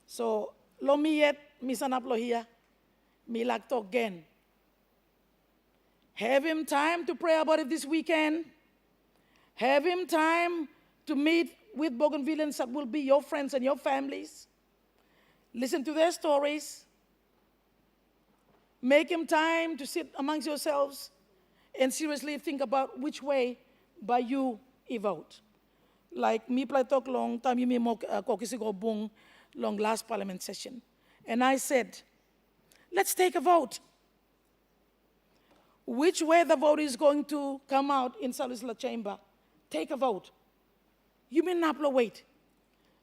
So lo me yet, me san up lo here, me like talk again. Have him time to pray about it this weekend. Have him time to meet with Bougainvilleans that will be your friends and your families. Listen to their stories. Make him time to sit amongst yourselves and seriously think about which way by you vote. Like me play talk long time you me mo kokisigo bung long last parliament session. And I said, let's take a vote. Which way the vote is going to come out in Salisla chamber, take a vote. You may not wait.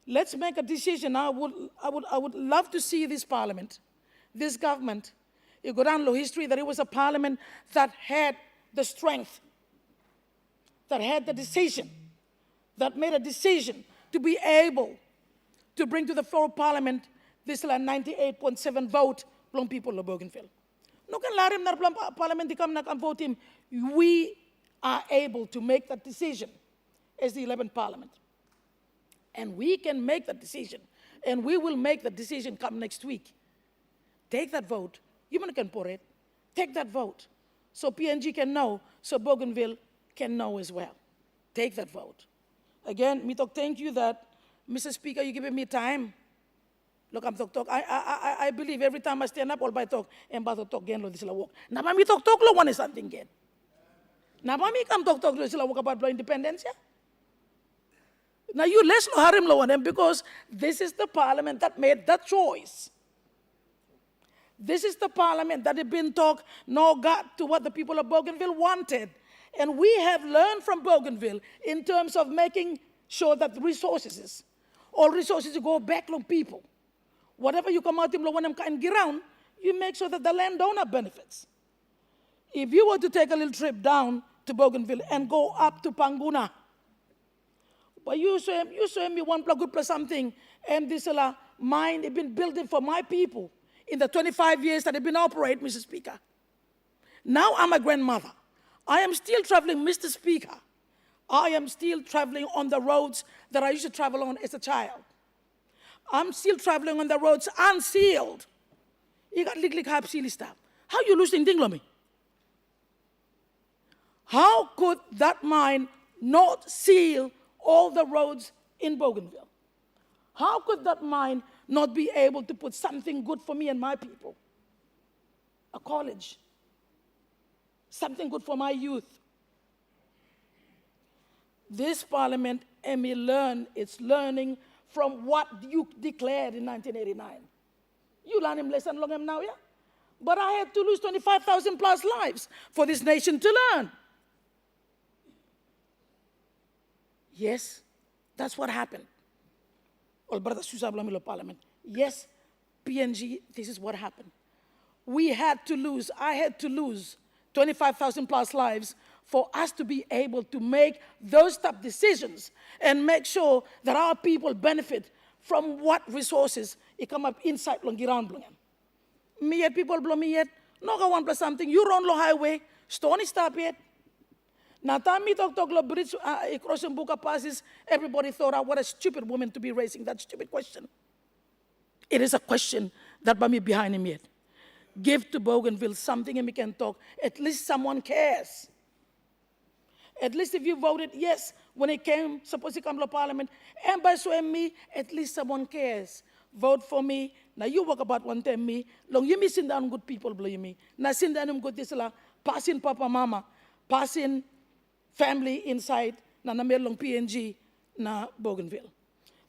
Let's make a decision. I would love to see this parliament, this government. You go down the history that it was a parliament that had the strength, that had the decision, that made a decision to be able to bring to the floor of parliament this 98.7 vote from people of Bougainville. No can let him that parliament to come and vote him. We are able to make that decision as the 11th parliament. And we can make that decision. And we will make the decision come next week. Take that vote. You can put it. Take that vote. So PNG can know, so Bougainville can know as well. Take that vote. Again, me talk thank you that, Mr. Speaker, you giving me time. Look, I'm talk. I believe every time I stand up, all by talk, and by talk again, lo this la walk. Now, me talk lo one is something again. Now, me come talk lo this la walk about independence, yeah? Now you less lo harim lo one because this is the parliament that made that choice. This is the parliament that had been talk no got to what the people of Bougainville wanted. And we have learned from Bougainville in terms of making sure that all resources go back to people. Whatever you come out in ground, you make sure that the landowner benefits. If you were to take a little trip down to Bougainville and go up to Panguna, but you show me one good plus something, and this mine has been building for my people in the 25 years that have been operating, Mr. Speaker. Now I'm a grandmother. I am still traveling, Mr. Speaker. I am still traveling on the roads that I used to travel on as a child. I'm still traveling on the roads unsealed. You got lick hab seal stuff. How you losing thing, me? How could that mine not seal all the roads in Bougainville? How could that mine not be able to put something good for me and my people? A college. Something good for my youth. This parliament, it's learning from what you declared in 1989. You learn him lesson long now, yeah? But I had to lose 25,000 plus lives for this nation to learn. Yes, that's what happened. All brothers Parliament. Yes, PNG, this is what happened. I had to lose 25,000 plus lives for us to be able to make those tough decisions and make sure that our people benefit from what resources it come up inside Longiran Blungen. Me yet people blow me yet, no go one plus something, you run the highway, stony stop yet. Now time me talk lo bridge crossing Buka passes, everybody thought, what a stupid woman to be raising that stupid question. It is a question that by me behind him yet. Give to Bougainville something and we can talk. At least someone cares. At least if you voted yes when it came, supposed to come to Parliament, and by so me, at least someone cares. Vote for me. Now you walk about one time me. Long you me sit down good people blame me. Now sit down good this la passing papa mama, passing family inside na long PNG na Bougainville.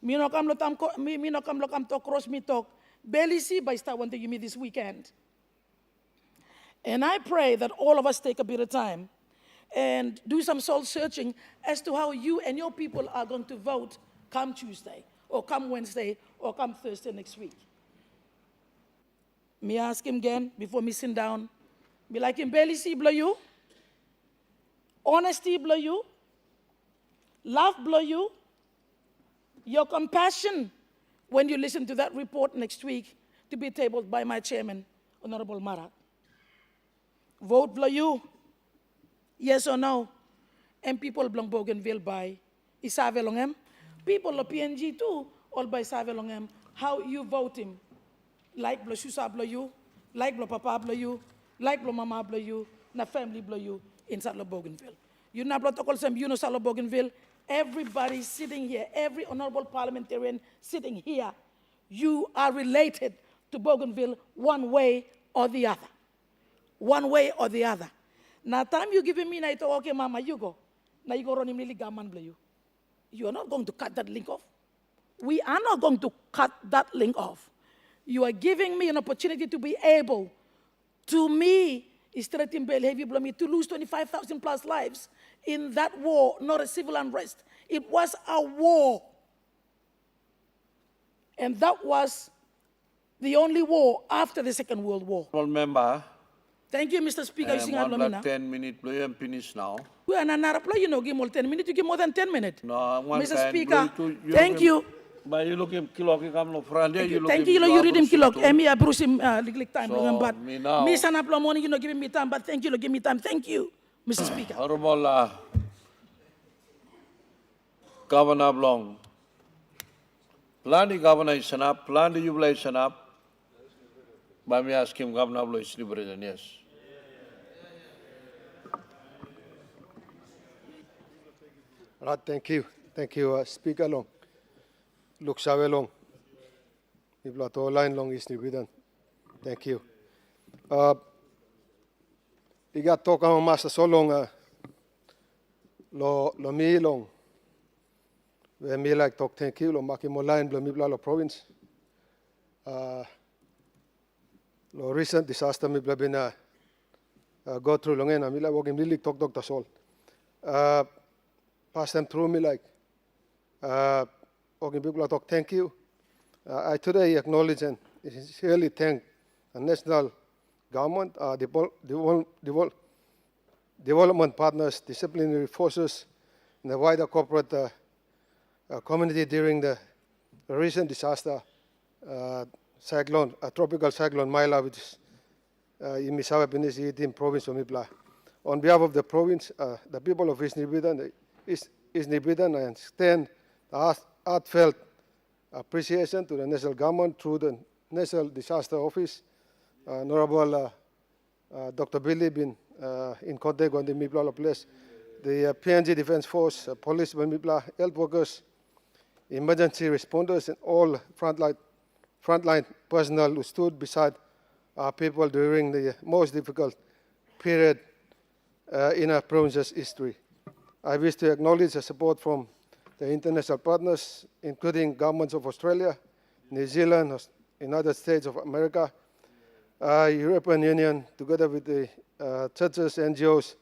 Me no come lo come talk cross me talk. Barely see by start one thing you me this weekend. And I pray that all of us take a bit of time and do some soul searching as to how you and your people are going to vote come Tuesday, or come Wednesday, or come Thursday next week. Me ask him again before me sit down. Be like him, barely see blow you. Honesty blow you. Love blow you. Your compassion when you listen to that report next week to be tabled by my chairman, Honorable Marat. Vote blow you. Yes or no? And people belong Bougainville by Isave Longem. People of PNG too, all by Isave Longem. How you vote him. Like blow Susa blow you, like blow Papa blow you, like blow Mama blow you, na family blow you inside of Bougainville. You na blow tokol sem you know salo Bougainville. Everybody sitting here, every honorable parliamentarian sitting here, you are related to Bougainville one way or the other. One way or the other. Now time you giving me, I thought, okay, mama, you go. Now you go run him really gaman blue you. You are not going to cut that link off. We are not going to cut that link off. You are giving me an opportunity to be able to me, threatening behavior blow me to lose 25,000 plus lives in that war, not a civil unrest. It was a war. And that was the only war after the Second World War. Member. Thank you, Mr. Speaker. You 10 minutes, I'm finished now. We are not you know, give more 10 minutes, you give more than 10 minutes. No, Mr. Speaker, thank you. But you look him kilo come no friend. Thank you, you read him kilo. Emi I bruise him time. So, but me now. Miss Anaplo morning, you know, giving me time, but thank you, give me time. Thank you, Mr. Speaker. Honorable Governor Blong. Plan the governor is up, plan the jubilation up. But me ask him, Governor Blong is liberation, yes. Right, thank you, Speaker Long. Look, Save Long. People are line long is Nibidan. Thank you. You got talk about master so long. Lo me long. We me like talk thank you. Lo maki mo line blo me bla province. Lo recent disaster me bla bina go through long and me like walking really talk the soul. Pass them through me like. Okay, people talk, thank you. I today acknowledge and sincerely thank the national government, development partners, disciplinary forces, and the wider corporate community during the recent disaster, tropical cyclone Maila, which is in Misawa Penisi province of Mipla. On behalf of the province, the people of East Nibidan, I extend the heartfelt appreciation to the national government through the National Disaster Office. Honorable Dr. Billy been in contact with the Mipla place. The PNG Defense Force, police, Mipla, health workers, emergency responders, and all frontline personnel who stood beside our people during the most difficult period in our province's history. I wish to acknowledge the support from the international partners, including governments of Australia, New Zealand, United States of America, European Union, together with the churches, NGOs,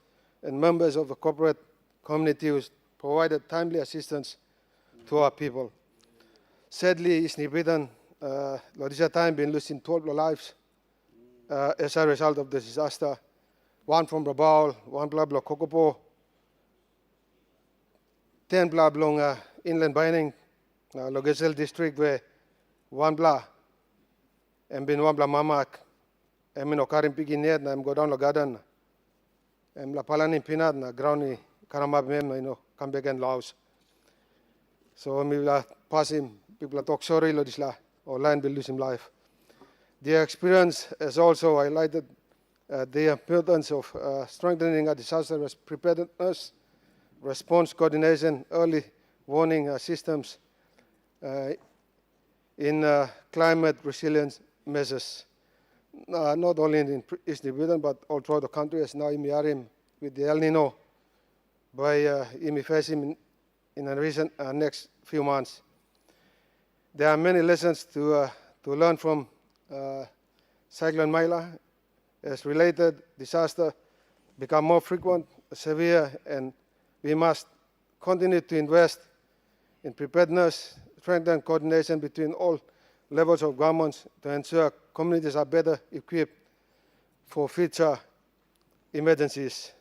and members of the corporate community who provided timely assistance to our people. Sadly, East Nibidan, this time been losing 12 lives as a result of the disaster. One from Rabaul, one blah blah Kokopo, 10 blah blah inland mining, Logesel district where one blah and bin one blah Mamak, and min okarim piginet na go down Logadan, and la palanin pinad na groundy karamab mem come back and Laos. So we will pass him, people talk sorry lodisla, or land will lose him life. The experience has also highlighted the importance of strengthening a disaster preparedness, response coordination, early warning systems in climate resilience measures, not only in East New but all throughout the country, as now Imiarim with the El Nino by Imifesim in the recent next few months. There are many lessons to learn from Cyclone Maila as related disaster become more frequent, severe, and we must continue to invest in preparedness, strengthen coordination between all levels of governments to ensure communities are better equipped for future emergencies.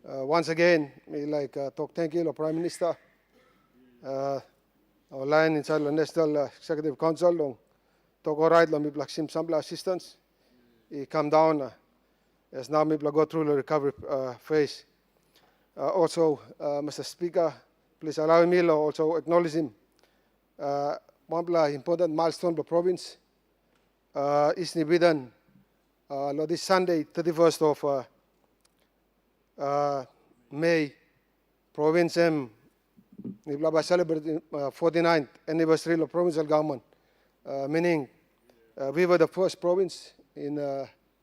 Once again, we like talk thank you to Prime Minister, our line inside the National Executive Council, long talk all right, long we black sim sample assistance. He come down as now we go through the recovery phase. Also, Mr. Speaker, please allow me to also acknowledge him. One important milestone for the province is Nibidan. This Sunday, 31st of May, province we celebrating 49th anniversary of provincial government, meaning we were the first province in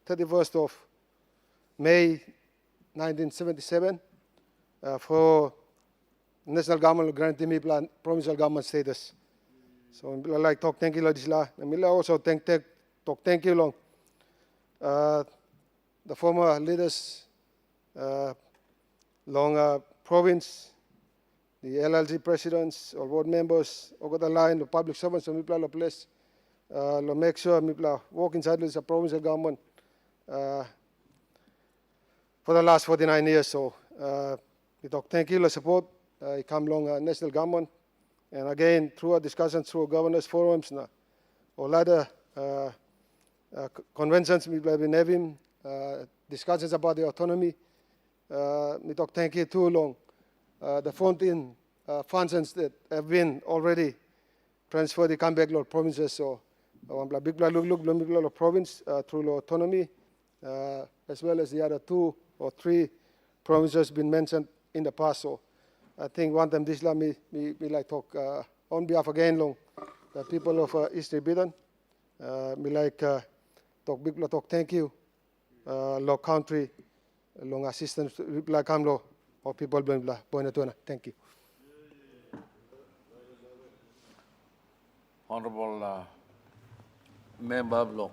31st of May 1977 for national government granting me provincial government status. So I like talk thank you Ladisla. And I also talk thank you long the former leaders long province, the LLG presidents or board members, over the line, the public servants, and people of place, make sure people work inside the provincial government for the last 49 years. So we talk thank you for support. I come along national government, and again through our discussions through governors forums, or other conventions we have been having, discussions about the autonomy. We talk thank you too long. The 14 functions that have been already transferred, they come back to provinces. So big look province through autonomy, as well as the other 2 or 3 provinces been mentioned in the past. So I think one time this me like talk on behalf again long the people of East Nibidan. Me like talk thank you law country long assistance like Kamlo or people bla Bonatona. Thank you. Honorable Member Block.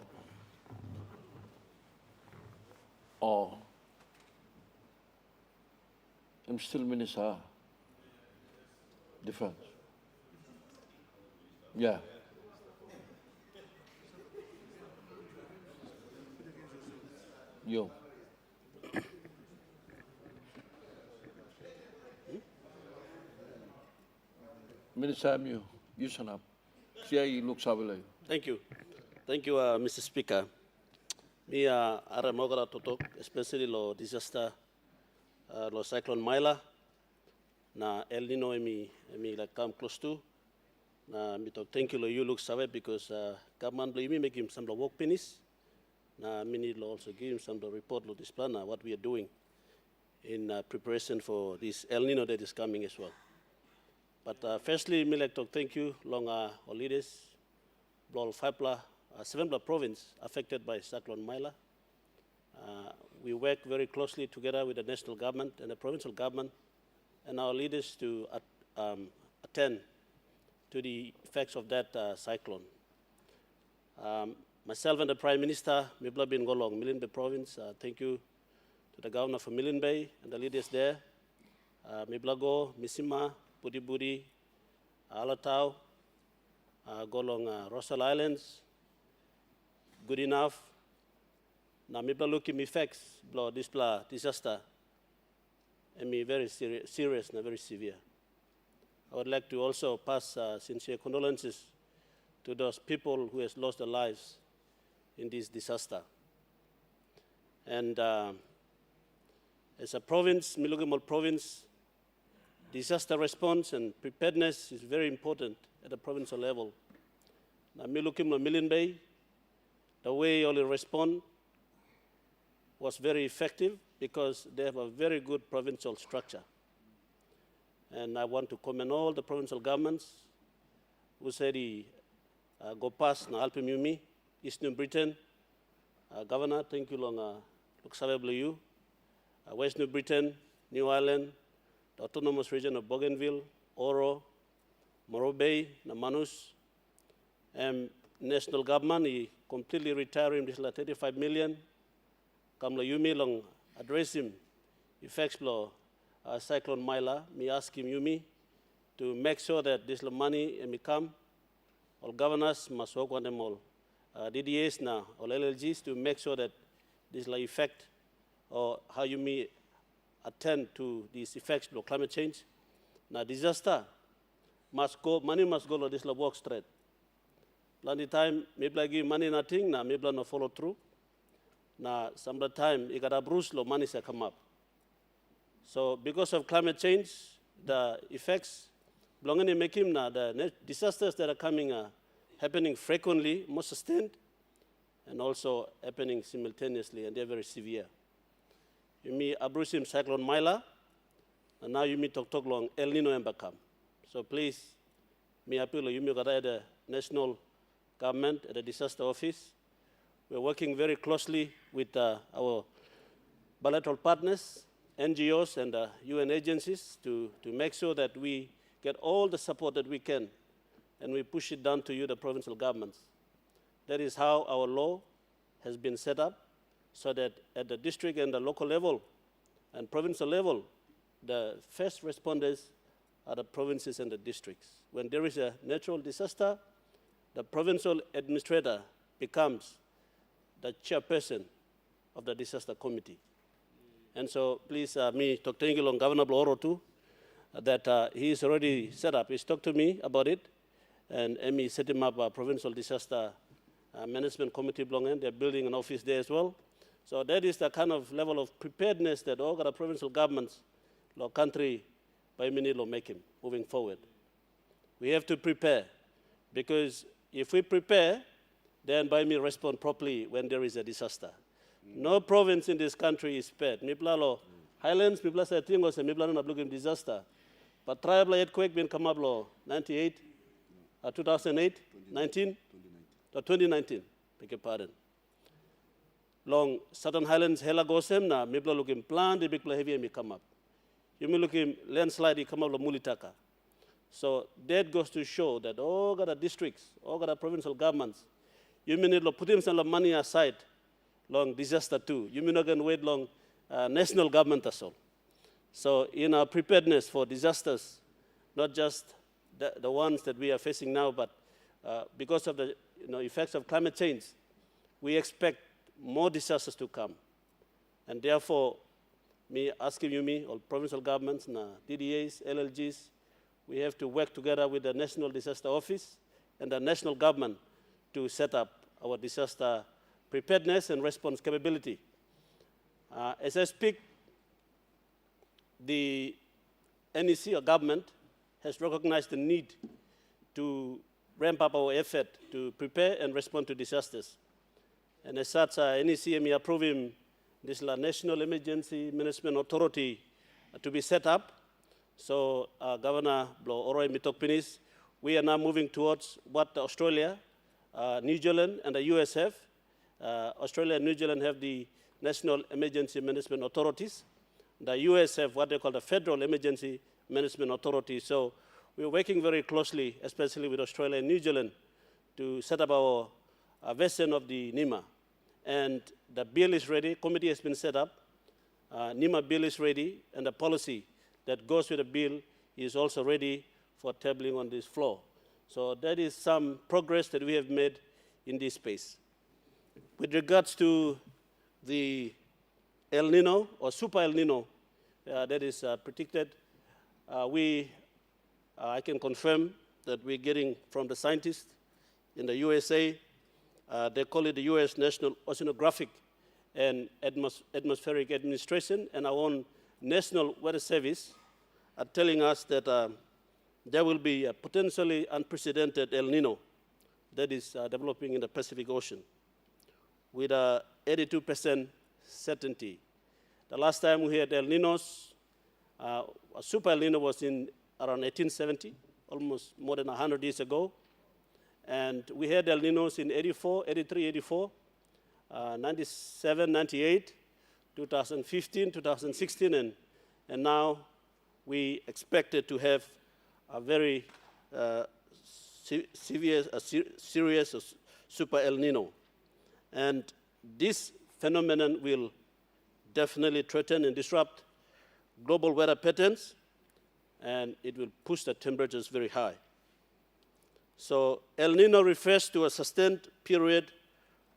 Oh, I'm still Minister. Defense. Yeah. You. Minister, you stand up. See, looks available. Thank you. Thank you, Mr. Speaker. Me, Ara Mogara Totok, especially lo disaster, lo cyclone Maila, na El Nino emi like come close to. Na me talk thank you lo you look sabe because government lo imi make him some lo work penis. Na me need lo also give him some lo report lo this plan what we are doing in preparation for this El Nino that is coming as well. But firstly, me like to thank you long our leaders, Blol 7 province affected by Cyclone Maila. We work very closely together with the national government and the provincial government and our leaders to attend to the effects of that cyclone. Myself and the Prime Minister, Mibla bin Golong, Milne province, thank you to the governor for Milne Bay and the leaders there. Miblago, Misima, Budi, Alatau, Golong Rossel Islands, good enough, Na mibla looking effects blo this disaster. And me very serious and very severe. I would like to also pass sincere condolences to those people who has lost their lives in this disaster. And as a province, Milugimol province, disaster response and preparedness is very important at the provincial level. Now, Milugimol Millen Bay, the way you respond was very effective because they have a very good provincial structure. And I want to commend all the provincial governments who said go past na Alpim Yumi, East New Britain, Governor, thank you long, you, West New Britain, New Ireland, the Autonomous Region of Bougainville, Oro, Morro Bay, Namanus, and national government, he completely retiring this 35 million. Kamla Yumi long address him, effects blow Cyclone Myla, me ask him Yumi to make sure that this money and come, all governors must work on them all. DDAs now, all LLGs to make sure that this effect or how you may attend to these effects of climate change. Now disaster must go, money must go to this work straight. Plenty time, maybe I give money nothing, now maybe no follow through. Now some of the time, you got a bruise, money say come up. So because of climate change, the effects belonging to make him now, the disasters that are coming are happening frequently, more sustained, and also happening simultaneously, and they're very severe. You mean Abrusim Cyclone Myla, and now you mean talk long El Nino Embakam. So please, me appeal you mean at the national government, at the disaster office. We're working very closely with our bilateral partners, NGOs and UN agencies to make sure that we get all the support that we can, and we push it down to you, the provincial governments. That is how our law has been set up, so that at the district and the local level and provincial level, the first responders are the provinces and the districts. When there is a natural disaster, the provincial administrator becomes the chairperson of the disaster committee. And so please, me, Dr. Ingilong, Governor Bloro too, that he's already set up. He's talked to me about it, and Emmy set him up a provincial disaster management committee belonging. They're building an office there as well. So that is the kind of level of preparedness that all the provincial governments, the country, by minute, will make him moving forward. We have to prepare, because if we prepare, then by me respond properly when there is a disaster. No province in this country is spared. Miplalo Highlands, Mipla say Tingos, and Mipla not looking disaster. But tribal earthquake been come up 98, 2008, 19, 2019. Beg your pardon. Long Southern Highlands, Hela Gosem na Mipla looking plan the big heavy me come up. You may looking landslide come up Mulitaka. So that goes to show that all the districts, all the provincial governments, you may need to put some money aside long disaster too. You may not going to wait long national government as well. So in our preparedness for disasters, not just the ones that we are facing now, but because of the effects of climate change, we expect more disasters to come. And therefore, me asking you, all provincial governments, DDAs, LLGs, we have to work together with the National Disaster Office and the national government to set up our disaster preparedness and response capability. As I speak, the NEC or government has recognized the need to ramp up our effort to prepare and respond to disasters. And as such, NEC is approving this National Emergency Management Authority to be set up. So Governor Blo Oroi Mitokpinis, we are now moving towards what Australia, New Zealand, and the US have. Australia and New Zealand have the National Emergency Management Authorities. The US have what they call the Federal Emergency Management Authority. So we're working very closely, especially with Australia and New Zealand, to set up our version of the NEMA. And the bill is ready, committee has been set up, NEMA bill is ready, and the policy that goes with the bill is also ready for tabling on this floor. So that is some progress that we have made in this space. With regards to the El Nino or Super El Nino that is predicted, I can confirm that we're getting from the scientists in the USA. They call it the U.S. National Oceanographic and Atmospheric Administration, and our own National Weather Service are telling us that there will be a potentially unprecedented El Nino that is developing in the Pacific Ocean with 82% certainty. The last time we had El Ninos, a Super El Nino was in around 1870, almost more than 100 years ago. And we had El Ninos in 84, 83, 84, 97, 98, 2015, 2016, and now we expected to have a very serious Super El Nino. And this phenomenon will definitely threaten and disrupt global weather patterns, and it will push the temperatures very high. So El Nino refers to a sustained period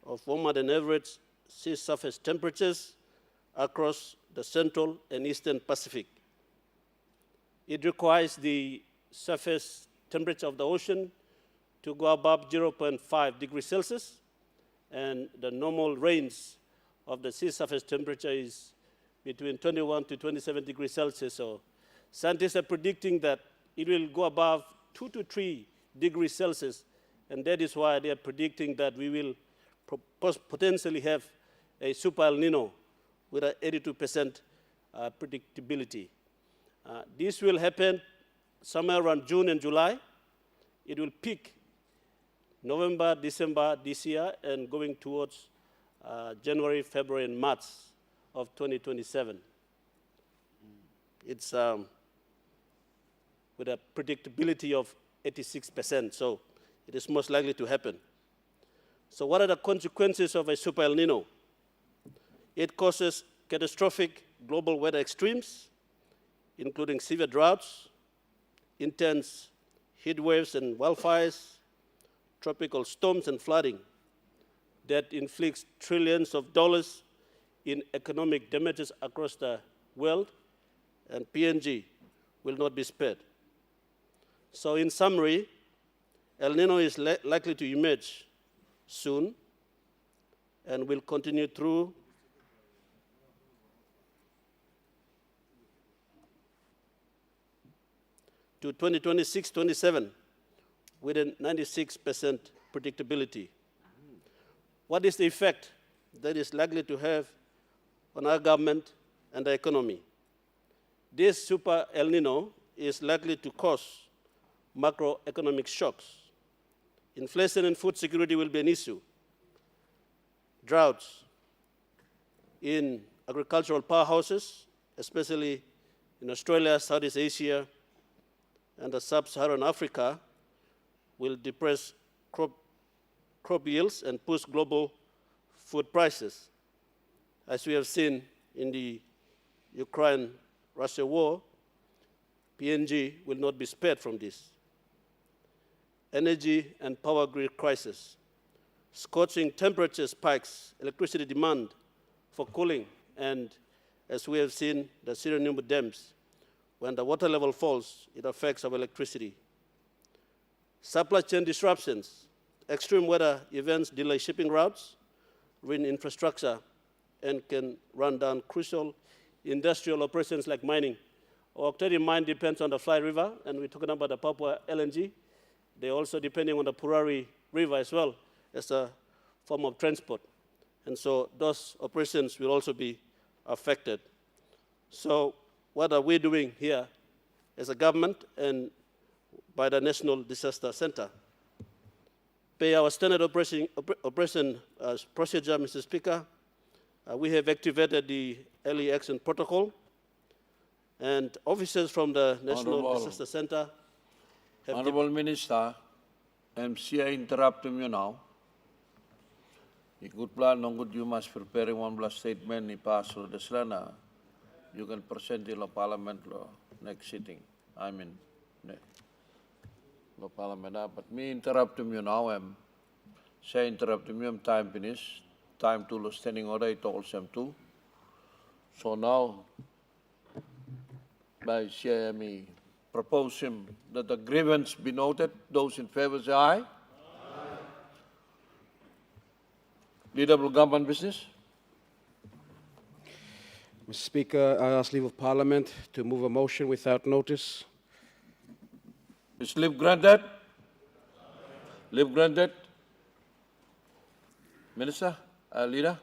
of warmer than average sea surface temperatures across the central and eastern Pacific. It requires the surface temperature of the ocean to go above 0.5 degrees Celsius, and the normal range of the sea surface temperature is between 21 to 27 degrees Celsius. So scientists are predicting that it will go above 2 to 3 degrees Celsius, and that is why they are predicting that we will potentially have a Super El Nino with an 82% predictability. This will happen somewhere around June and July. It will peak November, December this year, and going towards January, February, and March of 2027. It's with a predictability of 86%, so it is most likely to happen. So what are the consequences of a Super El Nino? It causes catastrophic global weather extremes, including severe droughts, intense heat waves and wildfires, tropical storms and flooding that inflicts trillions of dollars in economic damages across the world, and PNG will not be spared. So in summary, El Nino is likely to emerge soon and will continue through to 2026-27 with a 96% predictability. What is the effect that is likely to have on our government and the economy? This Super El Nino is likely to cause macroeconomic shocks. Inflation and food security will be an issue. Droughts in agricultural powerhouses, especially in Australia, Southeast Asia, and the sub-Saharan Africa, will depress crop yields and push global food prices. As we have seen in the Ukraine-Russia war, PNG will not be spared from this. Energy and power grid crisis, scorching temperature spikes, electricity demand for cooling, and as we have seen, the Sierra Numbu dams, when the water level falls, it affects our electricity. Supply chain disruptions, extreme weather events delay shipping routes, ruin infrastructure, and can run down crucial industrial operations like mining. Our Octari mine depends on the Fly River, and we're talking about the Papua LNG. They're also depending on the Purari River as well as a form of transport. And so those operations will also be affected. So what are we doing here as a government and by the National Disaster Center? Per our standard operation procedure, Mr. Speaker, we have activated the Early Action Protocol, and officers from the National Disaster Center have... Honorable Minister, MCA interrupting you now. The good plan, no good, you must prepare one blast statement, ni pass through the Slana. You can present in the Parliament next sitting. I mean, the Parliament, but me interrupting you now, say interrupting you, time finished. time to the standing order, it all them too. So now, by chair, me propose him that the grievance be noted. Those in favor say aye. Leader of government business. Mr. Speaker, I ask leave of Parliament to move a motion without notice. Is leave granted? Leave granted. Minister, Leader.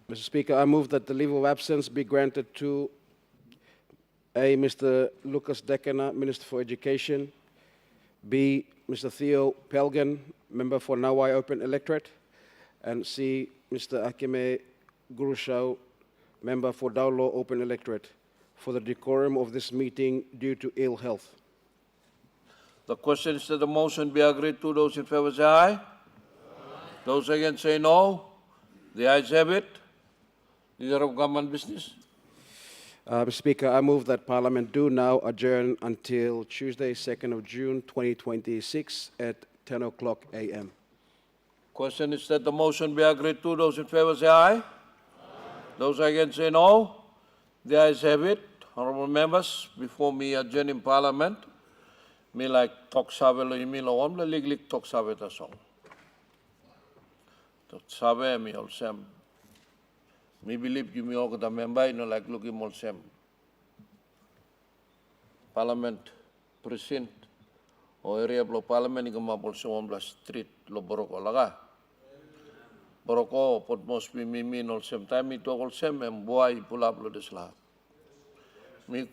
Mr. Speaker, I move that the leave of absence be granted to A, Mr. Lucas Dekena, Minister for Education, B, Mr. Theo Pelgan, Member for Nawai Open Electorate, and C, Mr. Akime Gurushau, Member for Daulo Open Electorate, for the decorum of this meeting due to ill health. The question is that the motion be agreed to. Those in favor say aye. Those against say no. The ayes have it. Leader of government business. Mr. Speaker, I move that Parliament do now adjourn until Tuesday, 2nd of June, 2026 at 10 o'clock a.m. Question is that the motion be agreed to. Those in favor say aye. Those against say no. The ayes have it. Honorable members, before me adjourning Parliament, me like talk sabe lo imi lo om le lig talk sabe ta song. Talk sabe me all sem. Me believe you me all the member no like looking all sem. Parliament precinct o area blo Parliament ni ma bol sem street lo boroko laga. Boroko pot mos mi all sem time it all sem em boy pula blo desla. Mi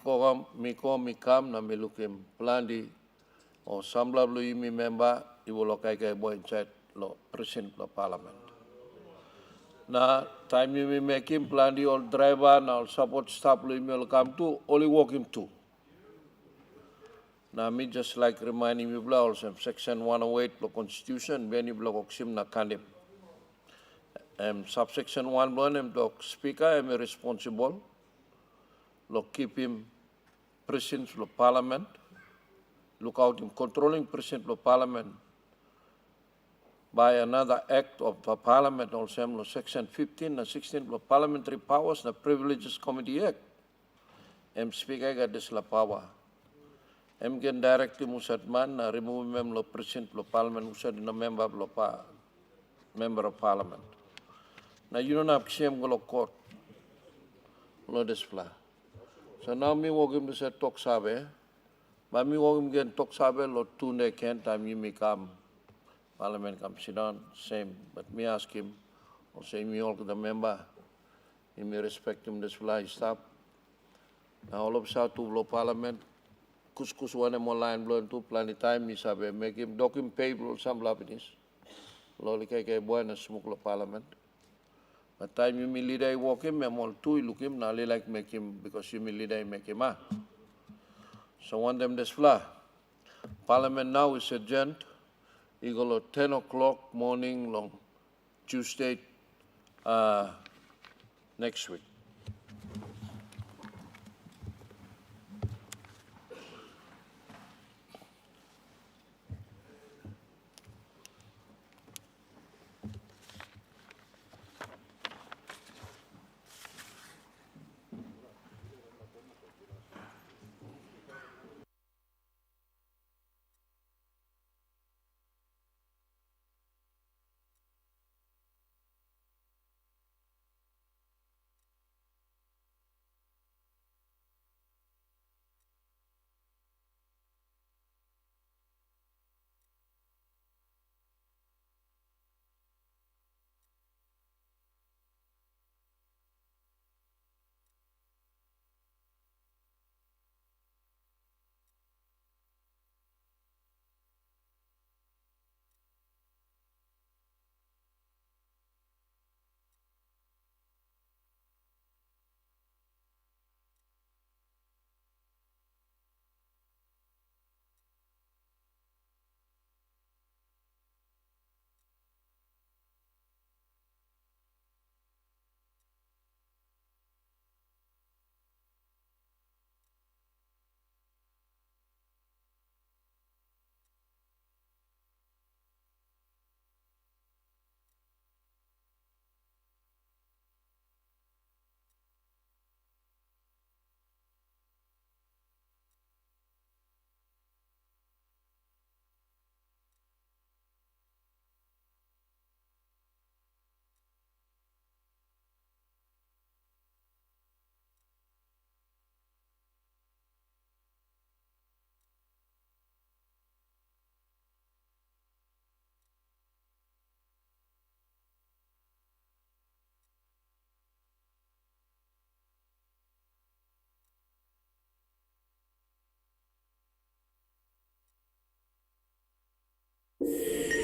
kam na me looking plandi o sambla blo imi member iwo lo kai boy inside lo precinct lo Parliament. Na time you make him plan the old driver na all support staff lo email come to only walk him to. Na me just like reminding you bla also section 108 lo constitution beni block oksim na kandim. Subsection 1 blo em dok speaker am responsible lo keep him present lo parliament, look out him controlling present lo parliament by another act of the Parliament, also Section 15 and 16 of Parliamentary Powers, the Privileges Committee Act. Speaker got this la power. Can direct musat man remove mem lo president lo Parliament musat na member of Parliament. Na you don't have shame go lo court lo display. So now me walk him to talk sabe, but me walk him again talk sabe lo tune can time you me come. Parliament come sit down, same. But me ask him, or say me all to the member, he may respect him this fly stop. Now all of us to blow Parliament, kuskus one more line blow into plenty time, me sabe, make him document payable some lapidis. Loli kay boy na smoke lo Parliament. But time you me leader walk him, I'm all two look him, now like make him because you me leader make him ah. So one them this fly. Parliament now is adjourned. Equal 10 o'clock morning long Tuesday next week. you.